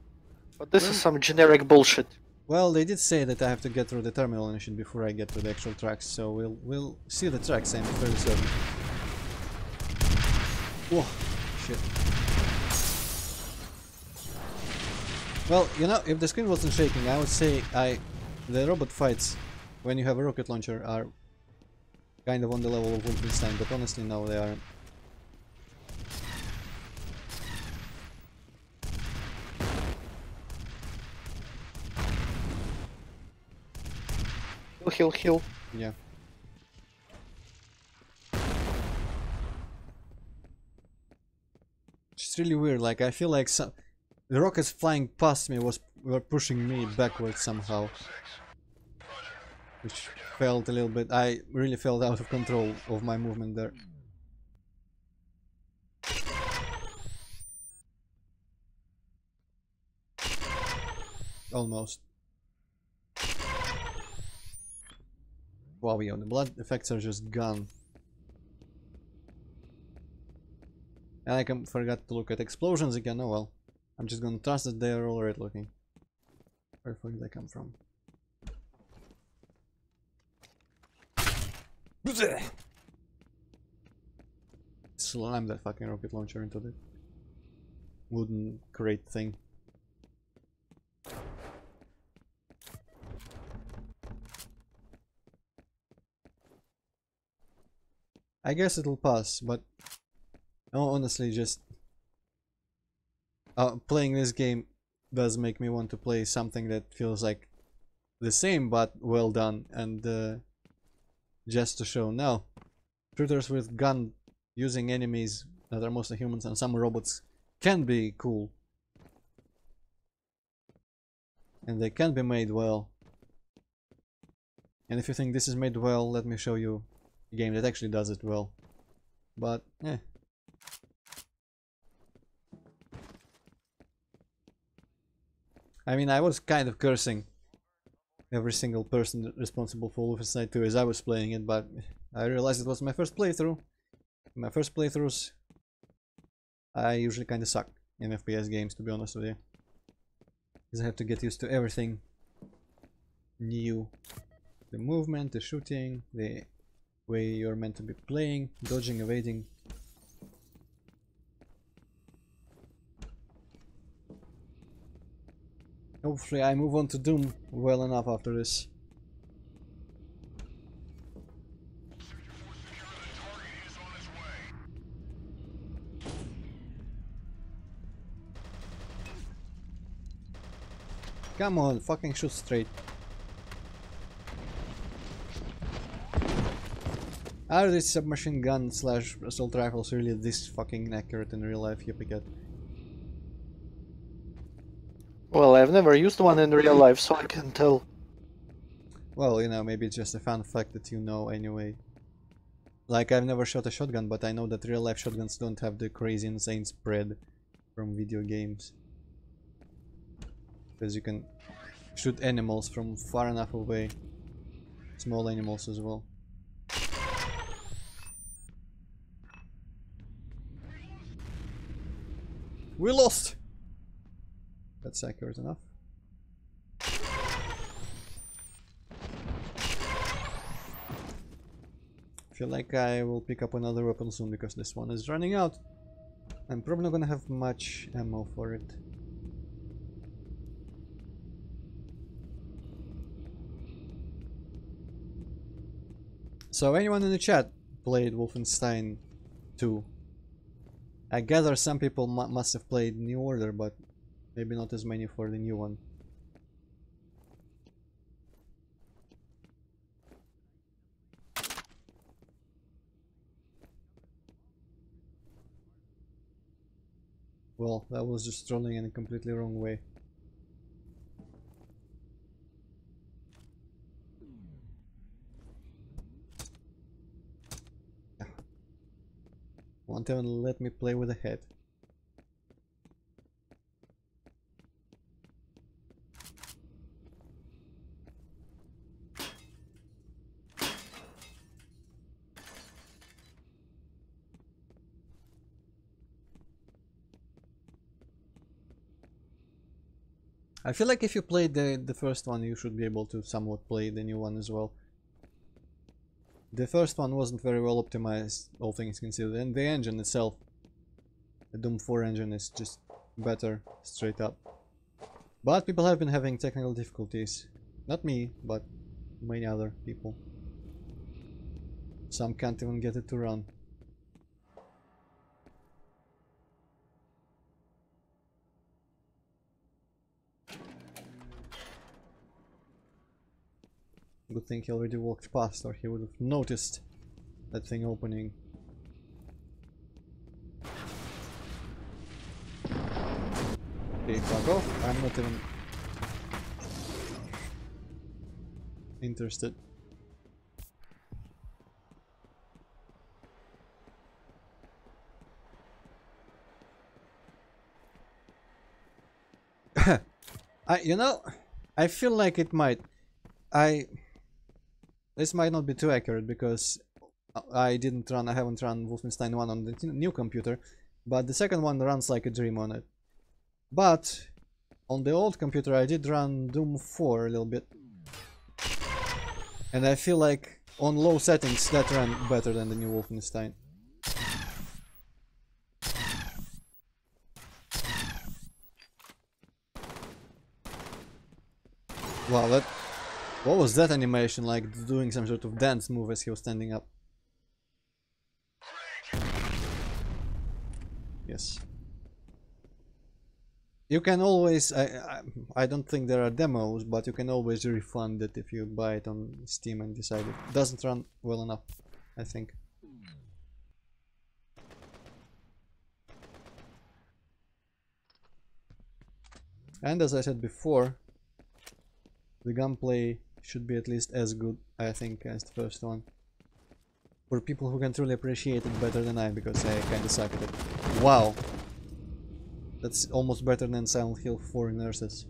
but this is some generic bullshit. Well, they did say that I have to get through the terminal mission before I get to the actual tracks, so we'll see the tracks, I'm fairly certain. Whoa, shit. Well, you know, if the screen wasn't shaking, I would say the robot fights when you have a rocket launcher are kind of on the level of Wolfenstein, but honestly no, they aren't. Heal, heal. Yeah. It's really weird, like I feel like the rockets flying past me were pushing me backwards somehow. Which felt a little bit, I really felt out of control of my movement there. Almost. Wow, yeah, the blood effects are just gone. And I forgot to look at explosions again, oh well. I'm just gonna trust that they are alright looking. Where the fuck did they come from? Slam that fucking rocket launcher into the wooden crate thing. I guess it'll pass, but honestly, just playing this game does make me want to play something that feels like the same but well done, and just to show now, shooters with gun using enemies that are mostly humans and some robots can be cool, and they can be made well. And if you think this is made well, let me show you a game that actually does it well. But eh. I mean, I was kind of cursing every single person responsible for Wolfenstein 2 as I was playing it, but I realized it was my first playthrough. My first playthroughs, I usually kind of suck in FPS games, to be honest with you. Because I have to get used to everything new. The movement, the shooting, the way you're meant to be playing, dodging, evading. Hopefully I move on to Doom well enough after this. Come on, fucking shoot straight. Are these submachine gun slash assault rifles really this fucking accurate in real life, Yippee? Well, I've never used one in real life, so I can tell. Well, you know, maybe it's just a fun fact that you know anyway. Like, I've never shot a shotgun, but I know that real life shotguns don't have the crazy insane spread from video games. Because you can shoot animals from far enough away. Small animals as well. We lost! That's accurate enough. Feel like I will pick up another weapon soon because this one is running out. I'm probably not gonna have much ammo for it. So anyone in the chat played Wolfenstein 2? I gather some people must have played New Order, but maybe not as many for the new one. Well, that was just trolling in a completely wrong way. Won't even let me play with the head. I feel like if you played the first one, you should be able to somewhat play the new one as well. The first one wasn't very well optimized, all things considered, and the engine itself, the Doom 4 engine, is just better, straight up. But people have been having technical difficulties. Not me, but many other people. Some can't even get it to run. Good thing he already walked past, or he would have noticed that thing opening. Okay, fuck off. I'm not even interested. I feel like it might. This might not be too accurate because I haven't run Wolfenstein 1 on the new computer, but the second one runs like a dream on it. But on the old computer I did run Doom 4 a little bit, and I feel like on low settings that ran better than the new Wolfenstein. Wow, what was that animation, like doing some sort of dance move as he was standing up? Yes. You can always, I don't think there are demos, but you can always refund it if you buy it on Steam and decide it doesn't run well enough, I think. And as I said before, the gunplay should be at least as good, I think, as the first one. For people who can truly appreciate it better than I, because I kinda suck at it. Wow! That's almost better than Silent Hill 4 Nurses.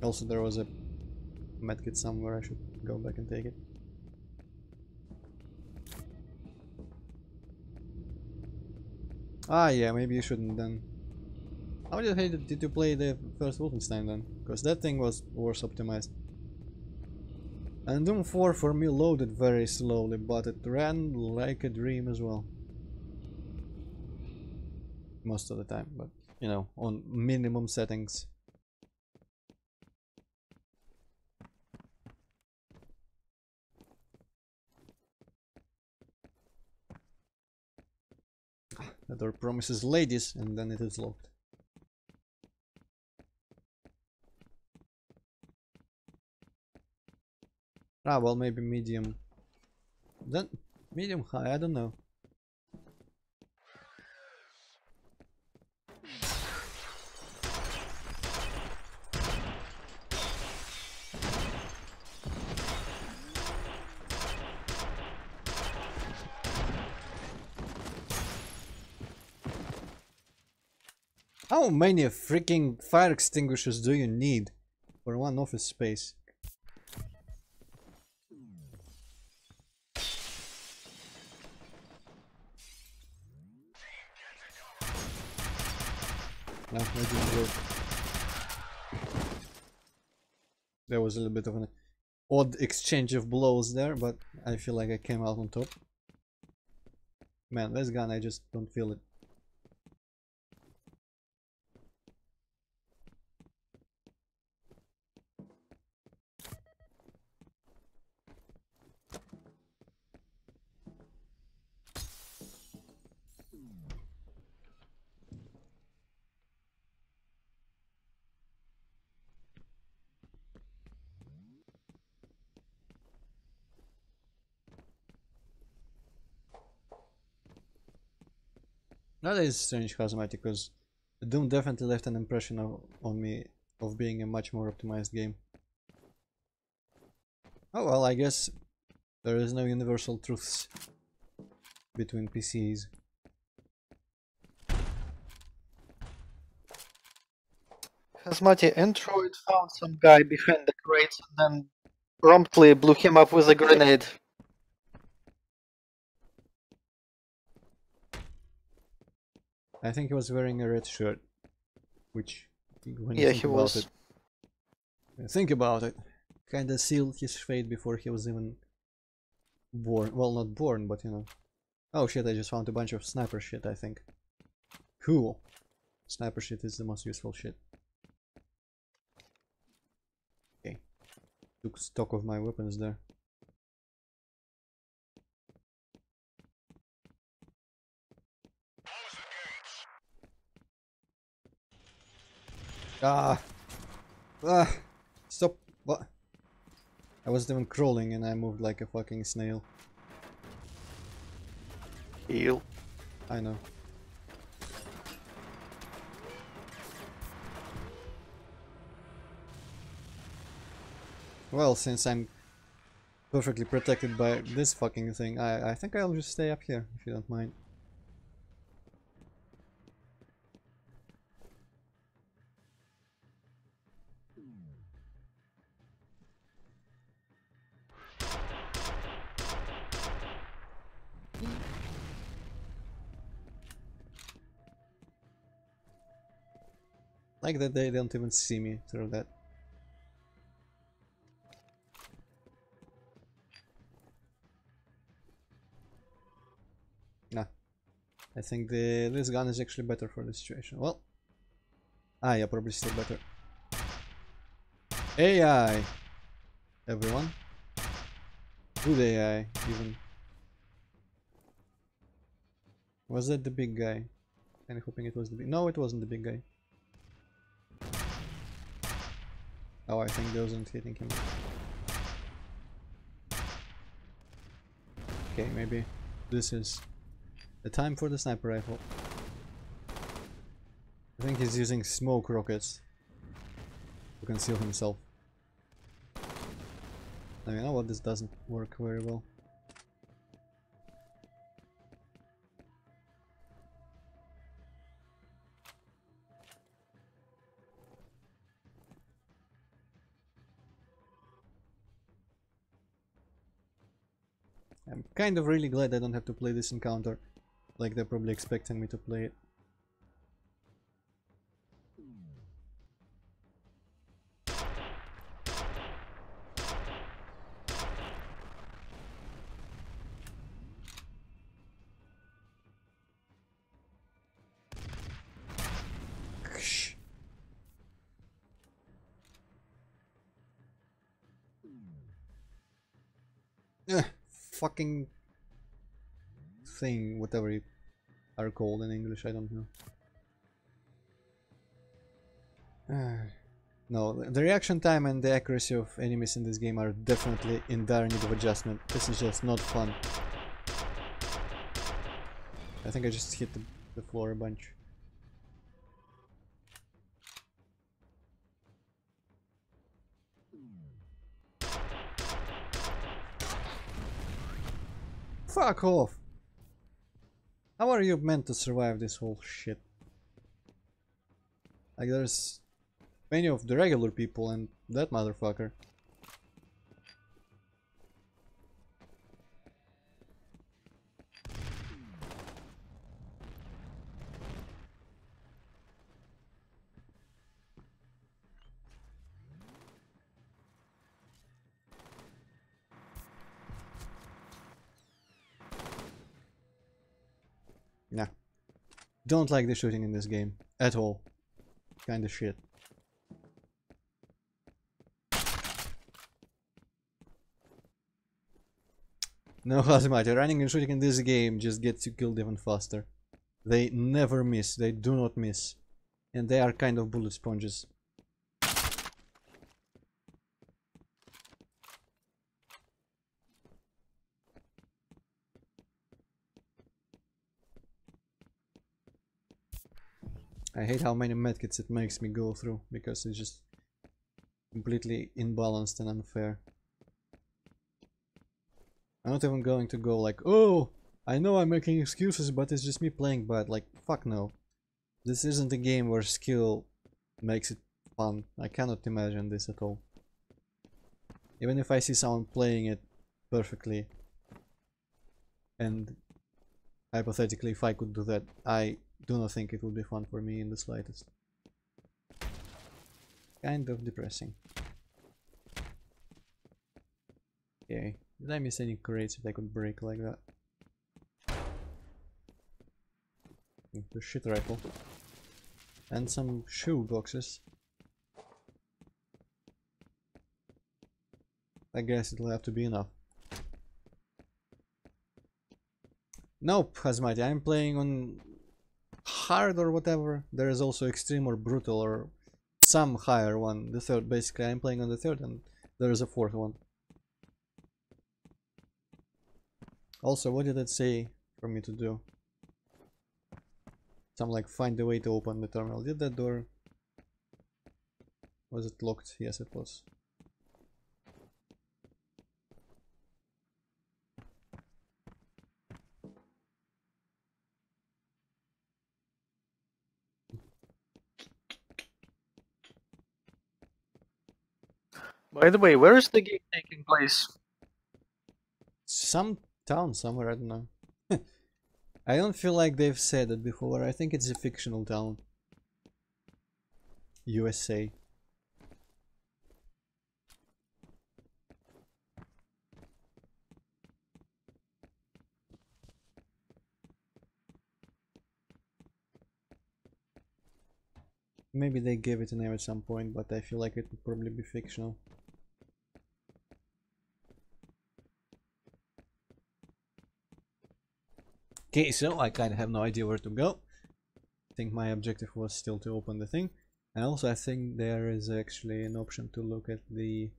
Also, there was a medkit somewhere, I should go back and take it. Ah yeah, maybe you shouldn't then. How did you play the first Wolfenstein then? Because that thing was worse optimized. And Doom 4 for me loaded very slowly, but it ran like a dream as well. Most of the time, but you know, on minimum settings. The door promises ladies, and then it is locked. Ah, well, maybe medium. Then medium high, I don't know. How many freaking fire extinguishers do you need for one office space? No, that didn't work. There was a little bit of an odd exchange of blows there, but I feel like I came out on top. Man, this gun, I just don't feel it. That is strange, Hazmat, because Doom definitely left an impression on me of being a much more optimized game. Oh well, I guess there is no universal truths between PCs. Hazmati, Antroid found some guy behind the crates and then promptly blew him up with a grenade. I think he was wearing a red shirt, which, when you Yeah, think he about was. it, think about it, kinda sealed his fate before he was even born. Well, not born, but you know. Oh shit, I just found a bunch of sniper shit, I think. Cool. Sniper shit is the most useful shit. Okay. Took stock of my weapons there. Ah! Ah! Stop! What? I wasn't even crawling and I moved like a fucking snail. Heal. I know. Well, since I'm perfectly protected by this fucking thing, I think I'll just stay up here, if you don't mind. Like that they don't even see me through that. Nah. I think this gun is actually better for this situation. Well. Ah, yeah, probably still better. AI! Everyone. Good AI, even. Was that the big guy? Kinda hoping it was the big... No, it wasn't the big guy. Oh, I think those aren't hitting him. Okay, maybe this is the time for the sniper rifle. I think he's using smoke rockets to conceal himself. Now you know what, this doesn't work very well. I'm kind of really glad I don't have to play this encounter like they're probably expecting me to play it. Fucking thing, whatever you are called in English, I don't know. No, the reaction time and the accuracy of enemies in this game are definitely in dire need of adjustment. This is just not fun. I think I just hit the floor a bunch. Fuck off! How are you meant to survive this whole shit? Like, there's many of the regular people and that motherfucker. Nah. Don't like the shooting in this game. At all. Kinda shit. No, Hazmati, running and shooting in this game just gets you killed even faster. They never miss, they do not miss. And they are kind of bullet sponges. I hate how many medkits it makes me go through, because it's just completely imbalanced and unfair. I'm not even going to go like, oh, I know I'm making excuses, but it's just me playing bad. Like, fuck no. This isn't a game where skill makes it fun. I cannot imagine this at all. Even if I see someone playing it perfectly, and hypothetically if I could do that, I do not think it would be fun for me in the slightest. Kind of depressing. Okay, did I miss any crates that I could break like that? The shit rifle. And some shoe boxes. I guess it'll have to be enough. Nope, Hazmati, I'm playing on hard or whatever. There is also extreme or brutal or some higher one. The third, basically, I'm playing on the third, and there is a fourth one. Also, what did it say for me to do? Some like find a way to open the terminal. Did that door? Was it locked? Yes, it was. By the way, where is the game taking place? Some town somewhere, I don't know. I don't feel like they've said it before. I think it's a fictional town. USA. Maybe they gave it a name at some point, but I feel like it would probably be fictional. Okay, so I kind of have no idea where to go. I think my objective was still to open the thing. And also I think there is actually an option to look at the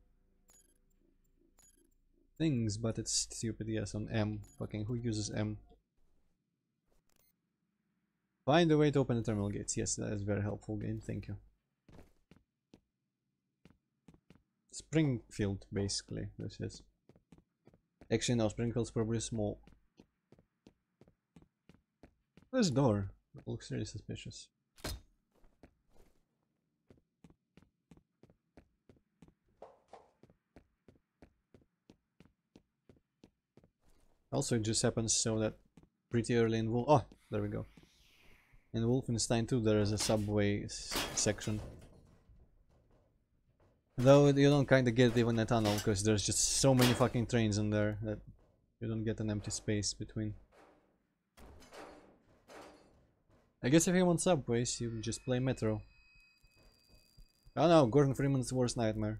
things, but it's stupid. Yes, on M. Fucking who uses M? Find a way to open the terminal gates. Yes, that is very helpful game. Thank you. Springfield, basically, this is. Actually, no, Springfield's probably small. This door looks really suspicious. Also, it just happens so that pretty early in oh, there we go. In Wolfenstein 2 there is a subway section. Though you don't kinda get even a tunnel, because there's just so many fucking trains in there that you don't get an empty space between. I guess if you want subways, you just play Metro. Oh no, Gordon Freeman's worst nightmare.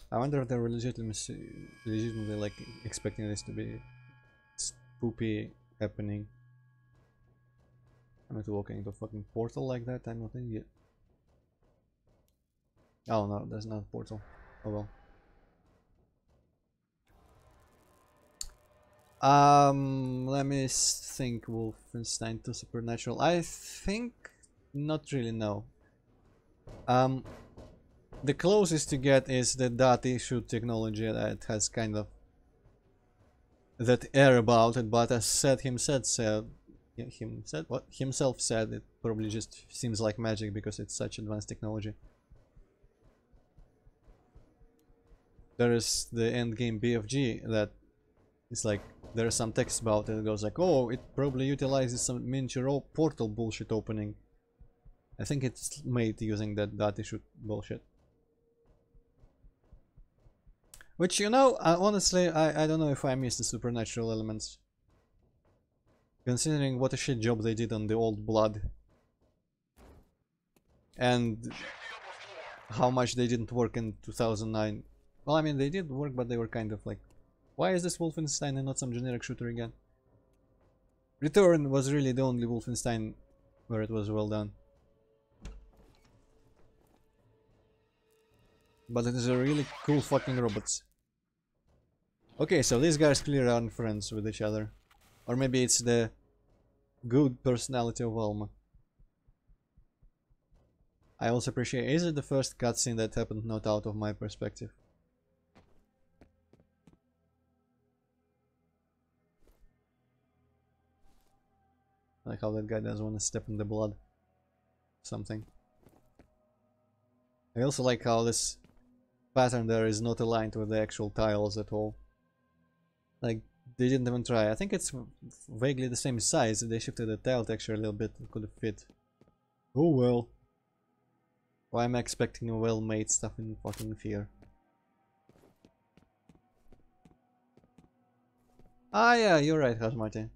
I wonder if they were legitimately like expecting this to be spoopy happening. I'm not walking into a fucking portal like that, I'm not an idiot. Oh no, that's not a portal. Oh well. Let me think. Wolfenstein 2 Supernatural. I think not really, no. The closest you get is the dot issue technology that has kind of that air about it, but as himself said it probably just seems like magic because it's such advanced technology. There is the endgame BFG that is like, there is some text about it. It goes like, oh, it probably utilizes some miniature portal bullshit opening. I think it's made using that dot issue bullshit. Which, you know, honestly, I don't know if I miss the supernatural elements. Considering what a shit job they did on the old Blood. And how much they didn't work in 2009. Well, I mean, they did work, but they were kind of like, why is this Wolfenstein and not some generic shooter again? Return was really the only Wolfenstein where it was well done. But it is a really cool fucking robots. Okay, so these guys clearly aren't friends with each other. Or maybe it's the good personality of Alma. I also appreciate, is it the first cutscene that happened not out of my perspective? Like how that guy doesn't want to step in the blood. Something. I also like how this pattern there is not aligned with the actual tiles at all. Like, they didn't even try. I think it's vaguely the same size. They shifted the tile texture a little bit. It could have fit. Oh well. Why am I expecting a well-made stuff in fucking F.E.A.R? Ah yeah, you're right, Hasmarty.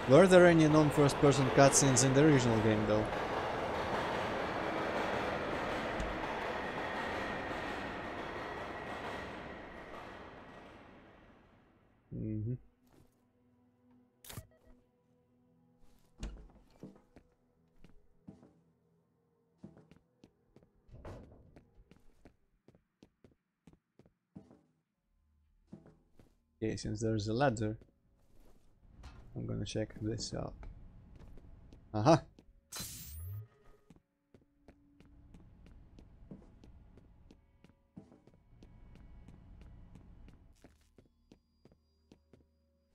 Were there any non-first person cutscenes in the original game though? Okay, since there's a ladder, I'm gonna check this out. Uh-huh.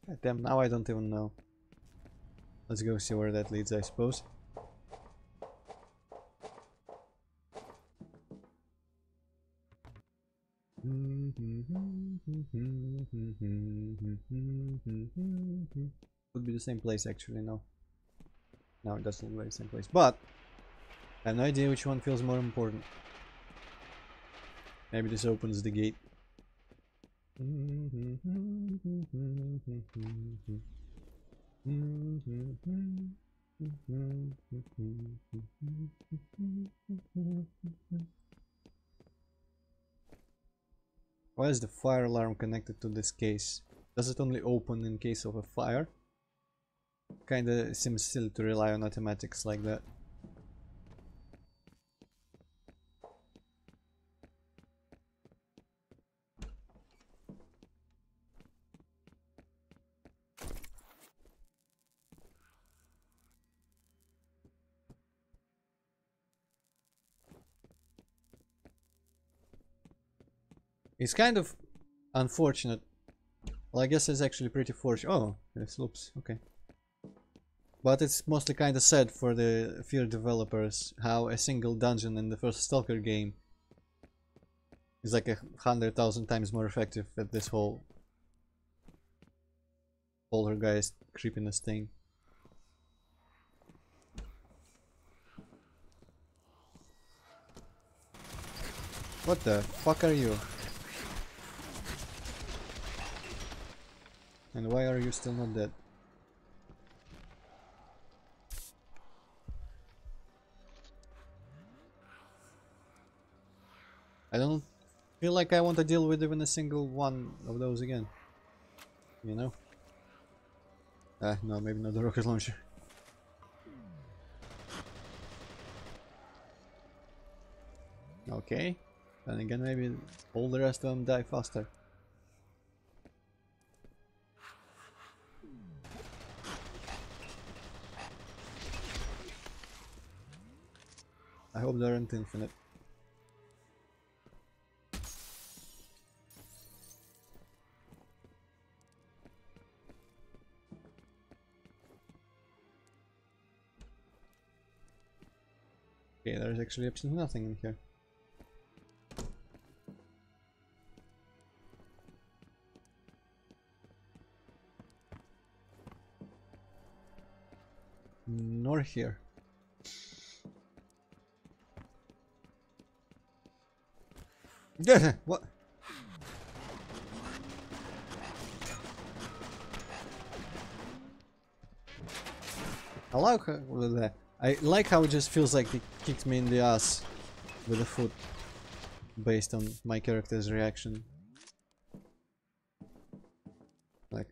God damn, now I don't even know. Let's go see where that leads, I suppose. Would be the same place actually, no. No, it doesn't look like the same place. But I have no idea which one feels more important. Maybe this opens the gate. Why is the fire alarm connected to this case? Does it only open in case of a fire? Kinda seems silly to rely on automatics like that. It's kind of unfortunate. Well, I guess it's actually pretty fortunate. Oh, it slopes. Okay. But it's mostly kind of sad for the F.E.A.R developers how a single dungeon in the first Stalker game is like 100,000 times more effective at this whole poltergeist creepiness thing. What the fuck are you? And why are you still not dead? I don't feel like I want to deal with even a single one of those again. You know? No, maybe not the rocket launcher. Okay. Then again, maybe all the rest of them die faster. I hope they aren't infinite. Okay, there's actually absolutely nothing in here. Nor here. Yeah, what? I like how it just feels like it kicked me in the ass with a foot based on my character's reaction. Like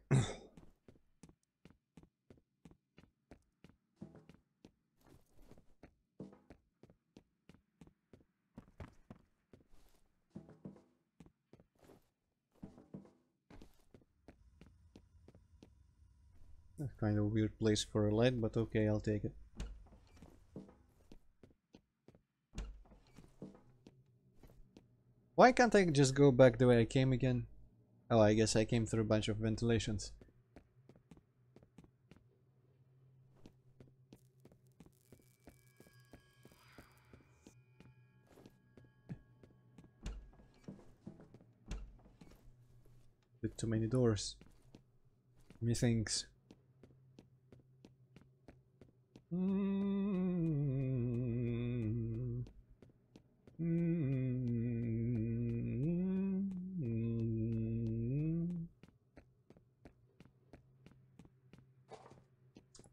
that's kind of a weird place for a light, but okay, I'll take it. Why can't I just go back the way I came again? Oh, I guess I came through a bunch of ventilations. Bit too many doors. Many things.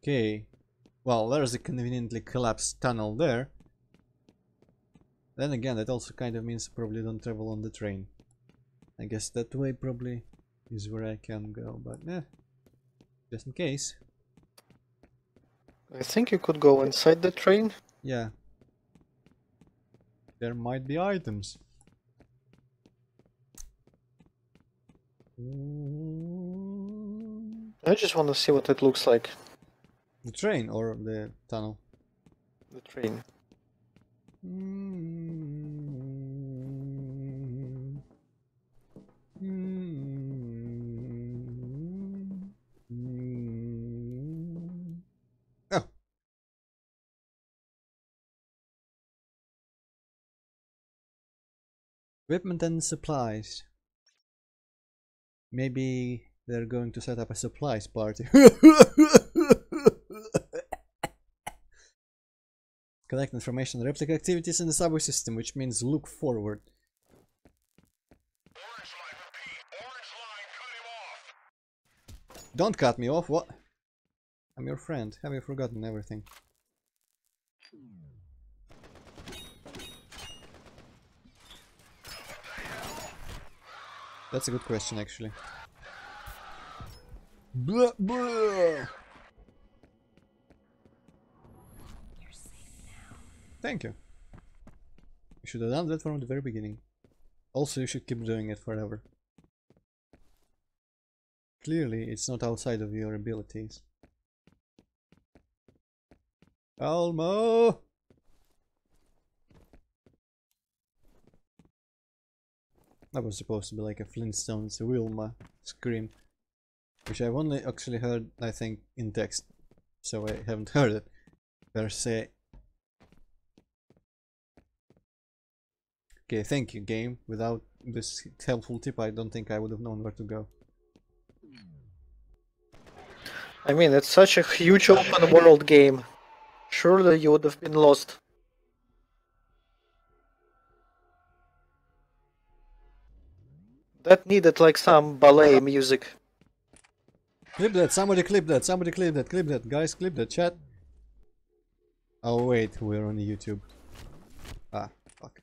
Okay. Well, there's a conveniently collapsed tunnel there. Then again, that also kind of means probably don't travel on the train. I guess that way probably is where I can go, but just in case. I think you could go inside the train. Yeah. There might be items. I just want to see what it looks like. The train or the tunnel? The train. Oh. Equipment and supplies. Maybe they're going to set up a supplies party. Collect information on replica activities in the subway system, which means look forward. Don't cut me off, what? I'm your friend, have you forgotten everything? That's a good question, actually. Blah, blah. Thank you. You should have done that from the very beginning. Also, you should keep doing it forever. Clearly, it's not outside of your abilities. Almo! That was supposed to be like a Flintstones Wilma scream, which I've only actually heard, I think, in text, so I haven't heard it per se. Okay, thank you, game. Without this helpful tip, I don't think I would have known where to go. I mean, it's such a huge open world game. Surely you would have been lost. That needed like some ballet music. Clip that, somebody clip that, somebody clip that, guys, clip that, chat. Oh wait, we're on YouTube. Ah, fuck.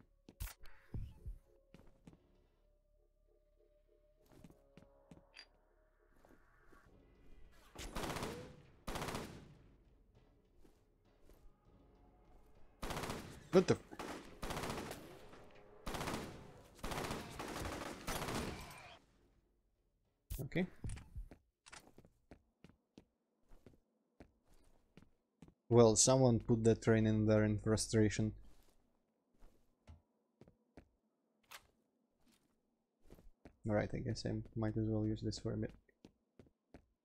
What the? Okay. Well, someone put that train in there in frustration. Alright, I guess I might as well use this for a bit.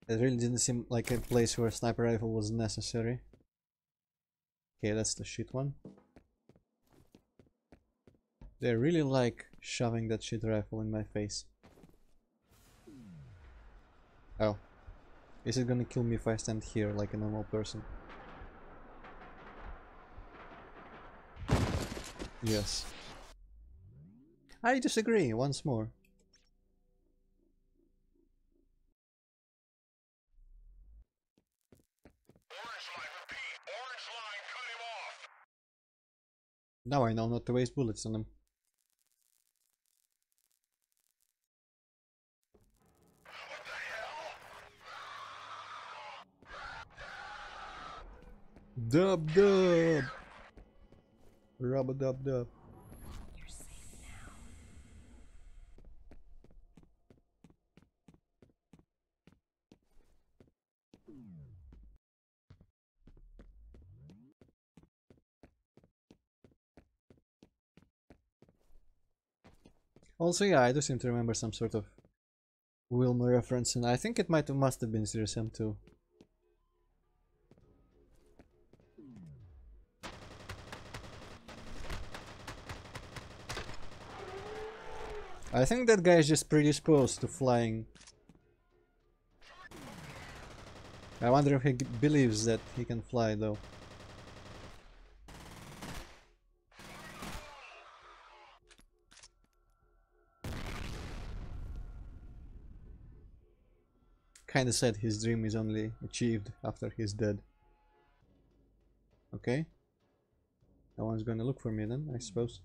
It really didn't seem like a place where a sniper rifle was necessary. Okay, that's the shit one. They really like shoving that shit rifle in my face. Oh. Is it gonna kill me if I stand here like a normal person? Yes. I disagree, once more. Now I know not to waste bullets on them. Dub dub! Rubba dub dub. You're safe now. Also, yeah, I do seem to remember some sort of Wilma reference, and I think it must have been Serious M2. I think that guy is just predisposed to flying. I wonder if he believes that he can fly though. Kinda said his dream is only achieved after he's dead. Okay. No one's gonna look for me then, I suppose.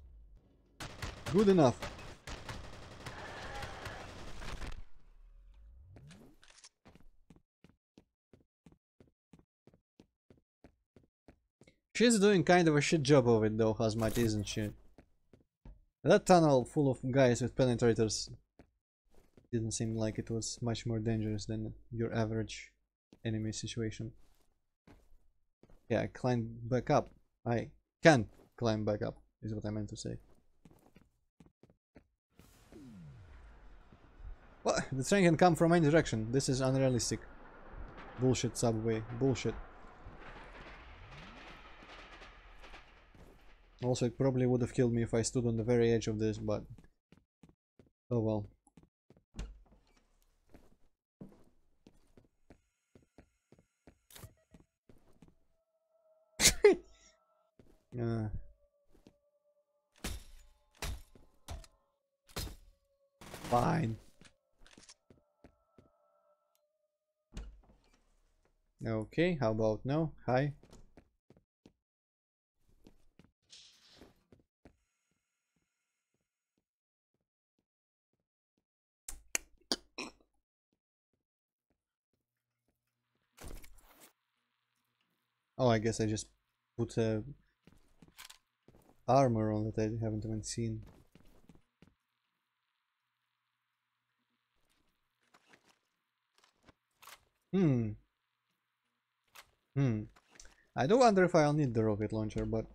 Good enough. She's doing kind of a shit job of it though, Hazmat, isn't she? That tunnel full of guys with penetrators didn't seem like it was much more dangerous than your average enemy situation. Yeah, I climbed back up. I can climb back up, is what I meant to say. What? The train can come from any direction. This is unrealistic. Bullshit, subway. Bullshit. Also, it probably would have killed me if I stood on the very edge of this, but... oh well. Fine. Okay, how about no? Hi. Oh, I guess I just put armor on that I haven't even seen. I do wonder if I'll need the rocket launcher, but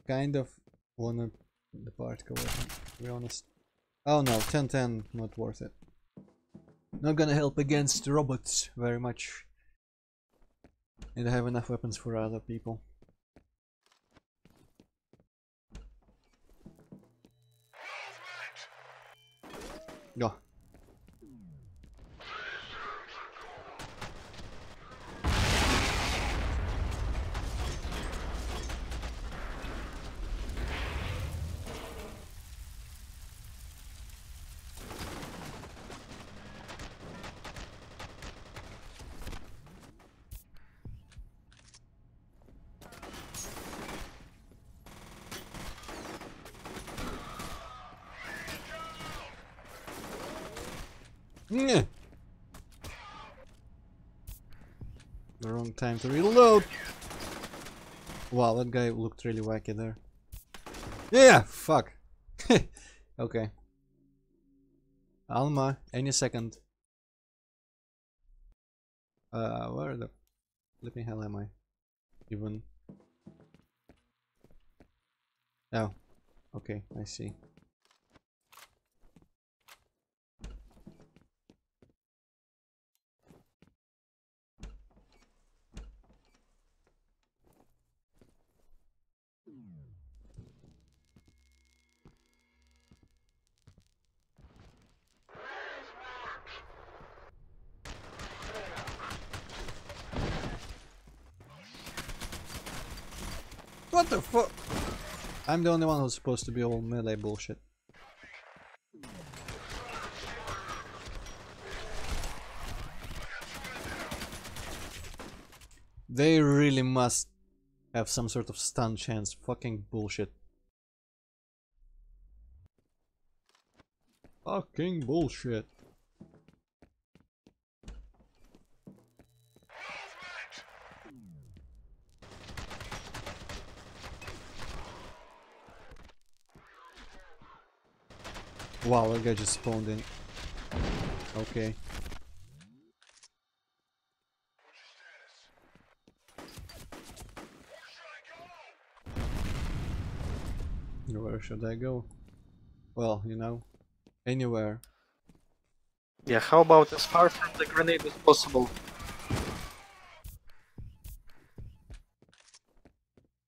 kind of wanna the particle weapon, to be honest. Oh no, 10-10, not worth it. Not gonna help against robots very much. And I have enough weapons for other people. Go. The wrong time to reload. Wow, that guy looked really wacky there. Yeah, fuck. Okay. Alma, any second. Where the flipping hell am I? Even. Oh, okay, I see. What the fuck? I'm the only one who's supposed to be all melee bullshit. They really must have some sort of stun chance. Fucking bullshit. Fucking bullshit. Wow, that guy just spawned in. Okay. Where should I go? Well, you know, anywhere. Yeah, how about as far from the grenade as possible?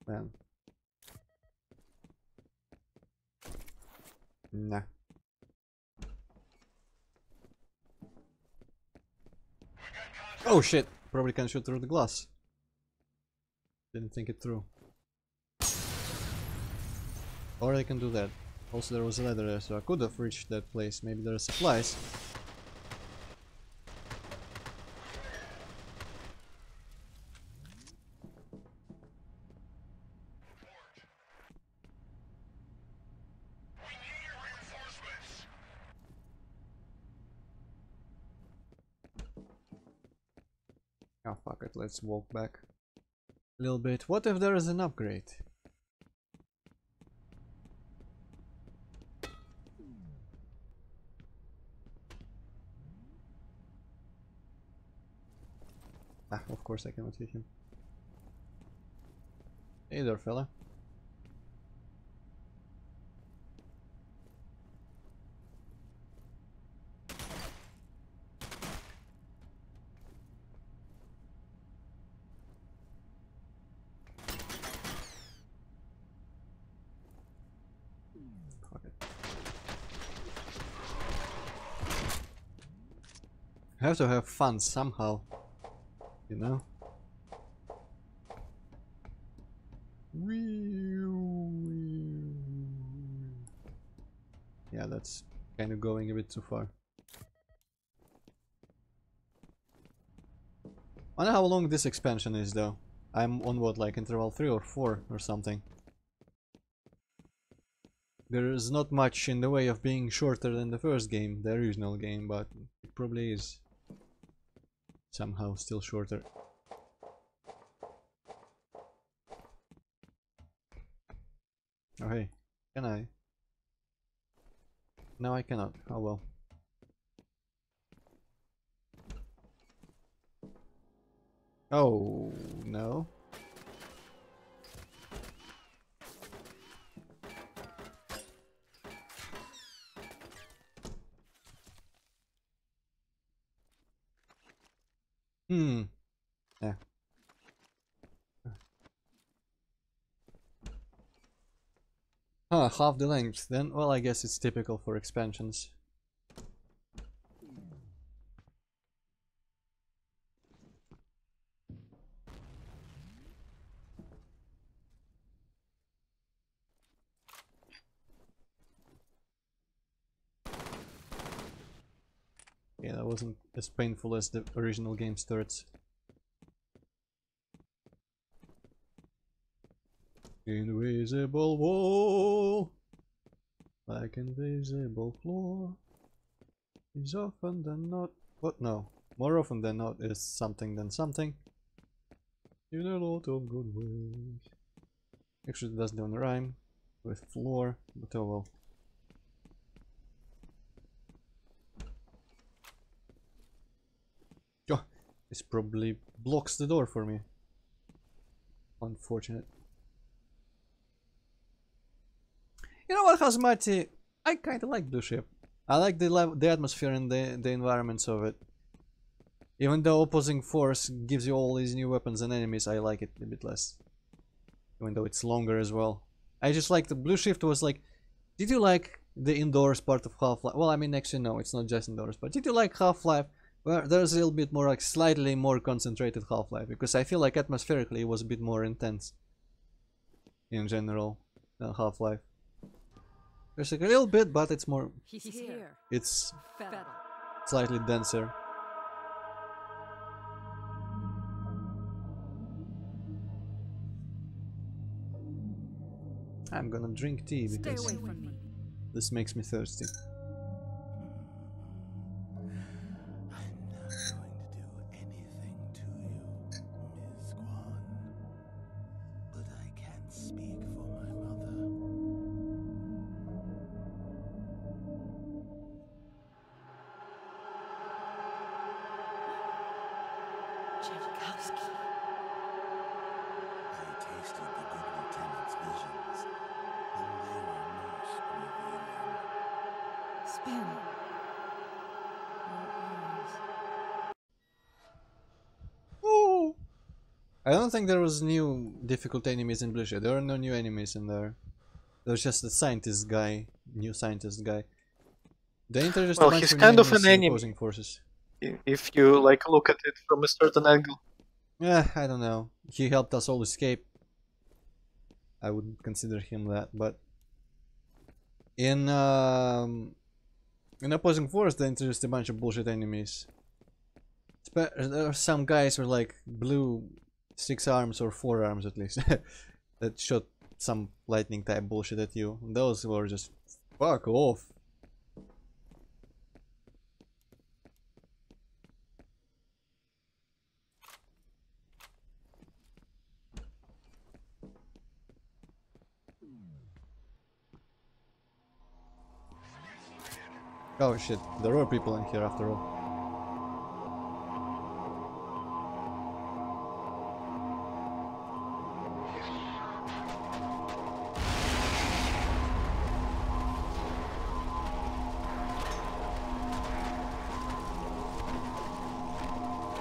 Man. Nah. Oh shit! Probably can shoot through the glass. Didn't think it through. Or I can do that. Also there was a ladder there, so I could have reached that place. Maybe there are supplies. Oh fuck it, let's walk back a little bit. What if there is an upgrade? Ah, of course I cannot hit him. Hey there, fella. Fuck it. I have to have fun somehow, you know? Yeah, that's kind of going a bit too far. I wonder how long this expansion is though. I'm on what, like interval 3 or 4 or something. There is not much in the way of being shorter than the first game, the original game, but it probably is somehow still shorter. Oh hey, can I? No, I cannot. Oh well. Oh no. Hmm. Yeah. Huh, half the length. Then, well, I guess it's typical for expansions. Yeah, that wasn't as painful as the original game starts. Invisible wall, like invisible floor, is often than not. What? No, more often than not is something than something. In a lot of good ways. Actually, it doesn't rhyme with floor, but oh well. Oh, this probably blocks the door for me. Unfortunate. You know what, Hazmati? I kinda like Blue Ship. I like the atmosphere and the environments of it. Even though opposing force gives you all these new weapons and enemies, I like it a bit less. Even though it's longer as well. I just like the Blue Shift was like, did you like the indoors part of Half-Life? Well, I mean, actually no, it's not just indoors, but did you like Half-Life where there's a little bit more, like slightly more concentrated Half-Life? Because I feel like atmospherically it was a bit more intense in general than Half-Life. There's like a little bit, but it's more, He's here. it's Fettle. slightly denser. I'm gonna drink tea Stay because away from me. this makes me thirsty. I'm not going to do anything to you, Ms. Kwan. But I can't speak for my mother. Tchaikovsky. I tasted the good lieutenant's visions, and they were most revealing. Spin. Your eyes. Ooh. I don't think there was new difficult enemies in Blue Ship. There are no new enemies in there. There's just the scientist guy, new scientist guy. They introduced a Well, bunch he's of kind new of an enemies in enemy. opposing forces. If you like look at it from a certain angle. Yeah, I don't know. He helped us all escape. I wouldn't consider him that, but in opposing force they introduced a bunch of bullshit enemies. There are some guys with like blue 6 arms or 4 arms at least that shot some lightning type bullshit at you. Those were just fuck off. Oh shit, there are people in here after all.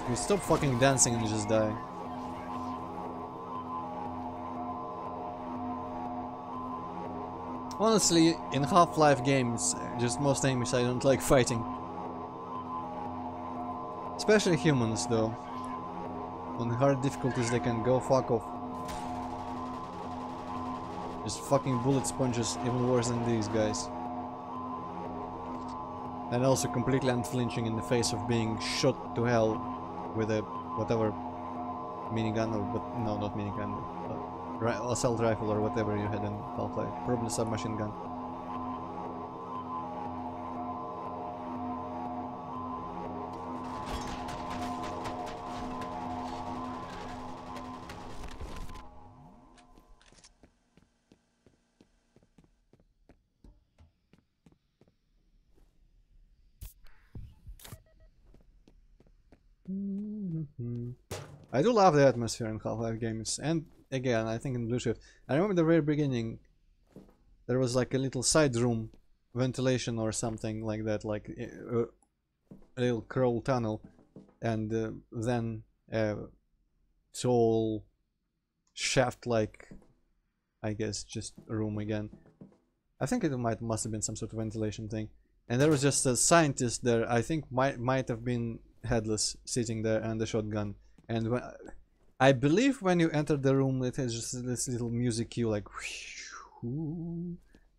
You stop fucking dancing and just die. Honestly, in Half-Life games, just most enemies I don't like fighting. Especially humans though. On hard difficulties they can go fuck off. Just fucking bullet sponges, even worse than these guys. And also completely unflinching in the face of being shot to hell with a whatever minigun or but no, not minigun, assault rifle or whatever you had in Half-Life, probably submachine gun. I do love the atmosphere in Half-Life games, and again, I think in Blue Shift. I remember the very beginning, there was like a little side room, ventilation or something like that, like a little crawl tunnel, and then a tall shaft-like, I guess, just room again. I think it must have been some sort of ventilation thing, and there was just a scientist there. I think might have been headless, sitting there and a shotgun. And when, I believe when you enter the room, it has just this little music cue, like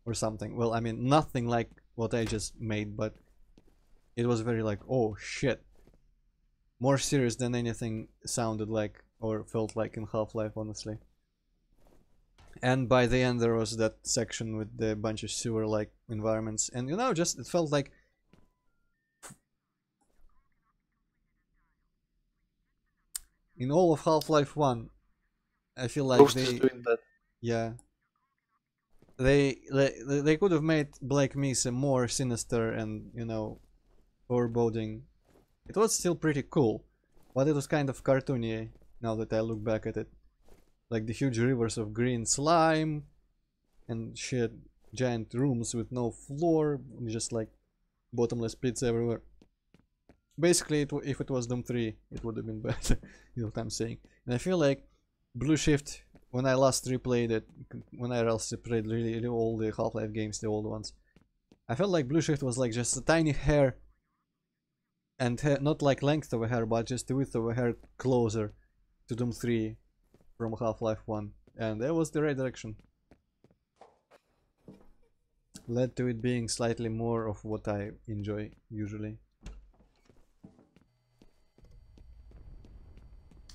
or something. Well, I mean, nothing like what I just made, but it was very like, oh shit, more serious than anything sounded like or felt like in Half-Life, honestly. And by the end, there was that section with the bunch of sewer-like environments, and you know, just it felt like. In all of Half-Life 1, I feel like Ghost is doing that. Yeah. They could have made Black Mesa more sinister and, you know, foreboding. It was still pretty cool, but it was kind of cartoony now that I look back at it. Like the huge rivers of green slime and shit, giant rooms with no floor, just like bottomless pits everywhere. Basically, if it was Doom 3, it would have been better. You know what I'm saying? And I feel like Blue Shift, when I last replayed it, when I last replayed really all the Half-Life games, the old ones, I felt like Blue Shift was like just a tiny hair, and not like length of a hair, but just the width of a hair closer to Doom 3 from Half-Life 1. And that was the right direction. Led to it being slightly more of what I enjoy usually.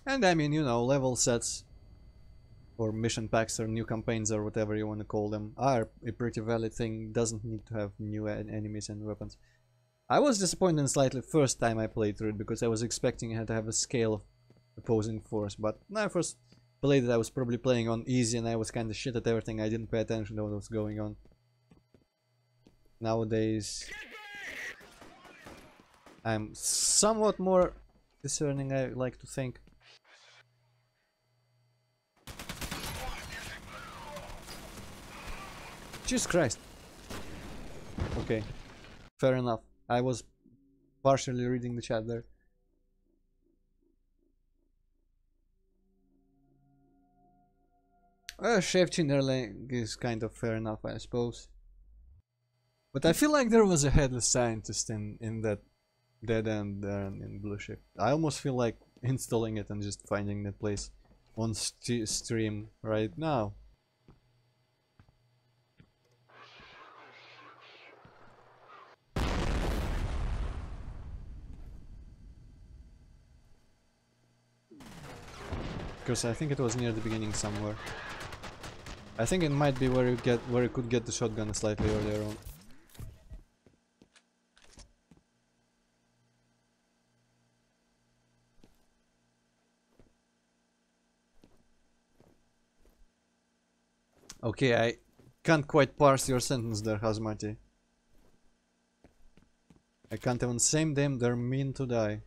And I mean, you know, level sets or mission packs or new campaigns or whatever you want to call them are a pretty valid thing. Doesn't need to have new enemies and weapons. I was disappointed slightly first time I played through it because I was expecting it to have a scale of opposing force, but when I first played it I was probably playing on easy and I was kind of shit at everything. I didn't pay attention to what was going on. Nowadays I'm somewhat more discerning, I like to think. Jesus Christ. Okay, fair enough. I was partially reading the chat there. Chef Chinderling is kind of fair enough, I suppose. But I feel like there was a headless scientist in that dead end there in Blue Shift. I almost feel like installing it and just finding that place on stream right now. Because I think it was near the beginning somewhere. I think it might be where you could get the shotgun slightly earlier on. Okay, I can't quite parse your sentence there, Hazmati. I can't even say them, they're mean to die.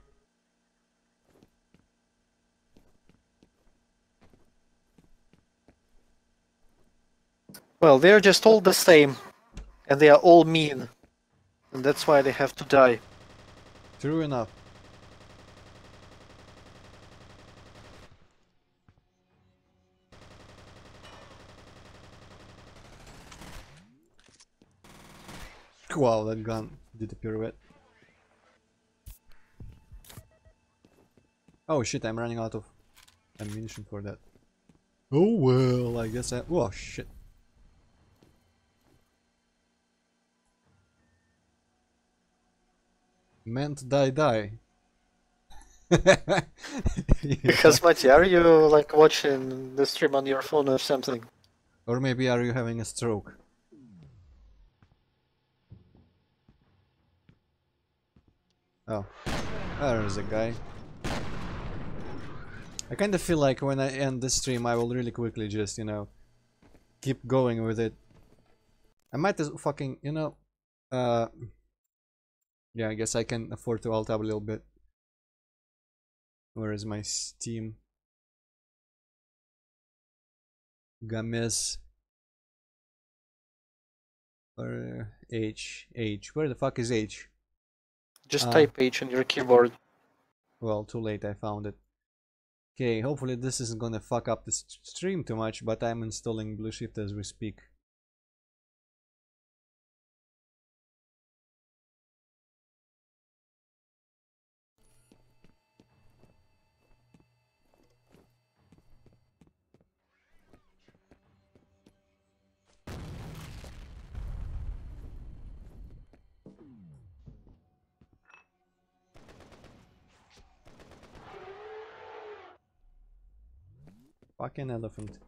Well, they're just all the same, and they are all mean, and that's why they have to die. True enough. Wow, that gun did a pirouette. Oh shit, I'm running out of ammunition for that. Oh well, I guess I... Oh shit. Meant die. Because Mati, are you like watching the stream on your phone or something? Or maybe are you having a stroke? Oh, there's a guy. I kind of feel like when I end this stream I will really quickly just, you know, keep going with it. I might as fucking, you know, yeah, I guess I can afford to alt tab a little bit. Where is my Steam? Games. Or H. Where the fuck is H? Just type H on your keyboard. Well, too late, I found it. Okay, hopefully this isn't gonna fuck up the stream too much, but I'm installing Blue Shift as we speak. Fucking elephant.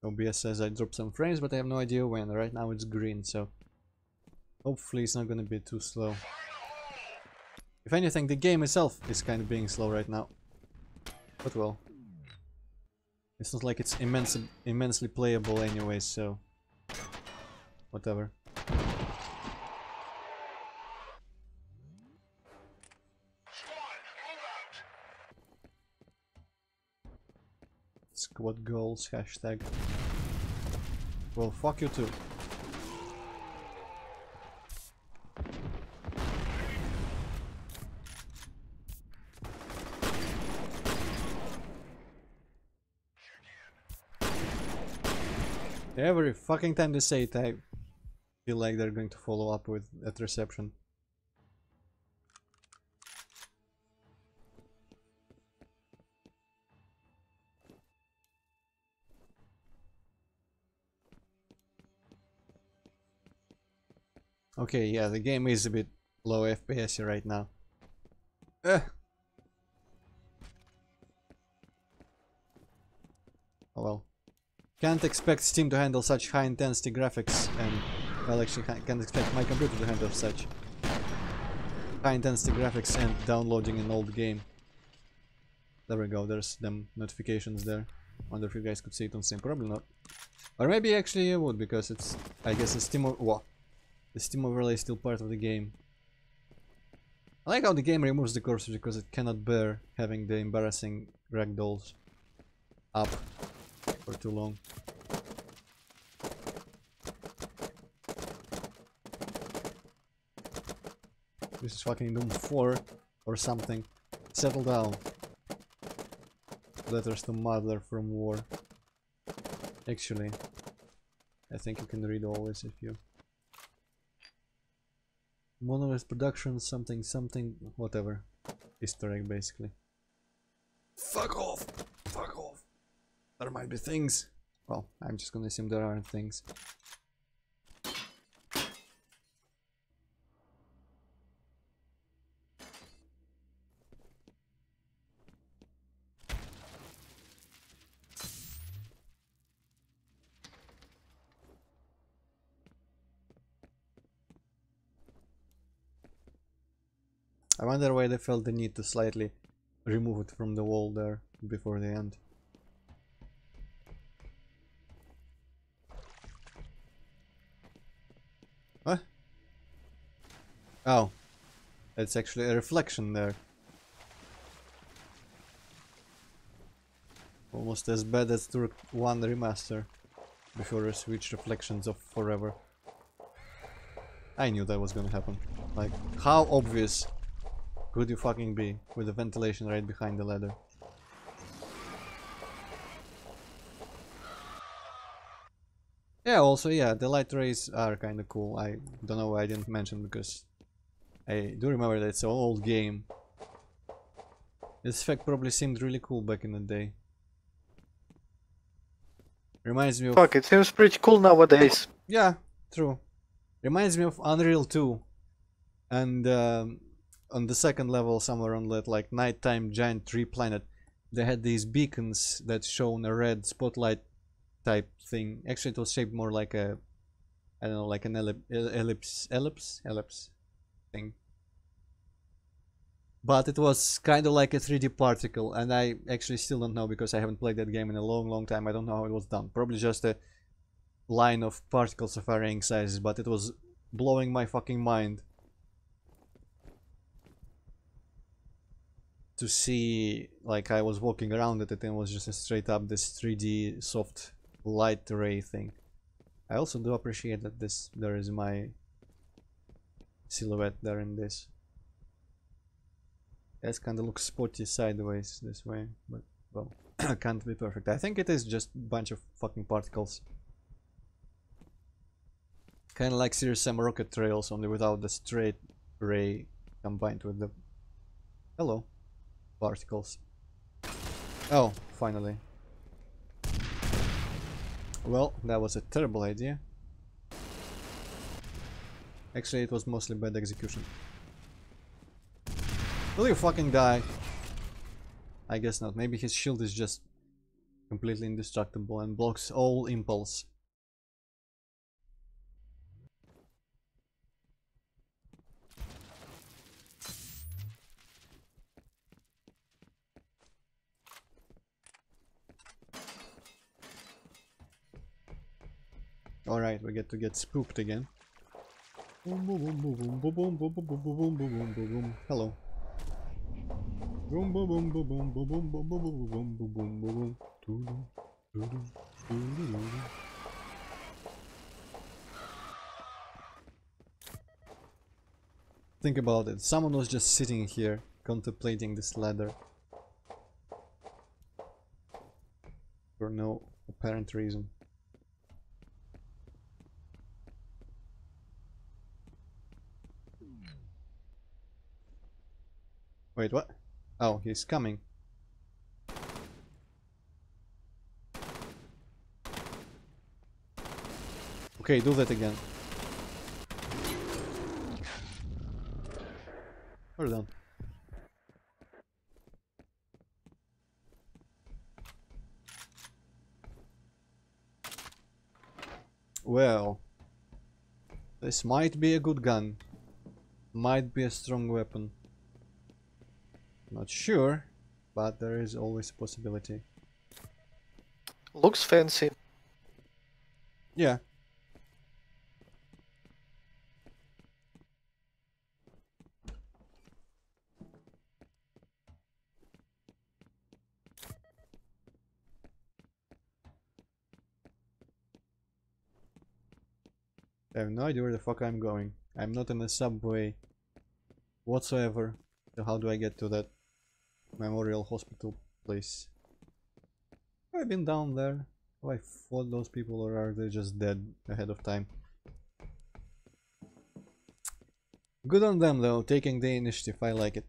OBS says I dropped some frames, but I have no idea when. Right now it's green, so hopefully it's not gonna be too slow. If anything, the game itself is kind of being slow right now. But well. It's not like it's immensely playable anyway, so whatever. Squad goals, hashtag. Well, fuck you too. Every fucking time they say it, I feel like they're going to follow up with at reception. Okay, yeah, the game is a bit low FPS right now. Oh well. Can't expect Steam to handle such high intensity graphics, and well, actually can't expect my computer to handle such high intensity graphics and downloading an old game. There we go, there's them notifications there. Wonder if you guys could see it on Steam. Probably not. Or maybe actually you would, because it's, I guess the Steam overlay is still part of the game. I like how the game removes the cursor because it cannot bear having the embarrassing ragdolls up for too long. This is fucking Doom 4 or something. Settle down. Letters to mother from war. Actually, I think you can read all this if you... Monolith Productions, something, whatever. Easter egg, basically. Fuck off! Fuck off! There might be things. Well, I'm just gonna assume there aren't things. I wonder why they felt the need to slightly remove it from the wall there before the end. What? Oh, it's actually a reflection there. Almost as bad as Turk 1 remaster before I switched reflections of forever. I knew that was gonna happen. Like, how obvious could you fucking be with the ventilation right behind the ladder? Yeah, also, yeah, the light rays are kinda cool. I don't know why I didn't mention, because I do remember that it's an old game. This effect probably seemed really cool back in the day. Reminds me of... Fuck, it seems pretty cool nowadays. Yeah, true. Reminds me of Unreal 2. And on the second level, somewhere on that like nighttime giant tree planet, they had these beacons that shone a red spotlight type thing. Actually, it was shaped more like a, I don't know, like an ellipse thing. But it was kind of like a 3D particle, and I actually still don't know, because I haven't played that game in a long time. I don't know how it was done. Probably just a line of particles of varying sizes, but it was blowing my fucking mind to see, like, I was walking around it and it was just a straight up this 3D soft light ray thing. I also do appreciate that there is my silhouette there in this. It kind of looks spotty sideways this way, but well, can't be perfect. I think it is just a bunch of fucking particles. Kind of like Serious Sam rocket trails, only without the straight ray combined with the... Hello. Particles. Oh, finally. Well, that was a terrible idea. Actually, it was mostly bad execution. Will you fucking die? I guess not. Maybe his shield is just completely indestructible and blocks all impulse. Alright, we get to get spooked again. Boom, boom, boom, boom, boom, boom, boom, boom, boom, boom, boom, boom, boom, boom. Hello. Boom, boom, boom, boom, boom, boom, boom, boom, boom, boom, boom, boom, boom, boom, boom. Think about it. Someone was just sitting here, contemplating this ladder. For no apparent reason. Wait, what? Oh, he's coming. Okay, do that again. We're done. Well, this might be a good gun. Might be a strong weapon. Not sure, but there is always a possibility. Looks fancy. Yeah. I have no idea where the fuck I'm going. I'm not in the subway whatsoever. So how do I get to that memorial hospital place? Have I been down there? Have I fought those people, or are they just dead ahead of time? Good on them though, taking the initiative, I like it.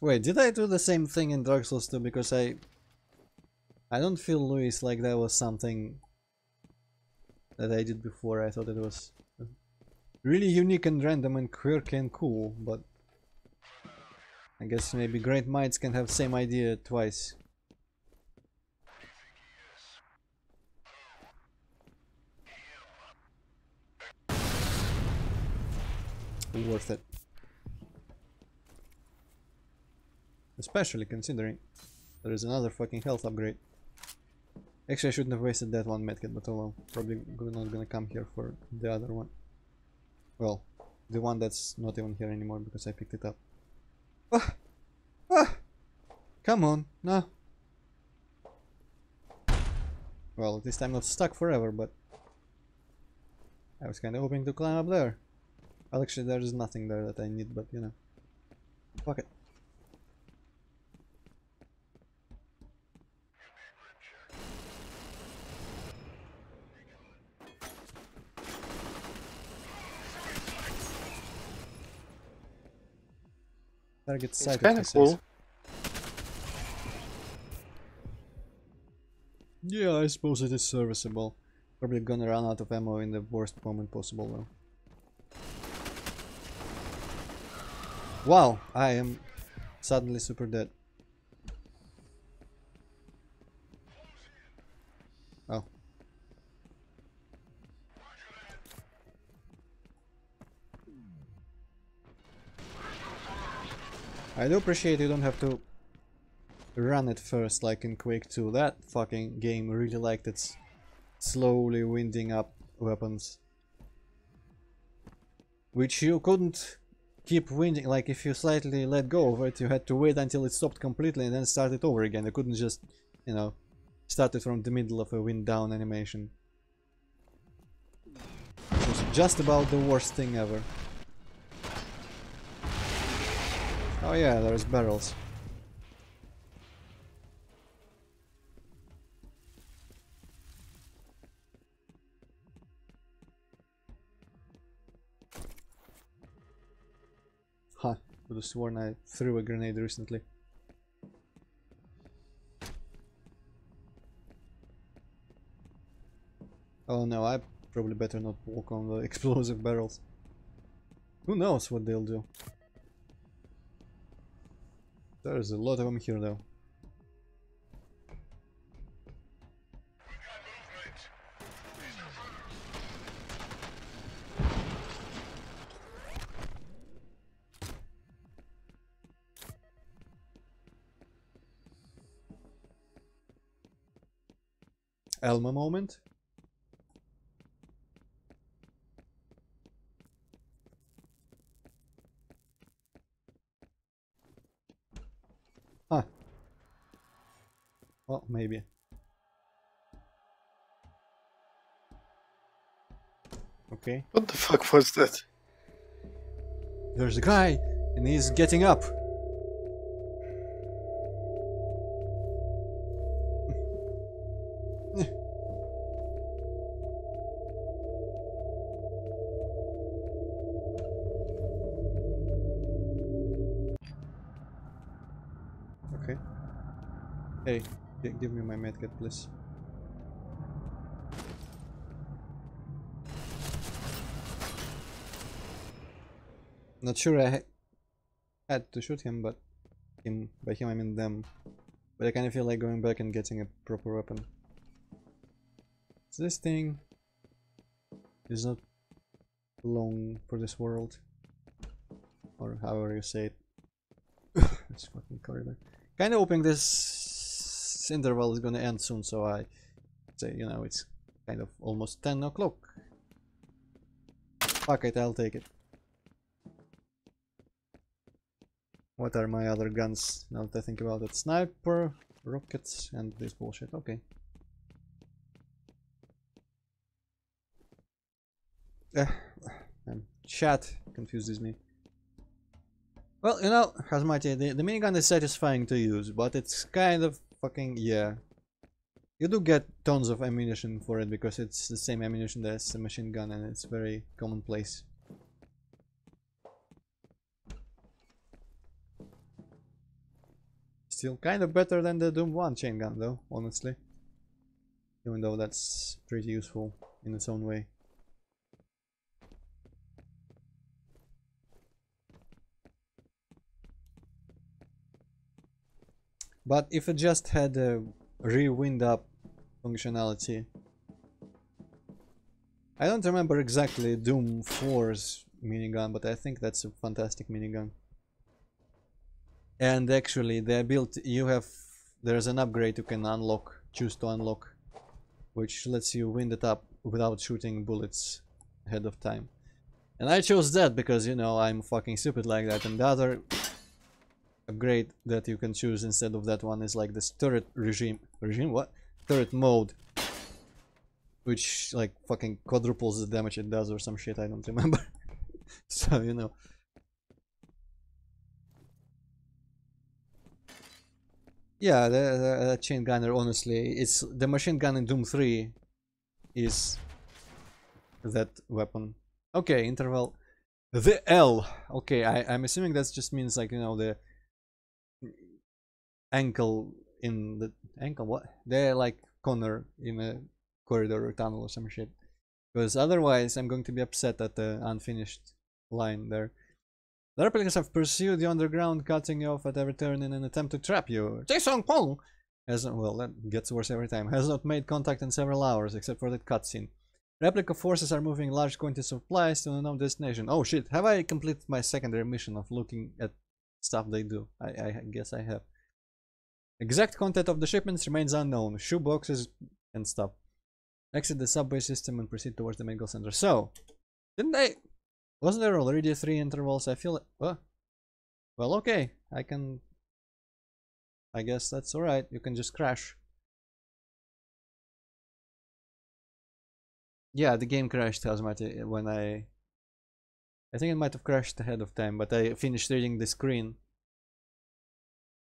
Wait, did I do the same thing in Dark Souls 2? Because I don't feel, Luis, like that was something that I did before. I thought it was really unique and random and quirky and cool, but I guess maybe great minds can have same idea twice. Worth it. Especially considering there is another fucking health upgrade. Actually, I shouldn't have wasted that one medkit, but oh well. Probably not gonna come here for the other one. Well, the one that's not even here anymore because I picked it up. Ah! Ah! Come on, no. Well, at least I'm not stuck forever, but I was kind of hoping to climb up there. Well, actually, there is nothing there that I need, but you know. Fuck it. Target It's sighted, kind he of says. cool. Yeah, I suppose it is serviceable. Probably gonna run out of ammo in the worst moment possible though. Wow, I am suddenly super dead. Oh. I do appreciate you don't have to run it first like in Quake 2. That fucking game really liked its slowly winding up weapons. Which you couldn't keep winding, like if you slightly let go of it, you had to wait until it stopped completely and then start it over again. You couldn't just, you know, start it from the middle of a wind down animation. It was just about the worst thing ever. Oh yeah, there's barrels. Huh, could have sworn I threw a grenade recently. Oh no, I probably better not walk on the explosive barrels. Who knows what they'll do. There's a lot of them here though. Elma moment. Huh. Well, maybe. Okay. What the fuck was that? There's a guy, and he's getting up. Okay. Hey, give me my medkit, please. Not sure I had to shoot him, but by him I mean them. But I kind of feel like going back and getting a proper weapon. So this thing is not long for this world, or however you say it. This fucking corridor. Kind of hoping this interval is gonna end soon, so I say, you know, it's kind of almost 10 o'clock. Fuck it, I'll take it. What are my other guns now that I think about it? Sniper, rockets, and this bullshit. Okay. Chat confuses me. Well, you know, Hazmati, the minigun is satisfying to use, but it's kind of fucking, yeah. You do get tons of ammunition for it because it's the same ammunition as the machine gun and it's very commonplace. Still kind of better than the Doom 1 chain gun though, honestly. Even though that's pretty useful in its own way. But if it just had a rewind up functionality. I don't remember exactly Doom 4's minigun, but I think that's a fantastic minigun. And actually the ability you have, there's an upgrade you can unlock, choose to unlock, which lets you wind it up without shooting bullets ahead of time. And I chose that because, you know, I'm fucking stupid like that. And the other upgrade that you can choose instead of that one is like this turret regime. What? Turret mode. Which like fucking quadruples the damage it does or some shit, I don't remember. So, you know. Yeah, the chain gunner, honestly, it's the machine gun in Doom 3 is that weapon. Okay, interval. The L. Okay, I'm assuming that just means like, you know, the ankle in the ankle, what? The like corner in a corridor or tunnel or some shit. Because otherwise I'm going to be upset at the unfinished line there. The replicants have pursued you underground, cutting you off at every turn in an attempt to trap you. Jason Pong has, well, that gets worse every time, has not made contact in several hours, except for that cutscene. Replica forces are moving large quantities of supplies to an unknown destination. Oh shit, have I completed my secondary mission of looking at stuff they do? I guess I have. Exact content of the shipments remains unknown. Shoe boxes and stuff. Exit the subway system and proceed towards the medical center. So, didn't I... Wasn't there already 3 intervals? I feel like... Well, okay. I guess that's alright. You can just crash. Yeah, the game crashed, Hazmati, when I think it might have crashed ahead of time, but I finished reading the screen.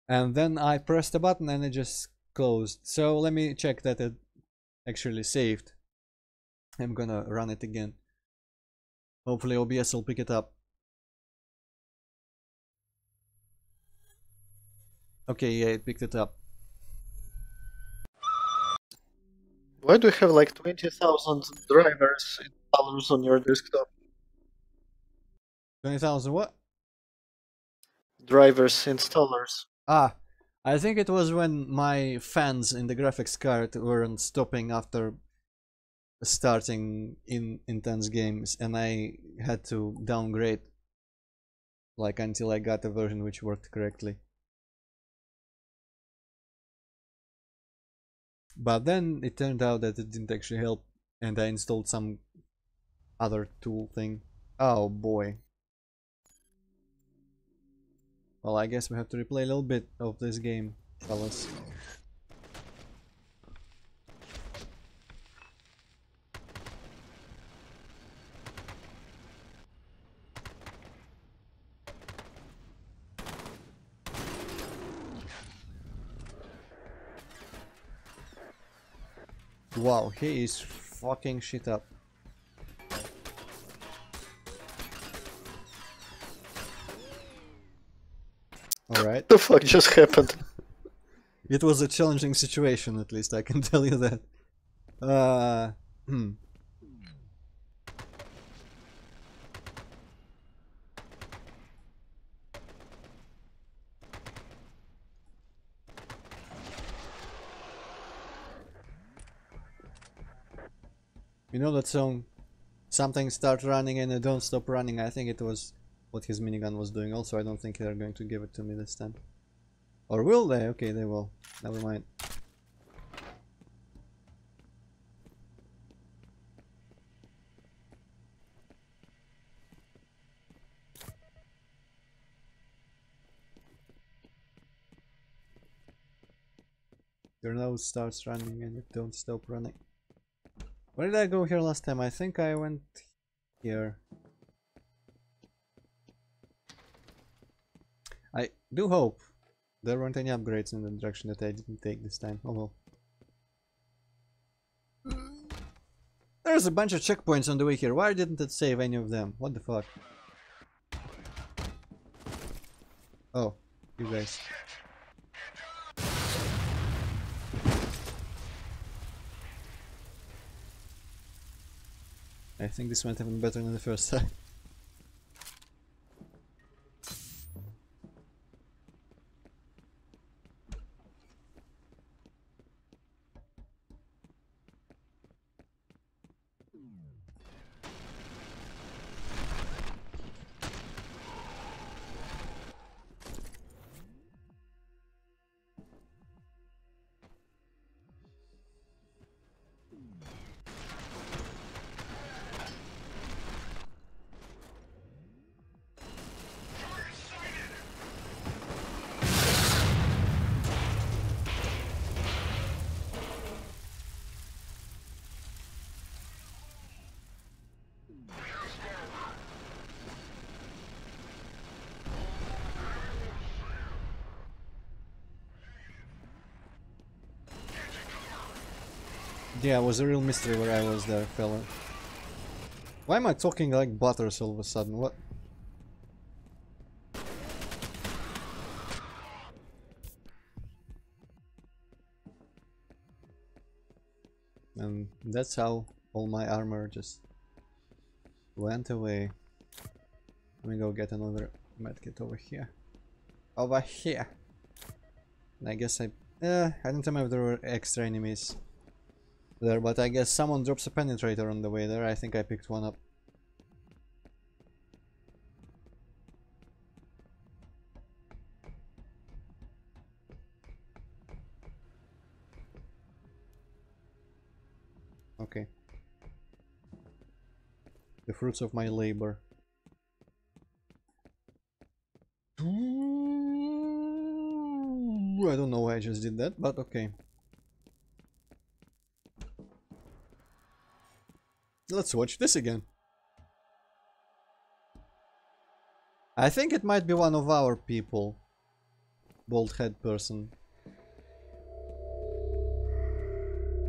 And then I pressed a button and it just closed. So let me check that it actually saved. I'm gonna run it again. Hopefully OBS will pick it up. Okay, yeah, it picked it up. Why do you have like 20,000 drivers installers on your desktop? 20,000 what? Drivers installers. Ah, I think it was when my fans in the graphics card weren't stopping after starting in intense games, and I had to downgrade like until I got a version which worked correctly. But then it turned out that it didn't actually help, and I installed some other tool thing. Oh boy. Well, I guess we have to replay a little bit of this game, fellas. Wow, he is fucking shit up. Alright. The fuck just happened? It was a challenging situation, at least I can tell you that. Hmm. You know that song? Something start running and don't stop running. I think it was what his minigun was doing. Also, I don't think they're going to give it to me this time. Or will they? Okay, they will. Never mind. Your nose starts running and it don't stop running. Where did I go here last time? I think I went here. I do hope there weren't any upgrades in the direction that I didn't take this time. Oh well. There's a bunch of checkpoints on the way here. Why didn't it save any of them? What the fuck? Oh, you guys. I think this went even better than the first time. Yeah, it was a real mystery where I was there, fella. Why am I talking like Butters all of a sudden? What? And that's how all my armor just went away. Let me go get another medkit over here. Over here! And I guess I don't remember if there were extra enemies there, but I guess someone drops a penetrator on the way there. I think I picked one up. Okay. The fruits of my labor. I don't know why I just did that, but okay. Let's watch this again. I think it might be one of our people. Bald head person.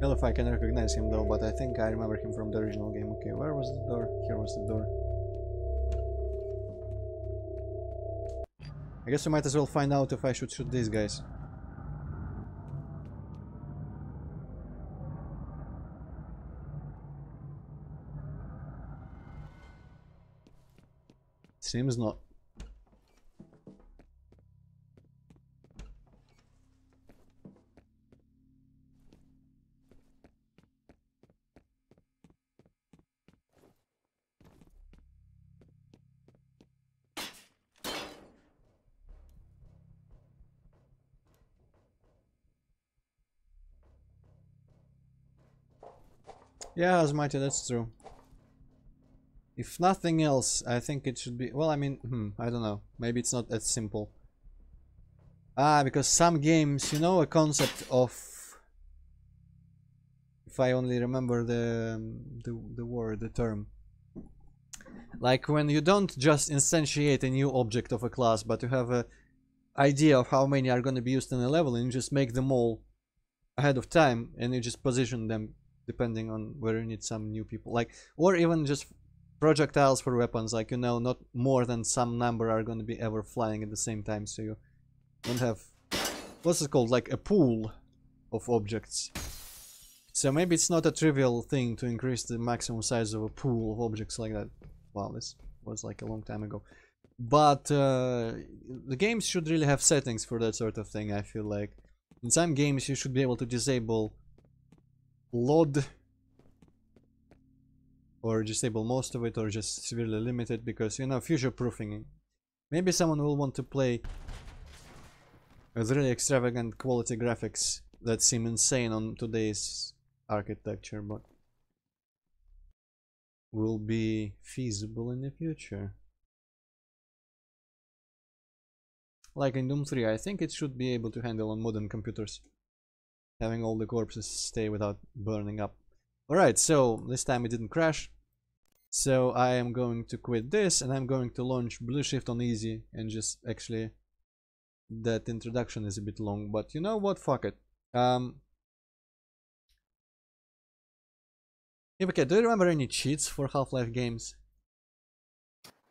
Well, if I can recognize him though, but I think I remember him from the original game. Okay, where was the door? Here was the door. I guess we might as well find out if I should shoot these guys. Seems not. Yeah, Asmighty, that's true. If nothing else, I think it should be... Well, I mean, I don't know. Maybe it's not as simple. Ah, because some games, you know, a concept of... If I only remember the word, the term. Like when you don't just instantiate a new object of a class, but you have a idea of how many are going to be used in a level, and you just make them all ahead of time, and you just position them depending on where you need some new people, like, or even just projectiles for weapons, like, you know, not more than some number are going to be ever flying at the same time, so you don't have, what's it called, like a pool of objects. So maybe it's not a trivial thing to increase the maximum size of a pool of objects like that. Wow, this was like a long time ago. But the games should really have settings for that sort of thing, I feel like. In some games you should be able to disable LOD, or disable most of it, or just severely limit it, because, you know, future proofing. Maybe someone will want to play with really extravagant quality graphics that seem insane on today's architecture, but will be feasible in the future. Like in Doom 3, I think it should be able to handle on modern computers, having all the corpses stay without burning up. Alright, so this time it didn't crash. So I am going to quit this, and I'm going to launch Blue Shift on easy, and just actually... That introduction is a bit long, but you know what, fuck it. Okay, do you remember any cheats for Half-Life games?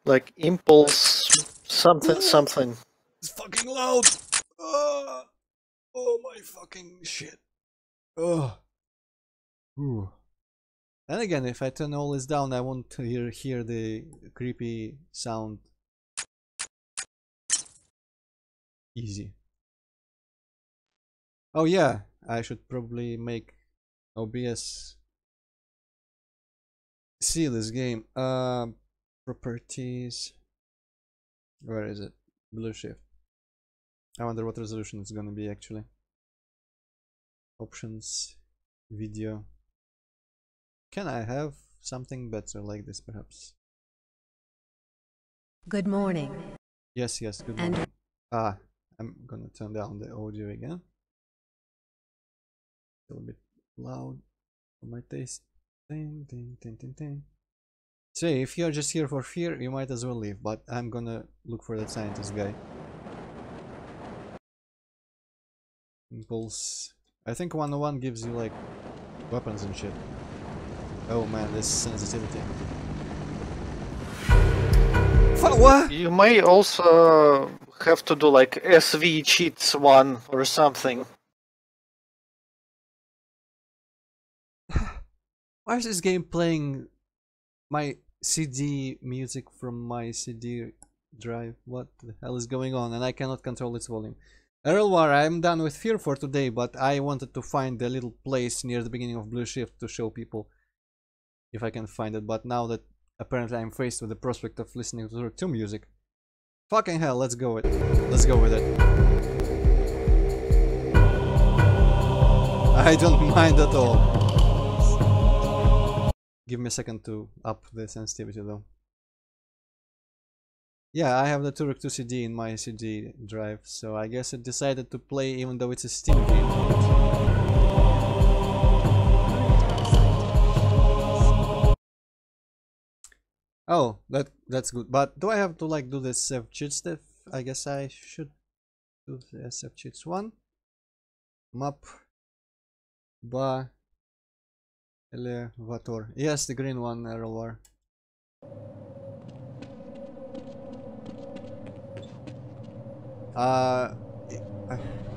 Like impulse, something, something. It's fucking loud! Oh my fucking shit. Oh. Ooh. And again, if I turn all this down, I won't hear the creepy sound. Easy. Oh yeah, I should probably make OBS see this game. Properties. Where is it? Blue Shift. I wonder what resolution it's gonna be actually. Options. Video. Can I have something better like this, perhaps? Good morning. Yes, good morning. Ah, I'm gonna turn down the audio again. A little bit loud for my taste. Ding, ding, ding, ding, ding. So if you're just here for fear, you might as well leave, but I'm gonna look for that scientist guy. Impulse. I think 101 gives you like weapons and shit. Oh man, this sensitivity. What? You may also have to do like SV cheats 1 or something. Why is this game playing my CD music from my CD drive? What the hell is going on? And I cannot control its volume. Errolwar, I'm done with F.E.A.R for today, but I wanted to find a little place near the beginning of Blue Shift to show people if I can find it. But now that apparently I'm faced with the prospect of listening to music, fucking hell, let's go with it. Let's go with it. I don't mind at all. Give me a second to up the sensitivity though. Yeah, I have the Turok 2 CD in my CD drive, so I guess it decided to play even though it's a Steam game. Oh, that's good. But do I have to like do the SF cheat stuff? I guess I should do the SF cheats 1. Map. Ba. Elevator. Yes, the green one, Errolwar.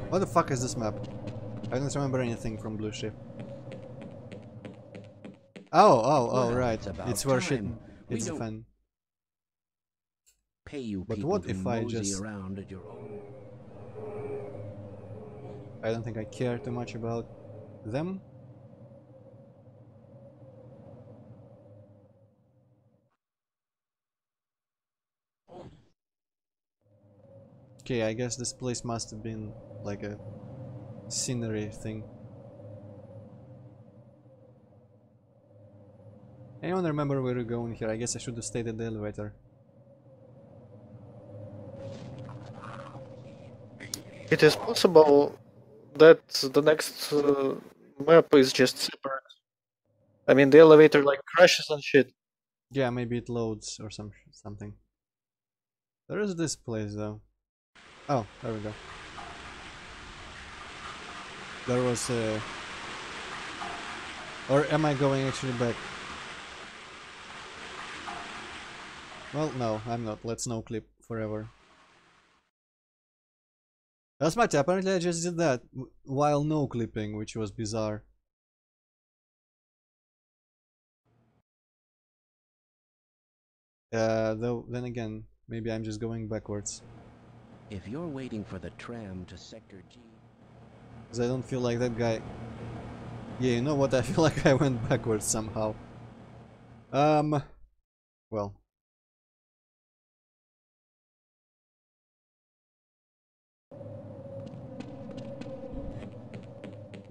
What the fuck is this map? I don't remember anything from Blue Shift. Oh, right. It's where shit hits the fan. Pay you but people what to if I mosey just... around at your own. I don't think I care too much about them. Okay, I guess this place must have been like a scenery thing. Anyone remember where we're going here? I guess I should have stayed at the elevator. It is possible that the next map is just separate. I mean, the elevator like crashes and shit. Yeah, maybe it loads or something. There is this place though. Oh, there we go. There was a... Or am I going actually back? Well, no, I'm not. Let's no clip forever. That's my tip. Apparently I just did that while no clipping, which was bizarre. Though, then again, maybe I'm just going backwards. If you're waiting for the tram to Sector G... Because I don't feel like that guy... Yeah, you know what? I feel like I went backwards somehow. Well.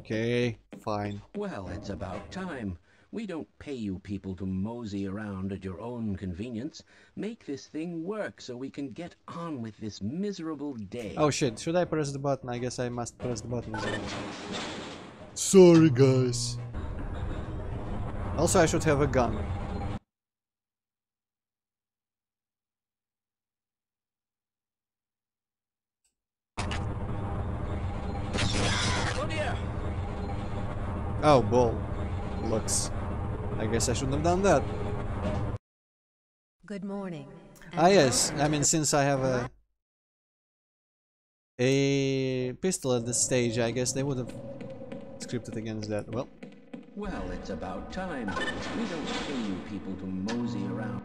Okay, fine. Well, it's about time. We don't pay you people to mosey around at your own convenience. Make this thing work so we can get on with this miserable day. Oh shit, should I press the button? I guess I must press the button. Sorry guys. Also I should have a gun. Oh, ball. Looks. I guess I shouldn't have done that. Good morning. Ah yes, I mean since I have a pistol at this stage, I guess they would have scripted against that. Well, it's about time. We don't pay you people to mosey around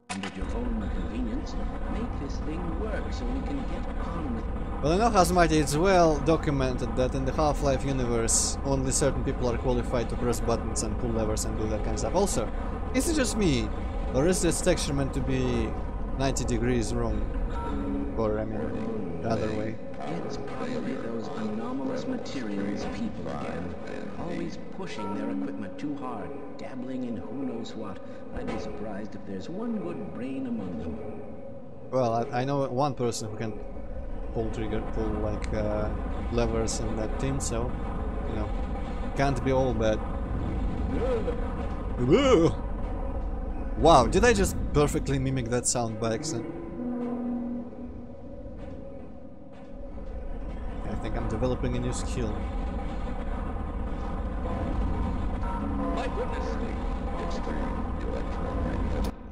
at your own convenience. Make this thing work so we can get on with it. Well, you know, Hazmati, it's well documented that in the Half-Life universe, only certain people are qualified to press buttons and pull levers and do that kind of stuff. Also, is it just me, or is this texture meant to be 90 degrees wrong? Or, I mean, the other way. It's probably those anomalous materials people again. Always pushing their equipment too hard, dabbling in who knows what. I'd be surprised if there's one good brain among them. Well, I know one person who can pull like levers in that team, so, you know, can't be all bad. Wow, did I just perfectly mimic that sound by accident? I think I'm developing a new skill.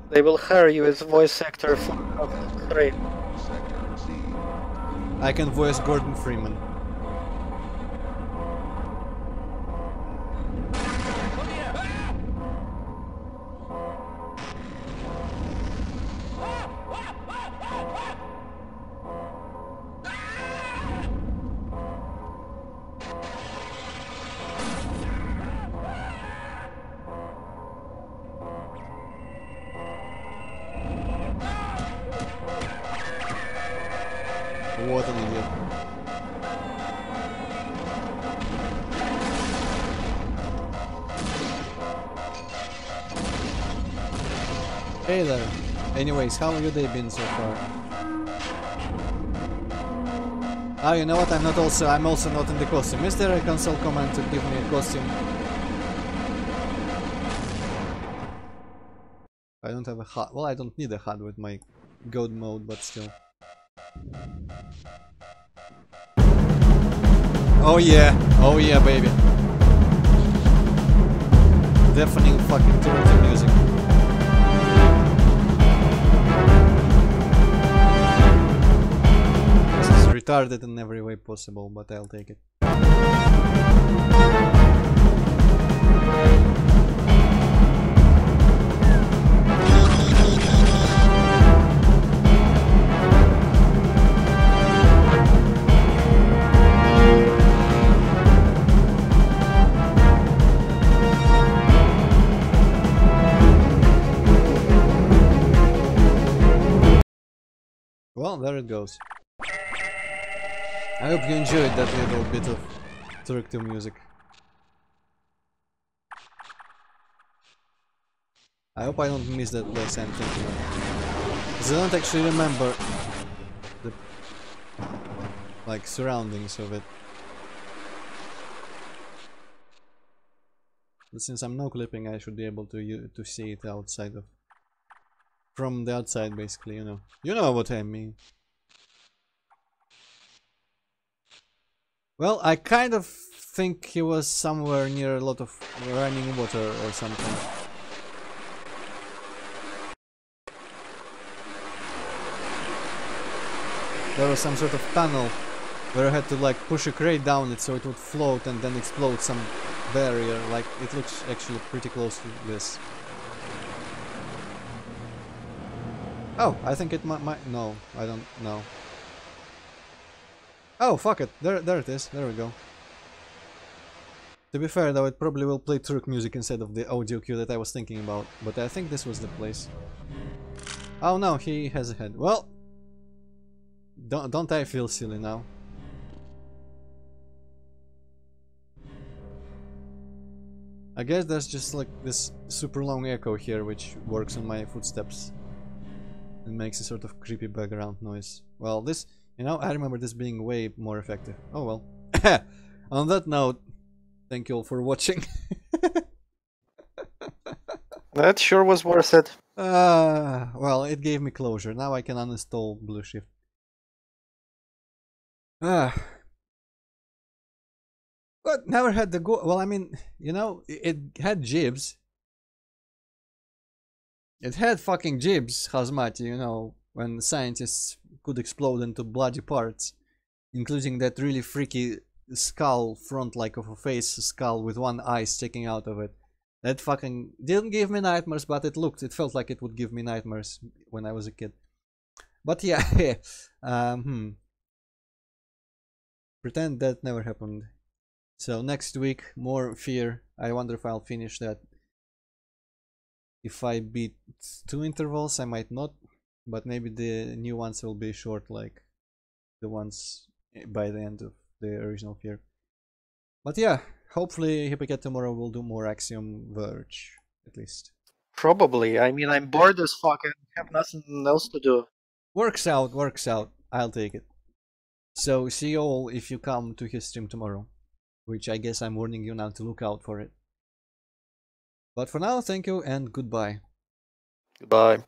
They will hire you as voice actor for F.E.A.R. I can voice Gordon Freeman. What an idiot. Hey there. Anyways, how have your day been so far? Ah, you know what? I'm also not in the costume. Is there a console command to give me a costume? I don't have a HUD. Well, I don't need a HUD with my God mode, but still. Oh yeah, baby. Deafening fucking turret music. This is retarded in every way possible, but I'll take it. Well, there it goes. I hope you enjoyed that little bit of interactive music. I hope I don't miss that place I'm thinking of. Because I don't actually remember the like surroundings of it. But since I'm no clipping, I should be able to see it outside of, from the outside, basically. You know what I mean. Well, I kind of think he was somewhere near a lot of running water or something. There was some sort of tunnel where I had to like push a crate down it so it would float and then explode some barrier. Like, it looks actually pretty close to this. Oh, I think it might. No, I don't know. Oh, fuck it. There it is. There we go. To be fair, though, it probably will play truck music instead of the audio cue that I was thinking about. But I think this was the place. Oh no, he has a head. Well, don't I feel silly now? I guess there's just like this super long echo here which works on my footsteps and makes a sort of creepy background noise. Well, this, I remember this being way more effective. Oh well. On that note, thank you all for watching. That sure was worth it. Well, it gave me closure. Now I can uninstall Blue Shift. But never had the go. Well, I mean, it had jibs. It had fucking jibs, Hazmati, when scientists could explode into bloody parts, including that really freaky skull front, like of a face skull with one eye sticking out of it. That fucking didn't give me nightmares, but it felt like it would give me nightmares when I was a kid. But yeah, pretend that never happened. So next week, more F.E.A.R. I wonder if I'll finish that. If I beat 2 intervals, I might not, but maybe the new ones will be short, like the ones by the end of the original F.E.A.R. But yeah, hopefully Hippocate tomorrow will do more Axiom Verge, at least. Probably. I mean, I'm bored as fuck and have nothing else to do. Works out, I'll take it. So see you all if you come to his stream tomorrow, which I guess I'm warning you now to look out for it. But for now, thank you and goodbye. Goodbye.